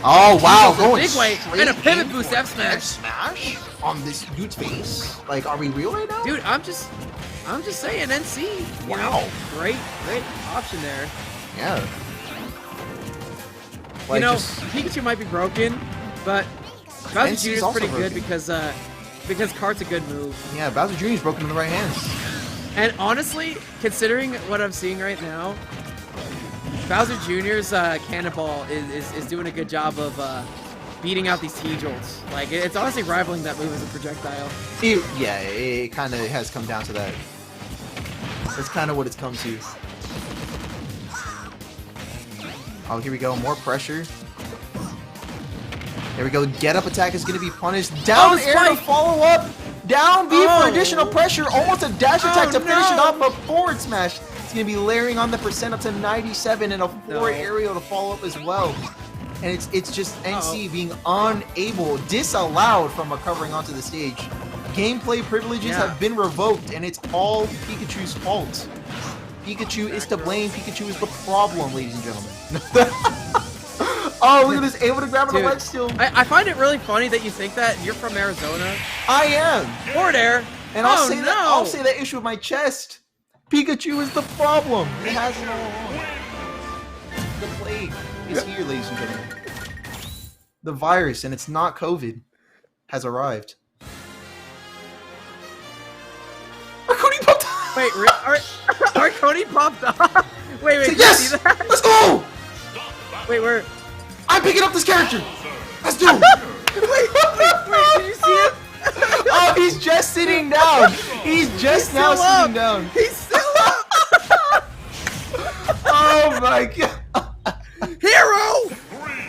Oh wow, the going big way straight and a pivot in boost for F smash. Smash on this dude's face. Like, are we real right now? Dude, I'm just saying NC. You Wow. know, great option there. Yeah. You Like, know, just- Pikachu might be broken, but Bowser NC's Jr. is also pretty good broken. because Kart's a good move. yeah, Bowser Jr. is broken in the right hands. And honestly, considering what I'm seeing right now, Bowser Jr.'s Cannonball is doing a good job of beating out these T-Jolts. Like, it's honestly rivaling that move as a projectile. It kind of has come down to that. That's kind of what it's come to. Oh, here we go. More pressure. There we go. Get up attack is going to be punished. Down the air to spike! follow up. Down B Oh. for additional pressure. Almost a dash attack Oh, to finish it no. off. A forward smash. It's going to be layering on the percent up to 97 and a forward No. aerial to follow up as well. And it's just NC being unable, disallowed from recovering onto the stage. Gameplay privileges Yeah. have been revoked, and it's all Pikachu's fault. Pikachu is to blame. Pikachu is the problem, ladies and gentlemen. Oh, look at this. Able to grab Dude, the ledge still. I find it really funny that you think that you're from Arizona. I am. Forward air. And I'll Oh, say no. that I'll say that issue with my chest. Pikachu is the problem. It has it all along. The plague is here, ladies and gentlemen. The virus, and it's not COVID, has arrived. Arconi popped up! Wait, our Cody popped off. Wait, can you Yes! see that? Let's go! Wait, where? I'm picking up this character! Let's do it! Wait, can you see it? Oh, he's just sitting down! He's just now still up. sitting down. He's still up. Oh my god! Hero!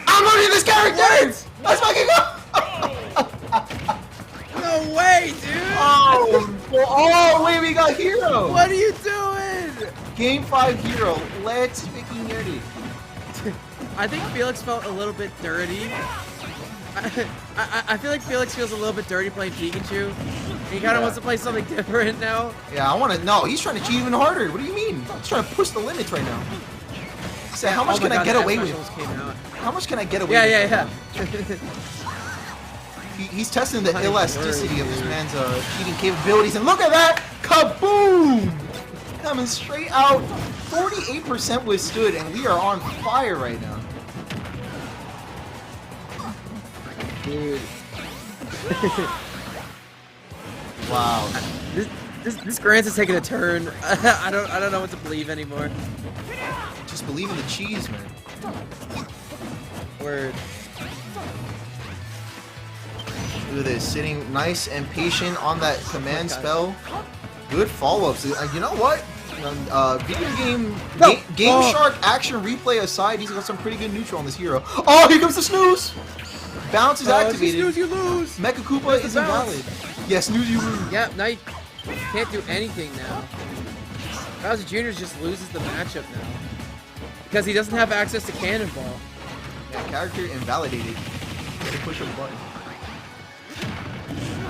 I'm learning this character! What? Let's fucking go! No way, dude. Oh, wait, we got Hero! What are you doing? Game 5 Hero, let's freaking get it. I think Felix felt a little bit dirty. I feel like Felix feels a little bit dirty playing Pikachu. He kind of wants to play something different now. Yeah, I want to. No, he's trying to cheat even harder. What do you mean? He's trying to push the limits right now. Say, how much Oh my can I God, get the away F with? specials came out. How much can I get away Yeah, with? yeah. He's testing the My elasticity word, of this dude. man's cheating capabilities, and look at that! Kaboom! Coming straight out. 48% withstood, and we are on fire right now. Dude, Wow. this Grants is taking a turn. I don't know what to believe anymore. Just believe in the cheese, man. Word. Look at this, sitting nice and patient on that command God. spell. Good follow-ups. You know what? Video game No. Game Oh. Shark action replay aside, he's got some pretty good neutral on this hero. Oh, here comes the snooze! Bounce is If you activated. snooze, you lose. Mecha Koopa There's is the bounce. invalid. Yeah, snooze you lose. Yep, now you can't do anything now. Bowser Jr. just loses the matchup now. Because he doesn't have access to Cannonball. Yeah, character invalidated. Gotta push a button.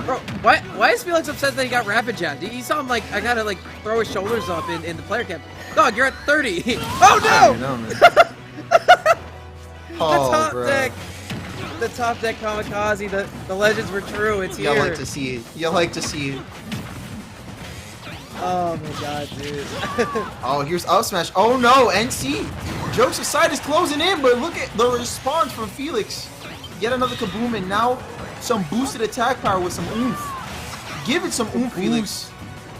Bro, why is Felix upset that he got Rapid Jab? You saw him like, I gotta like throw his shoulders up in the player camp. Dog, you're at 30. Oh I no! don't know, man. The Oh, top bro. deck! The top deck kamikaze, the legends were true, it's You here. like to see it. You like to see it. Oh my god, dude. Oh, here's up smash. Oh no, NC. Jokes aside is closing in, but look at the response from Felix. Yet another kaboom, and now some boosted attack power with some oomph. Give it some oomph, Felix.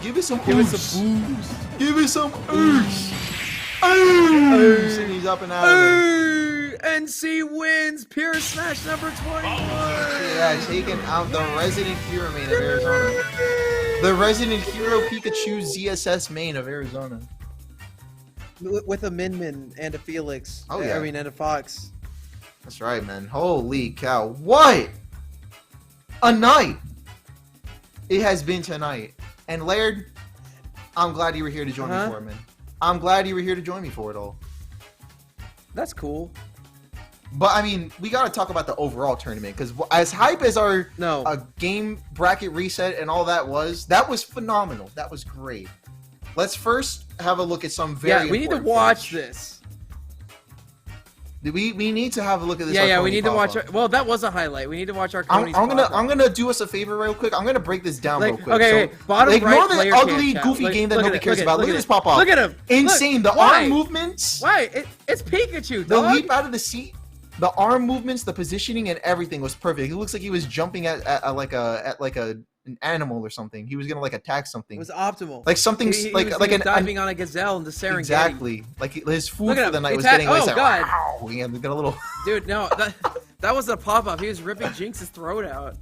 Give it some oomph. Give it some boost. Give it some oomph. Oomph. And he's up and out of there. NC wins Pure Smash number 21. Yeah, taking out the Resident Hero main of Arizona. The Resident Hero Pikachu ZSS main of Arizona. With a Min Min and a Felix. Oh, yeah. I mean, and a Fox. That's right, man. Holy cow. What a night it has been tonight. And Laird, I'm glad you were here to join me for it, man. I'm glad you were here to join me for it all. That's cool. But I mean, we got to talk about the overall tournament because as hype as our No. game bracket reset and all that was phenomenal. That was great. Let's first have a look at some very. Yeah, we need to important watch footage. this. We need to have a look at this. Yeah, we Arconi need to watch. pop-up. Well, that was a highlight. We need to watch our. I'm gonna do us a favor real quick. I'm gonna break this down real quick. Okay, So, bottom ignore right the player ugly, cam goofy chat. game that Look at nobody it, cares about. Look at this pop off. Look at him. Insane. Look, The why? arm movements. Why? It's Pikachu, The dog. leap out of the seat. The arm movements, the positioning, and everything was perfect. It looks like he was jumping at an animal or something. He was gonna like attack something. It was optimal. Like something He like was an diving on a gazelle in the Serengeti. exactly like his food Look at for him. the night He was ta- getting away. oh, Like, God. wow. Yeah, we got a little. Dude, no, that was a pop up. He was ripping Jinx's throat out.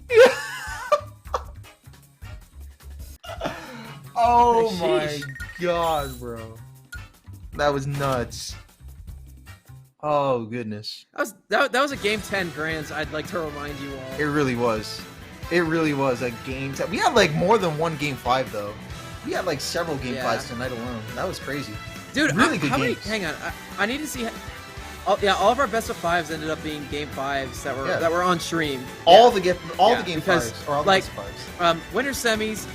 Oh Sheesh. my god, bro. That was nuts. Oh goodness. That was a game 10 Grands. I'd like to remind you all. It really was. It really was a game. We had like more than one game 5 though. We had like several game 5s tonight alone. That was crazy. Dude, really good how many? games. Hang on, I need to see. All of our best of 5s ended up being game 5s that were on stream. All the game because, 5s or all the like, best 5s. Winter semis.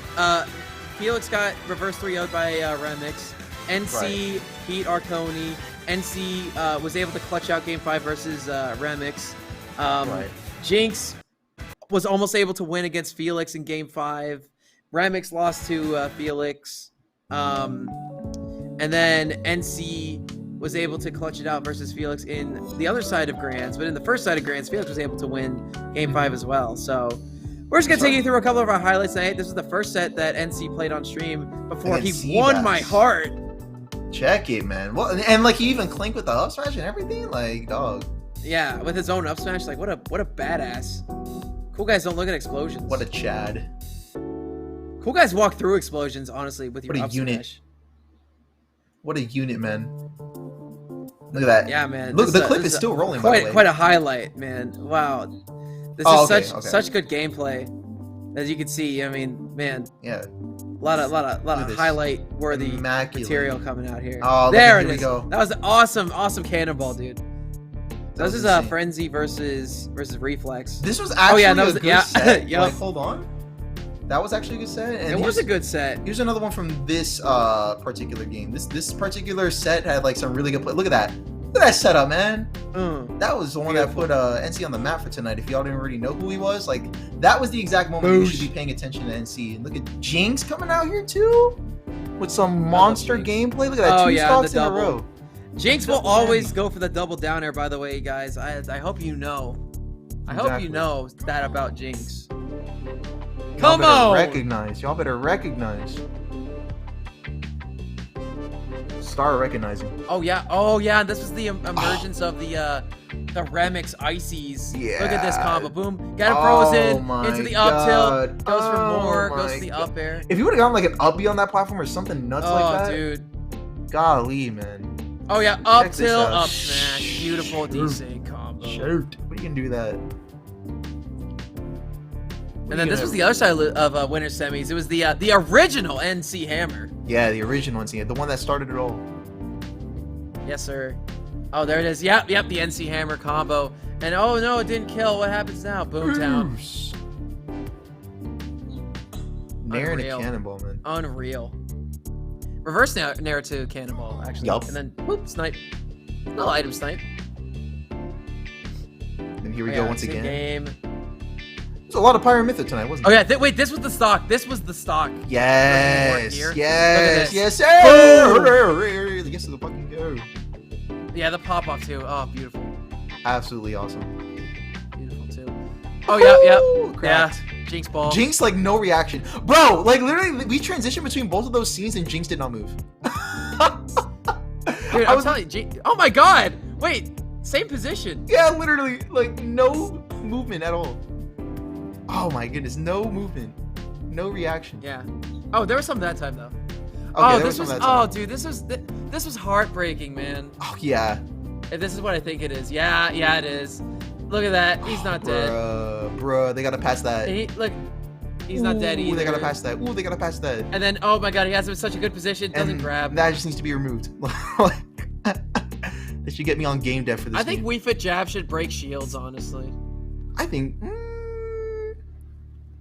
Felix got reverse 3-0'd by Remix. NC beat Arconi. NC was able to clutch out game 5 versus Remix. Jinx was almost able to win against Felix in game 5. Remix lost to Felix. And then NC was able to clutch it out versus Felix in the other side of Grands. But in the first side of Grands, Felix was able to win game 5 as well. So we're just going to take you through a couple of our highlights tonight. This is the first set that NC played on stream before he won my heart. Check it, man. Well, and like he even clinked with the up smash and everything. Like, dog. Yeah, with his own up smash. Like, what a badass. Cool guys don't look at explosions. What a Chad. Cool guys walk through explosions, honestly, with your What a up unit. smash. What a unit, man. Look at that. Yeah, man. Look, this the clip is still rolling. by the way. Quite a highlight, man. Wow. This is such good gameplay. As you can see, I mean, man, Yeah. a lot of this. highlight worthy Immaculate. material coming out here. Oh, there here it we is. go. That was awesome cannonball, dude. That This was is insane. Frenzy versus Reflex. This was actually that a was good yeah. set. Yup. Like, hold on. That was actually a good set. And It was a good set. Here's another one from this particular game. This particular set had like some really good play. Look at that. Look at that setup, man. That was the one that put NC on the map for tonight. If y'all didn't already know who he was, like that was the exact moment you should be paying attention to NC. And look at Jinx coming out here too, with some monster gameplay. Look at that, two stocks in a row. Jinx will always go for the double downer. By the way, guys, I hope you know. I hope you know that about Jinx. Come on! Recognize. Y'all better recognize. Start recognizing. Oh yeah. This was the emergence of the Remix Ices. Yeah. Look at this combo. Boom. Got it frozen into the up tilt. Goes for more. Oh Goes to my the up air. If you would have gotten like an up B on that platform or something nuts like that, dude. golly, man. Oh yeah. Up Check this tilt. out. Up smash. Beautiful DC combo. Shoot. What are you gonna do that? And then this was the other side of Winter Semis. It was the original NC Hammer. Yeah, the original one, the one that started it all. Yes, sir. Oh, there it is. Yep, the NC Hammer combo. And oh no, it didn't kill. What happens now? Boomtown. Nair and a Unreal. cannonball, man. Unreal. Reverse Nair to cannonball, actually. Yup. And then, whoop, snipe. Little item snipe. And here we go once again. Game. There's a lot of Pyramythic tonight, wasn't Oh there? yeah, wait, this was the stock. This was the stock. Yes. Here. Yes. Look at Yes. this. Yes. Yes to the fucking go. Yeah, the pop off too. Oh, beautiful. Absolutely awesome. Beautiful too. Oh yeah. Ooh, cracked. Yeah. Jinx ball. Jinx, like, no reaction. Bro, like, literally, we transitioned between both of those scenes and Jinx did not move. Dude, I'm telling you, oh my god! Wait, same position. Yeah, literally, like, no movement at all. Oh my goodness, no movement. No reaction. Yeah. Oh, there was some that time though. Okay, This was dude, this was heartbreaking, man. Oh, yeah. If this is what I think it is. Yeah, it is. Look at that. He's not dead. Bruh, they gotta pass that. Look, he's not dead either. Ooh, they gotta pass that. Ooh, they gotta pass that. And then, oh my god, he has him in such a good position. Doesn't And grab. that just needs to be removed. They should get me on game dev for this I think game. Wii Fit Jab should break shields, honestly. I think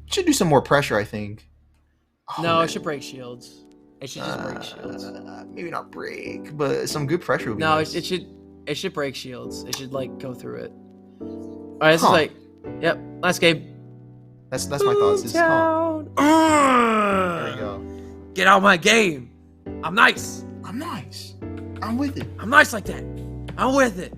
should do some more pressure. I think. No, man. it should break shields. It should just break shields. Maybe not break, but some good pressure would be No, nice. it should break shields. It should like go through it. All right, this Huh. is like, yep, last game. That's my thoughts. This is, Town. there we go. Get out of my game. I'm nice. I'm nice. I'm with it. I'm nice like that. I'm with it.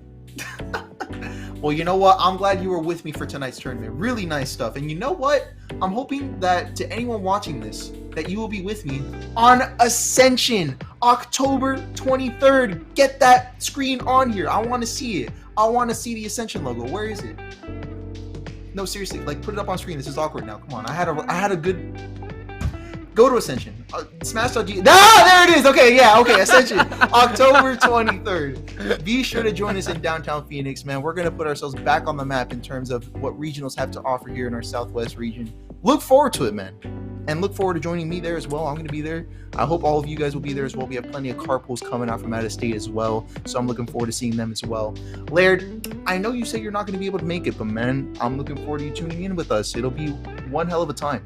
Well, you know what? I'm glad you were with me for tonight's tournament. Really nice stuff. And you know what? I'm hoping that to anyone watching this, that you will be with me on Ascension, October 23rd. Get that screen on here. I want to see it. I want to see the Ascension logo. Where is it? No, seriously, like put it up on screen. This is awkward now. Come on. I had a good. Go to Ascension. Smash.g. There it is. Okay, yeah, okay. Ascension, October 23rd. Be sure to join us in downtown Phoenix, man. We're gonna put ourselves back on the map in terms of what regionals have to offer here in our Southwest region. Look forward to it, man. And look forward to joining me there as well. I'm gonna be there. I hope all of you guys will be there as well. We have plenty of carpools coming out from out of state as well, so I'm looking forward to seeing them as well. Laird, I know you say you're not gonna be able to make it, but man, I'm looking forward to you tuning in with us. It'll be one hell of a time.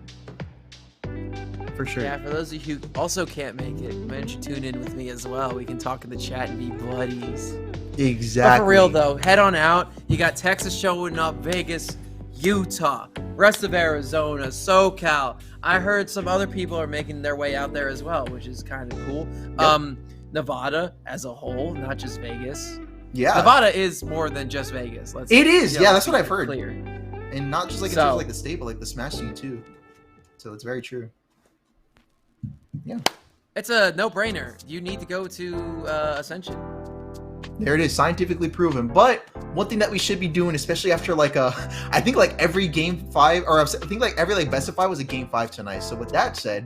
For sure. Yeah, for those of you who also can't make it, why don't you tune in with me as well? We can talk in the chat and be buddies. Exactly. But for real though, head on out. You got Texas showing up, Vegas, Utah, rest of Arizona, SoCal. I heard some other people are making their way out there as well, which is kind of cool. Yep. Nevada as a whole, not just Vegas. Yeah. Nevada is more than just Vegas. It is. Yeah, that's what let's I've heard. be clear. And not just like in terms of like the state, but like the Smash scene too. So it's very true. Yeah. It's a no-brainer. You need to go to Ascension. There it is, scientifically proven. But one thing that we should be doing, especially after like I think like every game 5, or I think like every like best of 5 was a game 5 tonight. So with that said,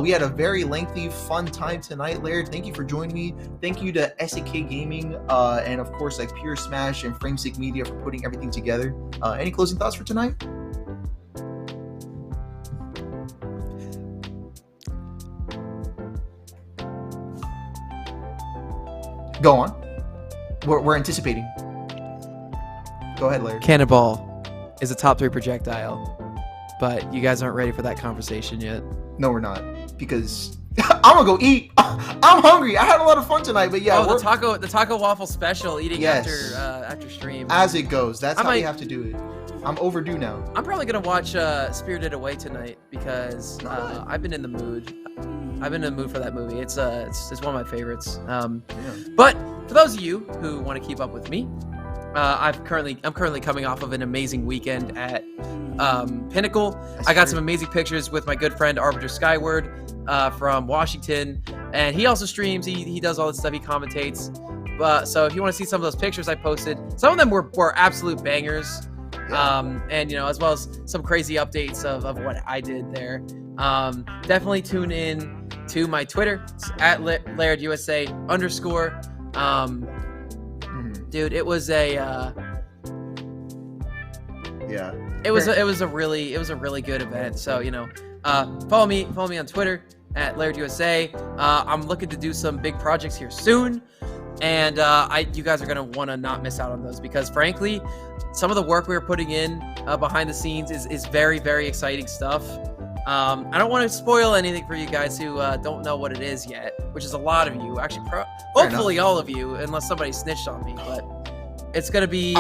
we had a very lengthy, fun time tonight, Laird. Thank you for joining me. Thank you to SAK Gaming, and of course like Pure Smash and Framesick Media for putting everything together. Any closing thoughts for tonight? Go on. We're anticipating. Go ahead, Laird. Cannonball is a top 3 projectile, but you guys aren't ready for that conversation yet. No, we're not, because I'm gonna go eat. I'm hungry. I had a lot of fun tonight, but yeah, the taco waffle special, eating after stream. as it goes. That's how we might- have to do it. I'm overdue now. I'm probably gonna watch Spirited Away tonight because I've been in the mood. I've been in the mood for that movie. It's one of my favorites. But for those of you who want to keep up with me, I'm currently coming off of an amazing weekend at Pinnacle. I got some amazing pictures with my good friend Arbiter Skyward from Washington, and he also streams. He does all this stuff. He commentates. So if you want to see some of those pictures I posted, some of them were absolute bangers. And as well as some crazy updates of what I did there. Definitely tune in to my Twitter. It's at LairdUSA_. Dude, it was a really good event. So follow me on Twitter at LairdUSA. I'm looking to do some big projects here soon, and you guys are gonna want to not miss out on those, because frankly, some of the work we're putting in behind the scenes is very, very exciting stuff. I don't want to spoil anything for you guys who don't know what it is yet, which is a lot of you. Actually, hopefully all of you, unless somebody snitched on me. But it's gonna be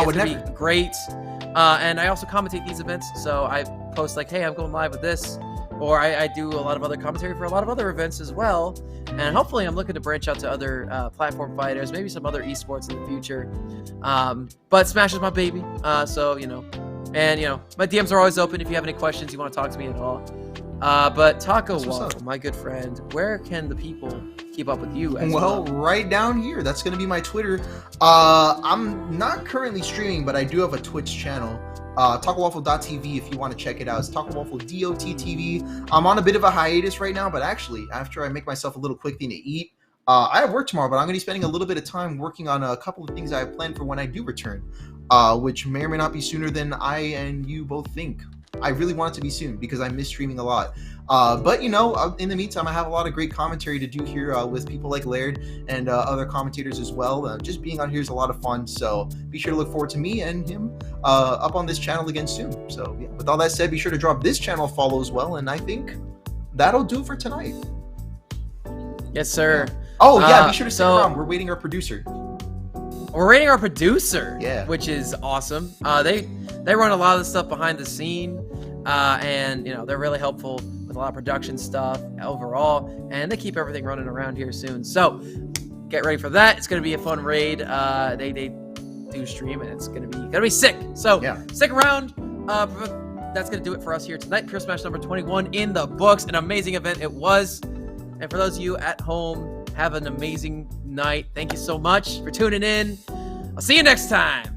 great. And I also commentate these events, so I post like, "Hey, I'm going live with this," or I do a lot of other commentary for a lot of other events as well. And hopefully, I'm looking to branch out to other platform fighters, maybe some other esports in the future. But Smash is my baby, so my DMs are always open if you have any questions, you want to talk to me at all. But Taco Waffle, my good friend, where can the people keep up with you as well? Right down here. That's going to be my Twitter. I'm not currently streaming, but I do have a Twitch channel. TacoWaffle.tv if you want to check it out. It's TacoWaffle.TV. I'm on a bit of a hiatus right now, but actually, after I make myself a little quick thing to eat, I have work tomorrow, but I'm going to be spending a little bit of time working on a couple of things I have planned for when I do return, which may or may not be sooner than I and you both think. I really want it to be soon because I miss streaming a lot. But in the meantime, I have a lot of great commentary to do here with people like Laird and other commentators as well. Just being on here is a lot of fun, so be sure to look forward to me and him up on this channel again soon. So yeah, with all that said, be sure to drop this channel a follow as well, and I think that'll do it for tonight. Yes, sir. Oh yeah, be sure to stick around. We're waiting our producer. We're rating our producer, Yeah. which is awesome. They run a lot of the stuff behind the scene, and they're really helpful with a lot of production stuff overall, and they keep everything running around here soon. So get ready for that. It's gonna be a fun raid. They do stream, and it's gonna be sick. So Yeah. stick around. That's gonna do it for us here tonight. Pure Smash number 21 in the books. An amazing event it was. And for those of you at home, have an amazing night. Thank you so much for tuning in. I'll see you next time.